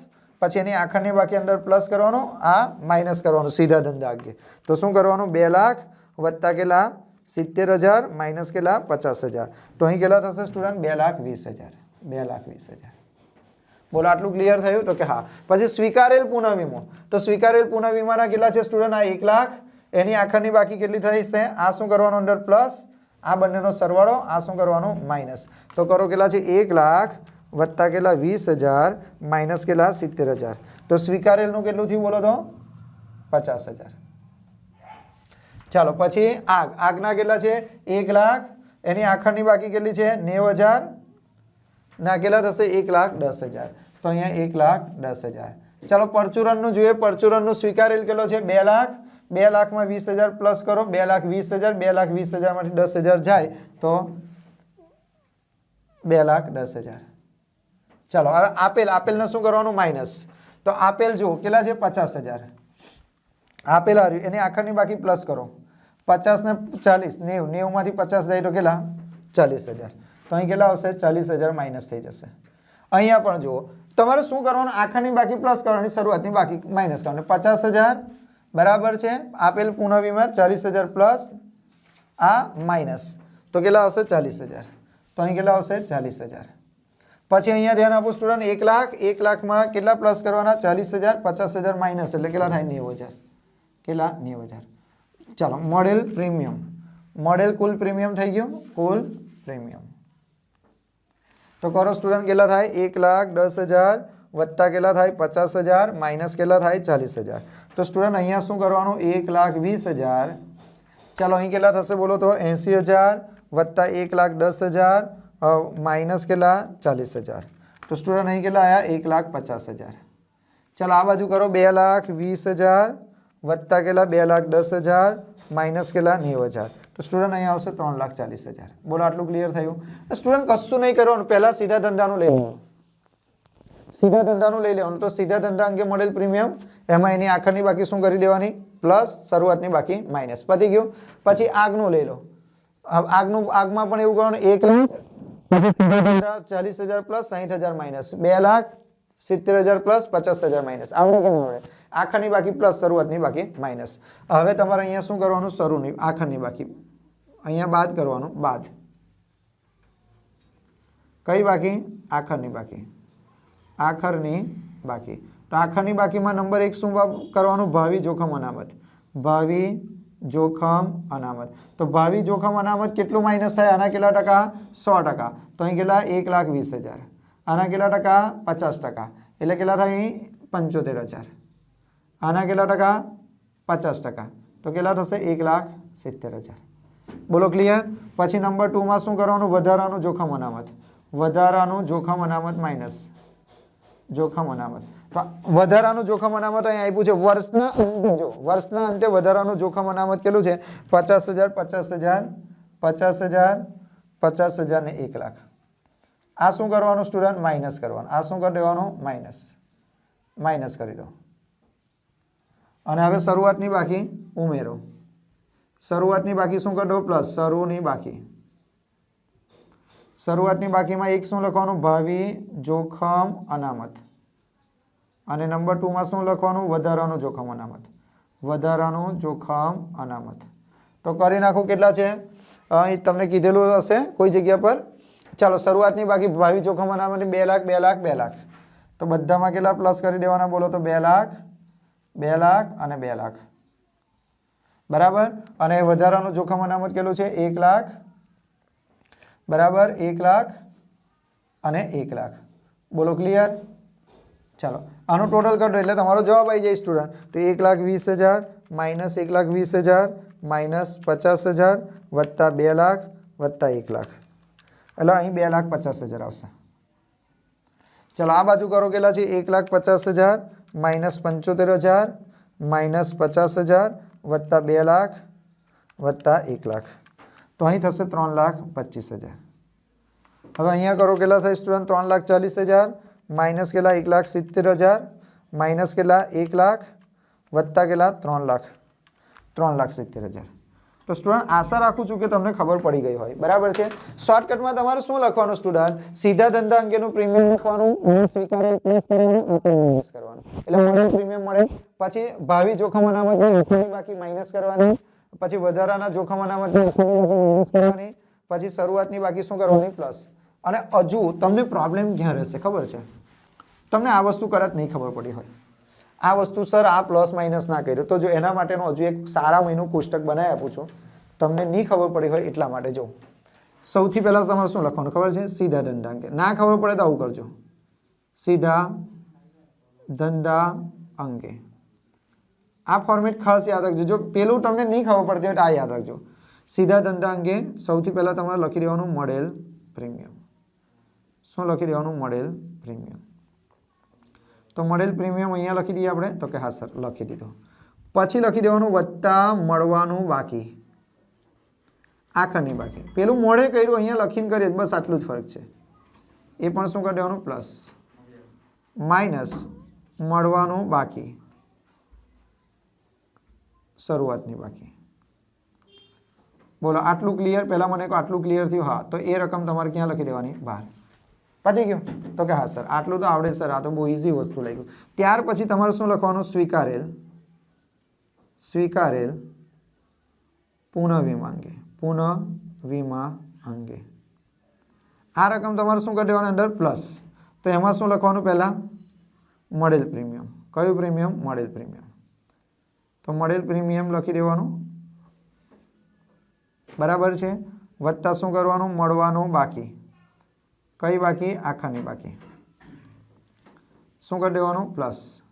પછી એની આખાની બાકી અંદર પ્લસ કરવાનું, આ માઇનસ કરવાનું સીધા ધંધા અંગે. તો શું કરવાનું? 2 લાખ વત્તા કેટલા? 70,000 માઇનસ કેટલા? 50,000. તો અહીં કેટલા થશે સ્ટુડન્ટ? 2,20,000. 2,20,000. બોલો આટલું ક્લિયર થયું? તો કે હા. પછી સ્વીકારેલ પુનઃવીમો. તો સ્વીકારેલ પુનઃવીમાના કેટલા છે સ્ટુડન્ટ? આ 1 લાખ, એની આખાની બાકી કેટલી થઈ છે? આ શું કરવાનું? અંદર પ્લસ, આ બંનેનો સરવાળો, આ શું કરવાનું? માઇનસ. તો કરો કેટલા છે? 1 લાખ વત્તા કેટલા? 20,000 માઇનસ કેટલા? 70,000. તો સ્વીકારેલનું કેટલું થયું બોલો તો? 50,000. ચાલો પછી આગના કેટલા છે? 1 લાખ, એની આખાની બાકી કેટલી છે? 90,000 ના કેટલા થશે? 1,10,000. તો અહીંયા 1,10,000. ચાલો પરચુરણનું જોઈએ. પરચુરણનું સ્વીકારેલ કેટલો છે? 2 લાખ. 2 લાખમાં 20,000 પ્લસ કરો, 2,20,000. 2,20,000 માંથી 10,000 જાય તો 2,10,000. ચાલો હવે આપેલને શું કરવાનું? માઇનસ. તો આપેલ જુઓ કેટલા છે? 50,000. આપેલ આવ્યું, એની આખરની બાકી પ્લસ કરો, 50 ને 40 90, 90 માંથી 50 જાય તો કેટલા? 40,000. તો અહીં કેટલા આવશે? 40,000 માઇનસ થઈ જશે. અહીંયા પણ જુઓ તમારે શું કરવાનું? આખાની બાકી પ્લસ કરવાની, શરૂઆતની બાકી માઇનસ કરવાની. 50,000 બરાબર છે. આપેલ પુનઃવીમા 40,000 પ્લસ આ માઇનસ, તો કેટલા આવશે? 40,000. તો અહીં કેટલા આવશે? 40,000. પછી અહીંયા ધ્યાન આપો સ્ટુડન્ટ, 1 લાખ, 1 લાખમાં કેટલા પ્લસ કરવાના? 40,000. 50,000 માઇનસ એટલે કેટલા થાય? 90,000. કેટલા? 90,000. ચાલો મોડેલ પ્રીમિયમ, મોડેલ કુલ પ્રીમિયમ થઈ ગયું. કુલ પ્રીમિયમ તો કરો સ્ટુડન્ટ કેટલા થાય? 1,10,000 વત્તા કેટલા થાય 50,000 માઇનસ કેટલા થાય 40,000. તો સ્ટુડન્ટ અહીંયા શું કરવાનું 1,20,000. ચાલો અહીં કેટલા થશે બોલો તો 80,000 વત્તા 1,10,000 માઇનસ કેટલા 40,000. તો સ્ટુડન્ટ અહીં કેટલા આવ્યા 1,50,000. ચાલો આ બાજુ કરો 2,20,000 વત્તા કેટલા 2,10,000 માઇનસ કેટલા 90,000. તો સ્ટુડન્ટ અહીંયા આવશે 3,40,000. બોલો આટલું ક્લિયર થયું. સ્ટુડન્ટ કશું નહીં કરવાનું, પહેલા સીધા ધંધાનું લઈ લેવાનું. સીધા ધંધાનું લઈ લેવાનું. તો સીધા ધંધા અંગે મળેલ પ્રીમિયમ, એમાં એની આખરની બાકી શું કરી દેવાની પ્લસ, શરૂઆતની બાકી માઇનસ. પતી ગયું. પછી આગનું લઈ લો. આગમાં પણ એવું કરવાનું 1,00,000 પછી સીધા ધંધા 40,000 પ્લસ 60,000 માઇનસ 2,70,000 પ્લસ 50,000 માઇનસ. આવડે કે નહીં આવડે? આખરની બાકી પ્લસ શરૂઆતની બાકી માઇનસ. હવે તમારે અહીંયા શું કરવાનું શરૂની આખરની બાકી અહીંયા બાદ કરવાનું. બાદ કઈ બાકી આખરની બાકી, આખરની બાકી. તો આખરની બાકીમાં નંબર 1 શું કરવાનું ભાવિ જોખમ અનામત. ભાવિ જોખમ અનામત. તો ભાવિ જોખમ અનામત કેટલું માઇનસ થાય? આના કેટલા ટકા 100%. તો અહીં કેટલા 1,20,000. આના કેટલા ટકા 50%. એટલે કેટલા થાય અહીં 75,000. આના કેટલા ટકા 50%. તો કેટલા થશે 1,70,000. બોલો ક્લિયર. પછી નંબર 2 માં શું કરવાનું વધારાનું જોખમ અનામત. વધારાનું જોખમ અનામત માઇનસ જોખમ અનામત. તો વધારાનું જોખમ અનામત અહીં આપ્યું છે વર્ષના અંતે. જો વર્ષના અંતે વધારાનું જોખમ અનામત કેટલું છે 50,000 50,000 50,000 50,000 ને 1,00,000. આ શું કરવાનું સ્ટુડન્ટ માઇનસ કરવાનું. આ શું કરી દેવાનું માઇનસ કરી દો. અને હવે શરૂઆતની બાકી ઉમેરો. શરૂઆતની બાકી શું કરી દો પ્લસ શરૂની બાકી. શરૂઆતની બાકીમાં એક શું લખવાનું ભાવિ જોખમ અનામત. અને નંબર 2 માં શું લખવાનું વધારાનું જોખમ અનામત. વધારાનું જોખમ અનામત. તો કરી નાખો કેટલા છે અહીં તમને કીધેલું હશે કોઈ જગ્યા પર. ચાલો શરૂઆતની બાકી ભાવિ જોખમ અનામત 2,00,000 2,00,000 2,00,000. તો બધામાં કેટલા પ્લસ કરી દેવાના બોલો તો 2,00,000 2,00,000 અને 2,00,000 બરાબર. અને વધારાનું જોખમ અનામત કેટલું છે 1,00,000 બરાબર 1,00,000 અને 1,00,000. બોલો ક્લિયર. ચાલો આનું ટોટલ કરો એટલે તમારો જવાબ આવી જાય સ્ટુડન્ટ. તો 1,20,000 માઇનસ 1,20,000 માઇનસ 50,000 વત્તા 2,00,000 વત્તા 1,00,000. એટલે અહીં 2,50,000 આવશે. ચાલો આ બાજુ કરો કેટલા છે 1,50,000 માઇનસ 75,000 માઇનસ 50,000 વત્તા 2,00,000 વત્તા 1,00,000. તો અહીં થશે 3,25,000. હવે અહીંયા કરો કેટલા થાય સ્ટુડન્ટ 3,40,000 માઇનસ કેટલા 1,70,000 માઇનસ કેટલા 1,00,000 વત્તા કેટલા 3,00,000 3,70,000. તો સ્ટુડન્ટ આશા રાખું છું કે તમને ખબર પડી ગઈ હોય. બરાબર છે. શોર્ટકટમાં તમારે શું લખવાનું સ્ટુડન્ટ સીધા ધંધા અંગેનું પ્રીમિયમ લખવાનું સ્વીકારેલ પ્લસ કરવાનું એટલે મળેલ પ્રીમિયમ મળે. પછી ભાવિ જોખમ અનામતની બાકી માઇનસ કરવાની. પછી વધારાના જોખમ અનામત માઇનસ કરવાની. પછી શરૂઆતની બાકી શું કરવાની પ્લસ. અને હજુ તમને પ્રોબ્લેમ ક્યાં રહેશે ખબર છે તમને આ વસ્તુ કરત નહીં ખબર પડી હોય આ વસ્તુ સર આ પ્લસ માઇનસ ના કર્યું તો જો એના માટેનું હજુ એક સારા મહિનું કોષ્ટક બનાવી આપું છું તમને નહીં ખબર પડી હોય એટલા માટે. જો સૌથી પહેલાં તમારે શું લખવાનું ખબર છે સીધા ધંધા અંગે. ના ખબર પડે તો આવું કરજો સીધા ધંધા અંગે. આ ફોર્મેટ ખાસ યાદ રાખજો. જો પેલું તમને નહીં ખબર પડતી હોય તો આ યાદ રાખજો. સીધા ધંધા અંગે સૌથી પહેલાં તમારે લખી દેવાનું મળેલ પ્રીમિયમ. શું લખી દેવાનું મળેલ પ્રીમિયમ. તો મળેલ પ્રીમિયમ અહીંયા લખી દઈએ આપણે તો કે હા સર લખી દીધું. પછી લખી દેવાનું વત્તા મળવાનું બાકી આખરની બાકી. પેલું મોડે કર્યું અહીંયા લખીને કરીએ બસ આટલું જ ફરક છે. એ પણ શું કરી દેવાનું પ્લસ માઇનસ મળવાનું બાકી શરૂઆતની બાકી. બોલો આટલું ક્લિયર. પહેલાં મને કહો આટલું ક્લિયર થયું. હા તો એ રકમ તમારે ક્યાં લખી દેવાની બહાર. પતી ગયું તો કે હા સર આટલું તો આવડે સર આ તો બહુ ઇઝી વસ્તુ લઈ ગયું. ત્યાર પછી તમારે શું લખવાનું સ્વીકારેલ સ્વીકારેલ પુનઃ વીમા અંગે પુનઃ વીમા અંગે. આ રકમ તમારે શું કરી દેવાની અંદર પ્લસ. તો એમાં શું લખવાનું પહેલાં મળેલ પ્રીમિયમ. કયું પ્રીમિયમ મળેલ પ્રીમિયમ. તો મળેલ પ્રીમિયમ લખી દેવાનું બરાબર છે. વત્તા શું કરવાનું મળવાનું બાકી કઈ બાકી આખાની બાકી. શું કરી દેવાનું પ્લસ,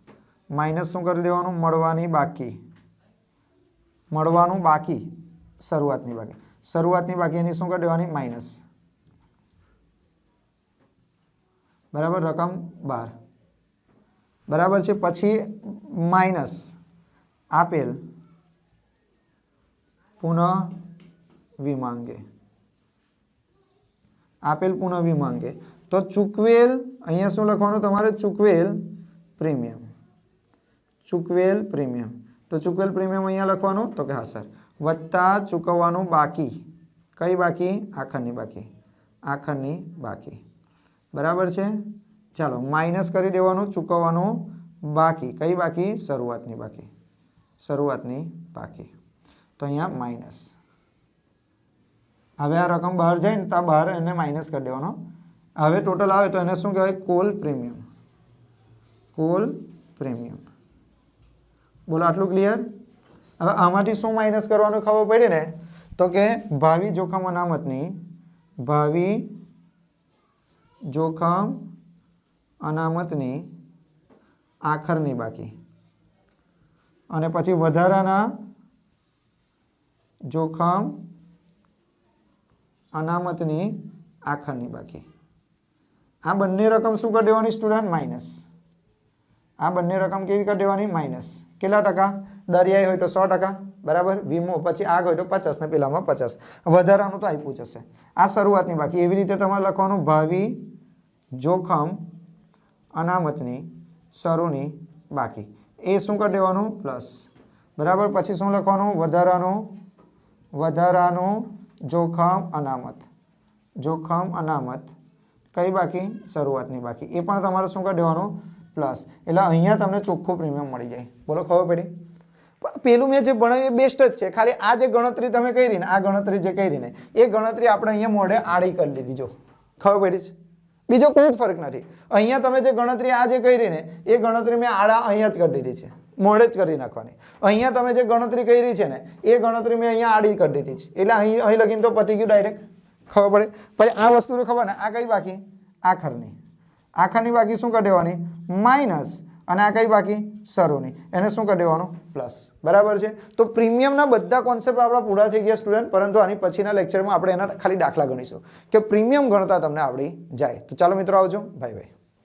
માઇનસ શું કરી દેવાનું મળવાની બાકી, મળવાનું બાકી શરૂઆતની બાકી, શરૂઆતની બાકી એની શું કરી દેવાની માઇનસ, બરાબર રકમ 12 બરાબર છે। પછી માઇનસ આપેલ પુનઃ વિમાંગે, આપેલ પુનઃ વિમાંગે તો ચૂકવેલ અહીંયા શું લખવાનું તમારે ચૂકવેલ પ્રીમિયમ, ચૂકવેલ પ્રીમિયમ તો ચૂકવેલ પ્રીમિયમ અહીંયા લખવાનું તો કે હા સર વત્તા ચૂકવવાનું બાકી, કઈ બાકી આખરની બાકી, આખરની બાકી બરાબર છે। ચાલો માઇનસ કરી દેવાનું ચૂકવવાનું બાકી, કઈ બાકી શરૂઆતની બાકી, શરૂઆતની બાકી તો અહીંયા માઇનસ, હવે આ રકમ બહાર જાય ને તો બહાર એને માઇનસ કરી દેવાનો, હવે ટોટલ આવે તો એને શું કહેવાય કુલ પ્રીમિયમ, કુલ પ્રીમિયમ બોલો આટલું ક્લિયર। હવે આમાંથી શું માઇનસ કરવાનું ખબર પડી ને તો કે ભાવિ જોખમ અનામતની, ભાવિ જોખમ અનામતની આખરની બાકી અને પછી વધારાના જોખમ અનામતની આખરની બાકી, આ બંને રકમ શું કરી દેવાની સ્ટુડન્ટ માઇનસ, આ બંને રકમ કેવી કરી દેવાની માઇનસ, કેટલા ટકા દરિયાઈ હોય તો 100% બરાબર, વીમો પછી આગ હોય તો 50 ને પેલામાં 50, વધારાનું તો આપ્યું જ હશે। આ શરૂઆતની બાકી, એવી રીતે તમારે લખવાનું ભાવિ જોખમ અનામતની શરૂની બાકી, એ શું કરી દેવાનું પ્લસ બરાબર, પછી શું લખવાનું વધારાનું, વધારાનું જોખમ અનામત, જોખમ અનામત કઈ બાકી શરૂઆતની બાકી, એ પણ તમારે શું કરી દેવાનું પ્લસ, એટલે અહીંયા તમને ચોખ્ખું પ્રીમિયમ મળી જાય। બોલો ખબર પડી? પેલું મેં જે ભણાવ્યું એ બેસ્ટ જ છે, ખાલી આ જે ગણતરી તમે કરી ને, આ ગણતરી જે કરી ને એ ગણતરી આપણે અહીંયા મોઢે આડી કરી લીધી, જો ખબર પડી છે, બીજો કોઈ ફરક નથી। અહીંયા તમે જે ગણતરી આ જે કરી ને એ ગણતરી મેં આડા અહીંયા જ કરી દીધી છે, મોઢે જ કરી નાખવાની। અહીંયા તમે જે ગણતરી કરી છે ને એ ગણતરી મેં અહીંયા આડી કરી દીધી છે, એટલે અહીં લગીને તો પતી ગયું ડાયરેક્ટ, ખબર પડે। પછી આ વસ્તુને ખબર ને આ કઈ બાકી આખરની, આખરની બાકી શું કરી દેવાની માઇનસ, અને આ કઈ બાકી શરૂની, એને શું કરી દેવાનું પ્લસ બરાબર છે। તો પ્રીમિયમના બધા કોન્સેપ્ટ આપણા પૂરા થઈ ગયા સ્ટુડન્ટ, પરંતુ આની પછીના લેક્ચરમાં આપણે એના ખાલી દાખલા ગણીશું કે પ્રીમિયમ ગણતા તમને આવડી જાય। તો ચાલો મિત્રો આવજો, બાય બાય।